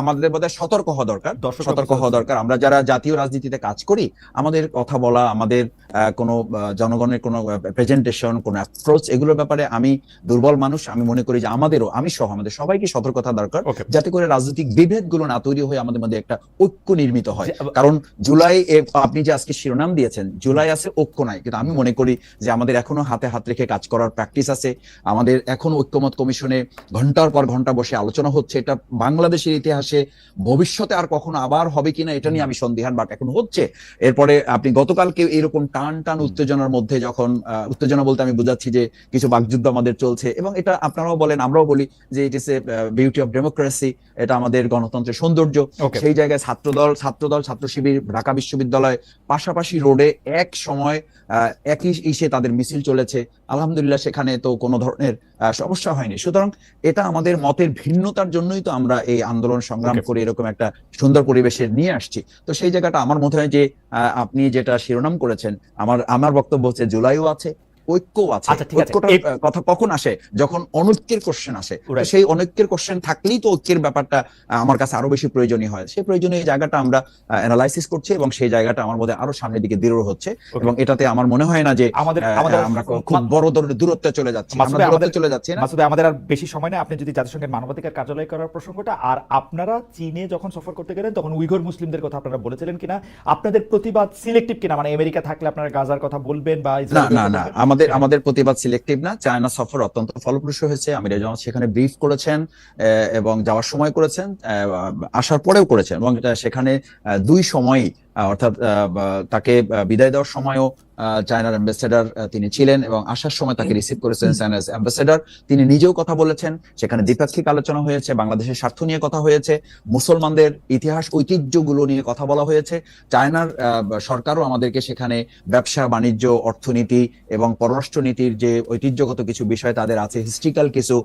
আমাদের বোধহয় সতর্ক হওয়া দরকার। আমরা যারা জাতীয় রাজনীতিতে কাজ করি, আমাদের কথা বলা, আমাদের কোনো জনগণের কোনো প্রেজেন্টেশন, কোনো অ্যাপ্রোচ, এগুলোর ব্যাপারে আমি দুর্বল মানুষ। আমি মনে করি যে আমাদেরও, আমি সহ আমাদের সবাইকে সতর্কতা দরকার, যাতে করে রাজনৈতিক বিভেদ গুলো না তৈরি হয়ে আমাদের মধ্যে একটা ঐক্য নির্মিত হয়। কারণ জুলাই, আপনি যে আজকে শিরোনাম দিয়েছেন, জুলাই আছে ঐক্য নাই, কিন্তু আমি মনে করি যে আমাদের এখনো হাতে হাত রেখে কাজ করার প্র্যাকটিস আছে। আমাদের এখনো ঐক্যমত কমিশনে ঘন্টার পর ঘন্টা বসে আলোচনা হচ্ছে। এটা বাংলাদেশের ইতিহাসে ভবিষ্যতে আর কখনো আবার হবে কিনা এটা নিয়ে আমি সন্দিহান, বাট এখন হচ্ছে। এরপরে আপনি গতকালকে এরকম টান উত্তেজনার মধ্যে, যখন উত্তেজনা বলতে আমি বুঝাচ্ছি যে কিছু বাকযুদ্ধ আমাদের চলছে, এবং এটা আপনারাও বলেন আমরাও বলি যে it is a beauty of democracy, এটা আমাদের গণতন্ত্রের সৌন্দর্য। সেই জায়গায় ছাত্রদল, ছাত্র শিবির, ঢাকা বিশ্ববিদ্যালয় পাশাপাশি রোডে এক সময় একই ইসে তাদের মিছিল চলেছে। আলহামদুলিল্লাহ সেখানে তো কোনো ধরনের সমস্যা হয়নি। সুতরাং এটা আমাদের মতের ভিন্নতার জন্যই তো আমরা এই আন্দোলন সংগ্রাম করে এরকম একটা সুন্দর পরিবেশে নিয়ে আসছি। তো সেই জায়গাটা আমার মনে হয় যে আপনি যেটা শিরোনাম করেছেন, আমার বক্তব্য হচ্ছে জুলাইও আছে, ঐক্য আছে। আচ্ছা, ঠিক আছে। ঐক্যটার কথা কখন আসে? যখন অনৈক্যের কোশ্চেন আসে। তো Right. সেই অনৈক্যের কোশ্চেন থাকলেই তো ঐক্যের ব্যাপারটা আমার কাছে আরো বেশি প্রয়োজনীয় হয়। সেই প্রয়োজনীয় জায়গাটা আমরা অ্যানালাইসিস করছি এবং সেই জায়গাটা আমার মধ্যে আরো সামনের দিকে দৃঢ় হচ্ছে। Okay. এবং এটাতে আমার মনে হয় না যে আমাদের আমাদের আমরা খুব বড় ধরনের দূরত্বে চলে যাচ্ছি। মাসুদ আমরা ভাই, দূরত্বে চলে যাচ্ছি না। মাসুদ ভাই, আমাদের আর বেশি সময় নেই। আপনি যদি জাতিসংঘের মানবাধিকার কার্যালয় করার প্রসঙ্গটা, আর আপনারা চীনে যখন সফর করতে গেলেন তখন উইঘুর মুসলিমদের কথা আপনারা বলেছিলেন কিনা, আপনাদের প্রতিবাদ সিলেক্টিভ কিনা, মানে আমেরিকা থাকলে আপনারা গাজার কথা বলবেন বা না ইসরায়েলের না কথা না, বলবেন? আমাদের প্রতিবাদ সিলেক্টিভ না। চায়না সফর অত্যন্ত ফলপ্রসূ হয়েছে। আমির জামাত সেখানে ব্রিফ করেছেন এবং যাওয়ার সময় করেছেন, আসার পরেও করেছেন, এবং সেখানে দুই সময়ই অর্থাৎ তাকে বিদায় দেওয়ার সময়ও চায়নার অ্যাম্বাসেডর তিনি ছিলেন, এবং আসার সময় তাকে রিসিভ করেছেন চায়নার অ্যাম্বাসেডর। তিনি নিজেও কথা বলেছেন, সেখানে দ্বিপাক্ষিক আলোচনা হয়েছে, বাংলাদেশের স্বার্থ নিয়ে কথা হয়েছে, মুসলমানদের ইতিহাস ঐতিহ্যগুলো নিয়ে কথা বলা হয়েছে। চায়নার সরকারও আমাদেরকে সেখানে ব্যবসা বাণিজ্য, অর্থনীতি এবং পররাষ্ট্রনীতির যে ঐতিহ্যগত কিছু বিষয় তাদের আছে, হিস্ট্রিক্যাল কিছু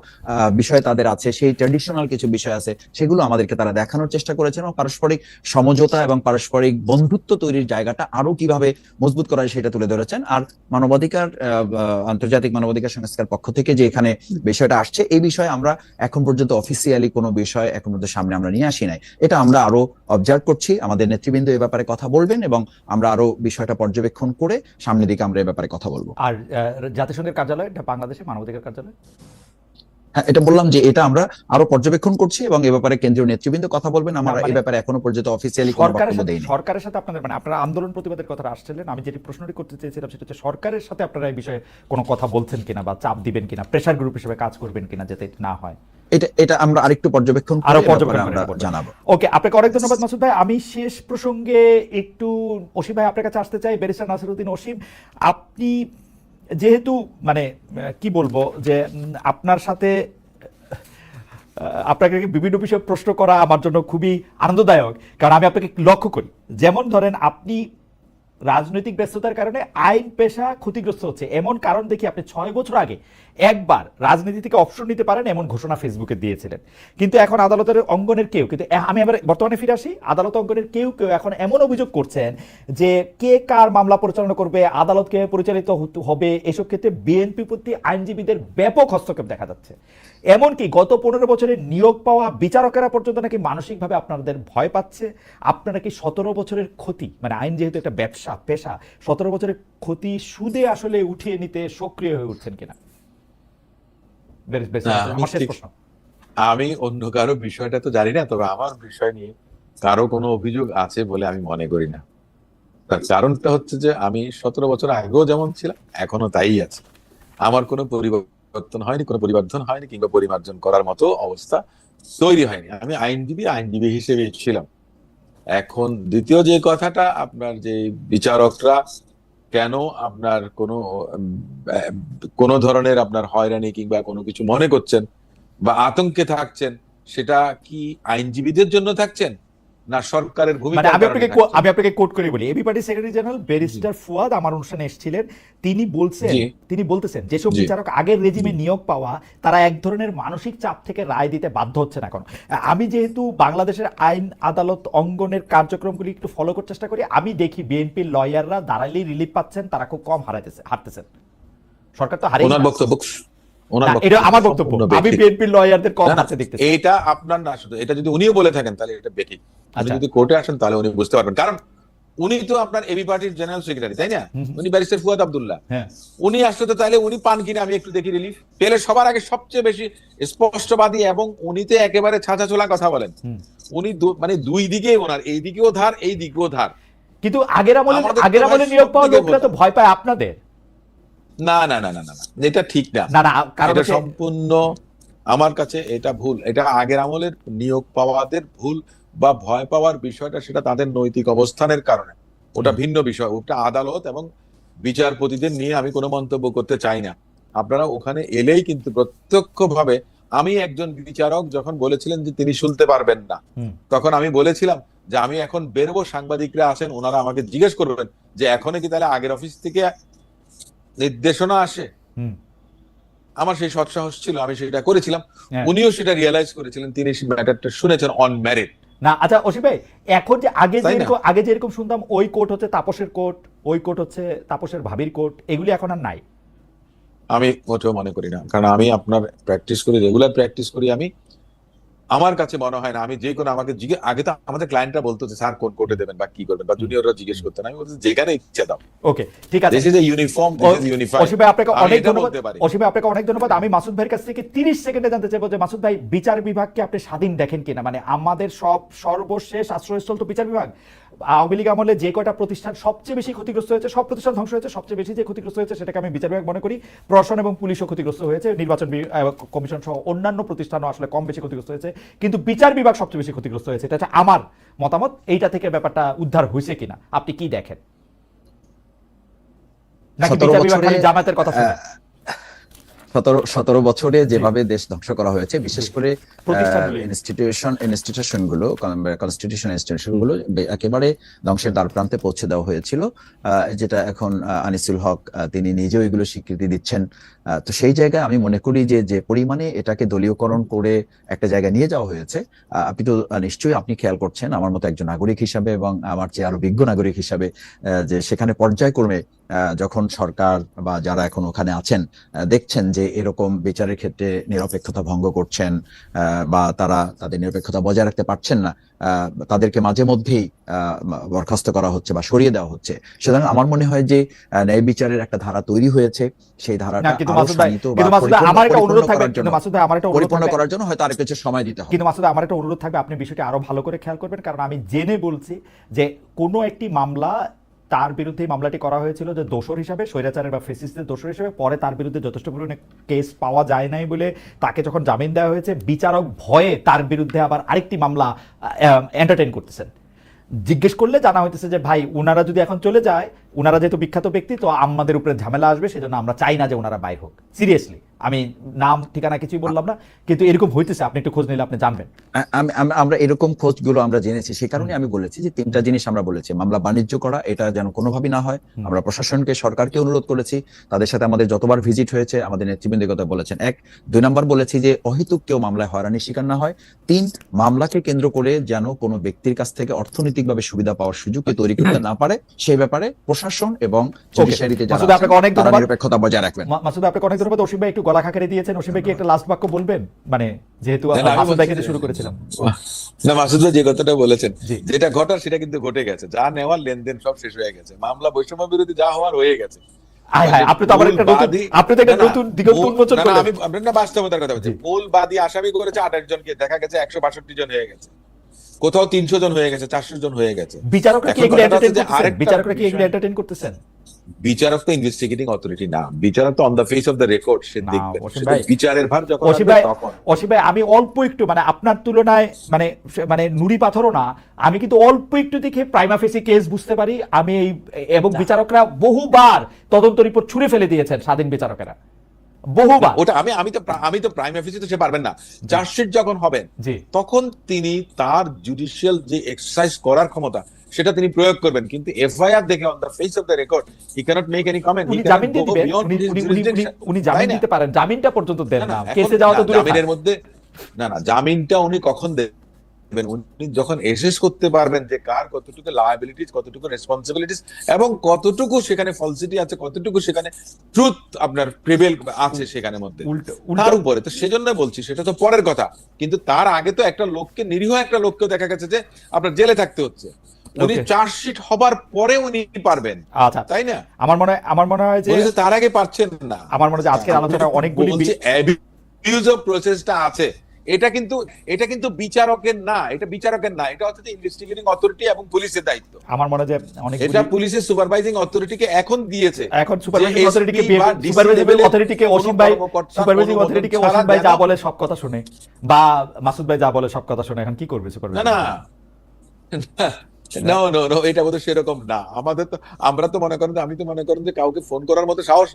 বিষয় তাদের আছে, সেই ট্র্যাডিশনাল কিছু বিষয় আছে, সেগুলো আমাদেরকে তারা দেখানোর চেষ্টা করেছেন, এবং পারস্পরিক সমঝোতা এবং পারস্পরিক বন্ধুত্ব তৈরির জায়গাটা আরো কিভাবে মজবুত করা যায় সেটা তুলে ধরেছেন। আর মানবাধিকার আন্তর্জাতিক মানবাধিকার সংস্থার পক্ষ থেকে যে এখানে বিষয়টা আসছে, এই বিষয়ে আমরা এখন পর্যন্ত অফিসিয়ালি কোনো বিষয় এখন পর্যন্ত সামনে আমরা নিয়ে আসি নাই। এটা আমরা আরো অবজার্ভ করছি, আমাদের নেতৃবৃন্দ এ ব্যাপারে কথা বলবেন, এবং আমরা আরো বিষয়টা পর্যবেক্ষণ করে সামনের দিকে আমরা এ ব্যাপারে কথা বলবো। আর জাতিসংঘের কার্যালয়, বাংলাদেশে মানবাধিকার কার্যালয়? হ্যাঁ, এটা বললাম যে এটা আমরা আরো পর্যবেক্ষণ করছি, এবং এ ব্যাপারে কেন্দ্রীয় নেতৃবৃন্দ কথা বলবেন। আমরা মানে এই ব্যাপারে এখনো পর্যন্ত অফিসিয়ালি কোনো বক্তব্য দেইনি। সরকারের সাথে আপনাদের, মানে আপনারা আন্দোলন প্রতিবাদের কথা আসছিলেন, আমি যেটি প্রশ্নটি করতে চেয়েছিলাম সেটা হচ্ছে সরকারের সাথে আপনারা এই বিষয়ে কোনো কথা বলছেন কিনা, বা চাপ দিবেন কিনা, প্রেসার গ্রুপ হিসেবে কাজ করবেন কিনা, যাতে না হয়। এটা আমরা আরেকটু পর্যবেক্ষণ করে আমরা জানাবো। ওকে, আপনাকে অনেক ধন্যবাদ মাসুদ ভাই। আমি শেষ প্রসঙ্গে একটু অসীম ভাই আপনার কাছে আসতে চাই। ব্যারিস্টার নাসিরউদ্দিন অসীম, আপনি যেহেতু মানে কি বলবো, যে আপনার সাথে আপনাকে বিভিন্ন বিষয়ে প্রশ্ন করা আমার জন্য খুবই আনন্দদায়ক, কারণ আমি আপনাকে লক্ষ্য করি। যেমন ধরেন, আপনি রাজনৈতিক ব্যস্ততার কারণে আইন পেশা ক্ষতিগ্রস্ত হচ্ছে, এমন কারণ দেখি আপনি 6 বছর আগে একবার রাজনীতি থেকে অবসর নিতে পারেন এমন ঘোষণা ফেসবুকে দিয়েছিলেন। কিন্তু এখন আদালতের অঙ্গনের কেউ, কিন্তু আমি আবার বর্তমানে ফিরে আসি, আদালত অঙ্গনের কেউ কেউ এখন এমন অভিযোগ করছেন যে কে কার মামলা পরিচালনা করবে, আদালত কে পরিচালিত হবে, এসব ক্ষেত্রে বিএনপি প্রতি আইনজীবীদের ব্যাপক হস্তক্ষেপ দেখা যাচ্ছে। এমনকি গত 15 বছরে নিয়োগ পাওয়া বিচারকেরা পর্যন্ত নাকি মানসিকভাবে আপনাদের ভয় পাচ্ছে। আপনারা কি 17 বছরের ক্ষতি, মানে আইন যেহেতু একটা ব্যবসা পেশা, 17 বছরের ক্ষতি সুদে আসলে উঠিয়ে নিতে সক্রিয় হয়ে উঠছেন কিনা? আমি অন্য কারো বিষয়টা তো জানি না, তবে আমার বিষয় নিয়ে কারো কোনো অভিযোগ আছে বলে আমি মনে করি না। তার কারণটা হচ্ছে যে আমি 17 বছর আগেও যেমন ছিলাম এখনো তাই আছে। আমার কোনো পরিবর্তন হয়নি, কোনো পরিবর্তন হয়নি, কিংবা পরিমার্জন করার মতো অবস্থা তৈরি হয়নি। আমি আইনজীবী হিসেবে ছিলাম। এখন দ্বিতীয় যে কথাটা, আপনার যে বিচারকরা কেন আপনার কোনো ধরনের আপনার হয়রানি কিংবা কোনো কিছু মনে করছেন বা আতঙ্কে থাকছেন, সেটা কি আইনজীবীদের জন্য থাকছেন না সরকারের ভূমিকা? আমি আপনাকে কোট করে বলি, AB party secretary general barrister Fuad আমার অনুষ্ঠানে এসেছিলেন। তিনি বলতেছেন যেসব বিচারক আগের রেজিমে নিয়োগ পাওয়া, তারা এক ধরনের মানসিক চাপ থেকে রায় দিতে বাধ্য হচ্ছেন এখন। আমি যেহেতু বাংলাদেশের আইন আদালত অঙ্গনের কার্যক্রমগুলি একটু ফলো করার চেষ্টা করি, আমি দেখি বিএনপির লয়াররা দাঁড়ালেই রিলিফ পাচ্ছেন, তারা খুব কম হারতেছেন। সরকার তো হারিয়ে, এটা আমার বক্তব্য, আমি বিএনপির লয়ারদের কম হারতে দেখতেছি। এটা আপনার না, শুধু এটা যদি উনিও বলে থাকেন তাহলে এটা বেঠিক। আপনি যদি কোর্টে আসেন তাহলে উনি বুঝতে পারবেন, কারণ উনি তো আপনার এবি পার্টির জেনারেল সেক্রেটারি, তাই না? উনি ব্যারিস্টার ফুয়াদ আব্দুল্লাহ। উনি আসলে তো তাহলে উনি পান কিনা আমি একটু দেখি রিলিফ পেলে। সবার আগে সবচেয়ে বেশি স্পষ্টবাদী এবং উনি তো একেবারে ছাঁচা ছোলা কথা বলেন। উনি মানে দুই দিকে ওনার, এই দিকেও ধার এই দিকেও ধার। কিন্তু আগের আমলে নিয়োগ পাওয়া লোকরা তো ভয় পায় আপনাদের। না না না না না, এটা ঠিক না। এটা সম্পূর্ণ আমার কাছে এটা ভুল। এটা আগের আমলের নিয়োগ পাওয়াদের ভুল বা ভয় পাওয়ার বিষয়টা, সেটা তাদের নৈতিক অবস্থানের কারণে, ওটা ভিন্ন বিষয়। ওটা আদালত এবং বিচারপতিদের নিয়ে আমি কোনো মন্তব্য করতে চাই না। আপনারা ওখানে এলেই কিন্তু প্রত্যক্ষভাবে, আমি একজন বিচারক যখন বলেছিলেন যে তিনি শুনতে পারবেন না, তখন আমি বলেছিলাম যে আমি এখন বেরোবো, সাংবাদিকরা আছেন, ওনারা আমাকে জিজ্ঞেস করবেন যে এখনো কি তাহলে আগের অফিস থেকে নির্দেশনা আসে। আমার সেই সৎসাহস ছিল, আমি সেটা করেছিলাম। উনিও সেটা রিয়েলাইজ করেছিলেন, তিনি ম্যাটারটা শুনেছেন অন মেরিট। না আচ্ছা অসীম ভাই, এখন যে আগে যেরকম শুনতাম ওই কোর্ট হচ্ছে তাপসের কোর্ট, ওই কোর্ট হচ্ছে তাপসের ভাবির কোর্ট, এগুলি এখন আর নাই। আমি মোটেও মনে করি না, কারণ আমি আপনার প্র্যাকটিস করি, রেগুলার প্র্যাকটিস করি আমি। আমার কাছে মনে হয় না, আমি যে কোনো আমাকে আগে তো আমাদের ক্লায়েন্টরা বলতো যে স্যার কোন কোর্টে দেবেন বা কি করবেন, বা জুনিয়ররা জিজ্ঞেস করতেন, আমি বলছি যেখানে ইচ্ছা দাও। ওকে, ঠিক আছে। This is a uniform, this is unified. Asim ভাই আপনাকে আমি অনেক এটা ধন্যবাদ। বলতে পারি। অসীম ভাই আপনাকে অনেক ধন্যবাদ। আমি মাসুদ ভাইয়ের কাছ থেকে 30 সেকেন্ডে জানতে চাইবো যে মাসুদ ভাই, বিচার বিভাগকে আপনি স্বাধীন দেখেন কিনা? মানে আমাদের সর্বশেষ আশ্রয়স্থল তো বিচার বিভাগ। আওয়ামী লীগ আমলে যে কয়টা প্রতিষ্ঠান সবচেয়ে বেশি ক্ষতিগ্রস্ত হয়েছে, সব প্রতিষ্ঠান ধ্বংস হয়েছে, সবচেয়ে বেশি যে ক্ষতিগ্রস্ত হয়েছে সেটাকে আমি বিচার বিভাগ মনে করি। প্রশাসন এবং পুলিশও ক্ষতিগ্রস্ত হয়েছে, নির্বাচন কমিশন সহ অন্যান্য প্রতিষ্ঠানও আসলে কম বেশি ক্ষতিগ্রস্ত হয়েছে, কিন্তু বিচার বিভাগ সবচেয়ে বেশি ক্ষতিগ্রস্ত হয়েছে। এটা হচ্ছে আমার মতামত। এইটা থেকে ব্যাপারটা উদ্ধার হয়েছে কিনা আপনি কি দেখেন? নাকি 17 বিচার বিভাগ বছরে খালি জামায়াতের কথা শুনে? 17 বছরে যেভাবে দেশ ধ্বংস করা হয়েছে, বিশেষ করে প্রতিষ্ঠানগুলি। কনস্টিটিউশন গুলো একেবারে ধ্বংসের দ্বার প্রান্তে পৌঁছে দেওয়া হয়েছিল, যেটা এখন আনিসুল হক তিনি নিজেও এগুলো স্বীকৃতি দিচ্ছেন। তো সেই জায়গায় আমি মনে করি যে যে পরিমাণে এটাকে দলীয়করণ করে একটা জায়গায় নিয়ে যাওয়া হয়েছে, আপনি তো নিশ্চয়ই আপনি খেয়াল করছেন আমার মতো একজন নাগরিক হিসাবে এবং আমার চেয়ে আরো বিজ্ঞ নাগরিক হিসাবে, যে সেখানে পর্যায়ক্রমে যখন সরকার বা যারা এখন ওখানে আছেন দেখছেন যে এরকম বিচারের ক্ষেত্রে নিরপেক্ষতা ভঙ্গ করছেন, বা তারা তাদের নিরপেক্ষতা বজায় রাখতে পারছেন না, তাদেরকে মাঝে মধ্যেই বরখাস্ত করা হচ্ছে বা সরিয়ে দেওয়া হচ্ছে। সুতরাং আমার মনে হয় যে ন্যায় বিচারের একটা ধারা তৈরি হয়েছে, সেই ধারাটা পরিপূর্ণ করার জন্য হয়তো আরো কিছু সময় দিতে হবে। কিন্তু মাসুদ, আমার একটা অনুরোধ থাকবে, আপনি বিষয়টি আরো ভালো করে খেয়াল করবেন, কারণ আমি জেনে বলছি যে কোনো একটি মামলা, তার বিরুদ্ধে মামলাটি করা হয়েছিল যে দোষর হিসাবে, স্বৈরাচারের বা ফ্যাসিস্টের দোষর হিসেবে। পরে তার বিরুদ্ধে যথেষ্ট পরিমাণে কেস পাওয়া যায় নাই বলে তাকে যখন জামিন দেওয়া হয়েছে, বিচারক ভয়ে তার বিরুদ্ধে আবার আরেকটি মামলা এন্টারটেইন করতেছেন। জিজ্ঞেস করলে জানা হইতেছে যে ভাই, উনারা যদি এখন চলে যায়, উনারা যেহেতু বিখ্যাত ব্যক্তি, তো আমাদের উপরে ঝামেলা আসবে, সেজন্য আমরা চাই না যে উনারা বাইর হোক। সিরিয়াসলি, আমি নাম ঠিকানা কিছুই বললাম না, কিন্তু এরকম হইতেছে। আপনি একটু খোঁজ নিলে আপনি জানবেন। আমরা এরকম খোঁজগুলো আমরা জেনেছি, সেই কারণে আমি বলেছি যে 3টা জিনিস আমরা বলেছি। মামলা বাণিজ্য করা, এটা যেন কোনোভাবেই না হয়। আমরা প্রশাসনকে, সরকারকে অনুরোধ করেছি, তাদের সাথে আমাদের যতবার ভিজিট হয়েছে আমাদের নেতৃবৃন্দের কথা বলেছেন। 2 নম্বর বলেছি যে অহেতুক কেউ মামলায় হয়রানির শিকার না হয়। 3, মামলাকে কেন্দ্র করে যেন কোনো ব্যক্তির কাছ থেকে অর্থনৈতিকভাবে সুবিধা পাওয়ার সুযোগ তৈরি করতে না পারে, সেই ব্যাপারে প্রশাসন এবং জুডিশিয়ারিতে যারা মাসুদ, আপনাকে অনেক তারা ধন্যবাদ। নিরপেক্ষতা বজায় রাখবেন। মাসুদ, আপনাকে অনেক ধন্যবাদ। অসীম ভাই একটু গলা খাকারি দিয়েছেন। অসীম ভাই কি একটা লাস্ট বাক্য বলবেন? মানে যেহেতু মাসুদ ভাই শুরু করেছিলাম। না, মাসুদ ভাই যে কথাটা বলেছেন, জি। যেটা ঘটার সেটা কিন্তু ঘটে গেছে। যা নেওয়ার লেনদেন সব শেষ হয়ে গেছে। মামলা বৈষম্য বিরোধী যা হওয়ার হয়ে গেছে। আপনি তো আবার একটা নতুন দিগন্ত উন্মোচন করলেন। আমি আপনার বাস্তবতার কথা বলছি। মূল বাদী আসামি করেছে 28 জনকে, দেখা গেছে 162 জন হয়ে গেছে, কোথাও 300 জন হয়ে গেছে, 400 জন হয়ে গেছে। বিচারকরা কি এগুলো এন্টারটেইন করতেছেন? বিচারক তো ইনভেস্টিগেটিং অথরিটি না, বিচারক তো on the face of the record সে দেখবে। বিচারের ভার যখন অসীম ভাই, আমি অল্প একটু, মানে আপনার তুলনায় মানে নুড়ি পাথরও না, আমি কিন্তু অল্প একটু দেখে প্রাইমা ফেসি কেস বুঝতে পারি। আমি এবং বিচারকরা বহুবার তদন্ত রিপোর্ট ছুঁড়ে ফেলে দিয়েছেন, স্বাধীন বিচারকেরা বহুবার। ওটা আমি তো প্রাইম অফিসে তো সে পারবেন না। চার্জশিট যখন হবেন তখন তিনি তার জুডিশিয়াল যে এক্সারসাইজ করার ক্ষমতা সেটা তিনি প্রয়োগ করবেন, কিন্তু এফআইআর দেখে on the face of the record he can't make any comment. উনি জামিন দিয়ে দিবেন, উনি জামিন দিতে পারেন, জামিনটা পর্যন্ত দেন না, কেসে যাওয়া তো দূরে। জামিনের মধ্যে না, জামিনটা উনি কখন দেবেন? উনি যখন এসেস করতে পারবেন যে কার কতটুকু লায়াবিলিটিস, কতটুকু রেসপন্সিবিলিটিস এবং কতটুকু সেখানে ফলসিটি আছে, কতটুকু সেখানে ট্রুথ আপনার প্রিভেল আছে সেখানে মধ্যে, তার উপরে। তো সেজন্য বলছি সেটা তো পরের কথা, কিন্তু তার আগে তো একটা লোককে, নিরীহ একটা লোককে দেখা গেছে যে আপনার জেলে থাকতে হচ্ছে। উনি চার্জশিট হবার পরে উনি পারবেন, তাই না? আমার মনে হয় যে তার আগে পারছেন না। আমার মনে হয় আজকের আলোচনা অনেকগুলি অ্যাবিউজ অফ প্রসেসটা আছে, এটা কিন্তু বিচারকের না, এটা হচ্ছে ইনভেস্টিগেটিং অথরিটি এবং পুলিশের দায়িত্ব। আমার মনে হয় যে এটা পুলিশের সুপারভাইজিং অথরিটিকে এখন দিয়েছে। এখন সুপারভাইজিং অথরিটিকে অসীম ভাই যা বলে সব কথা শুনে, বা মাসুদ ভাই যা বলে সব কথা শুনে, এখন কি করবে সুপারভাইজিং? না, এটা বোধহয় সেরকম না। আমরা তো মনে করেন যে, আমি তো মনে করেন যে কাউকে ফোন করার মতো সাহস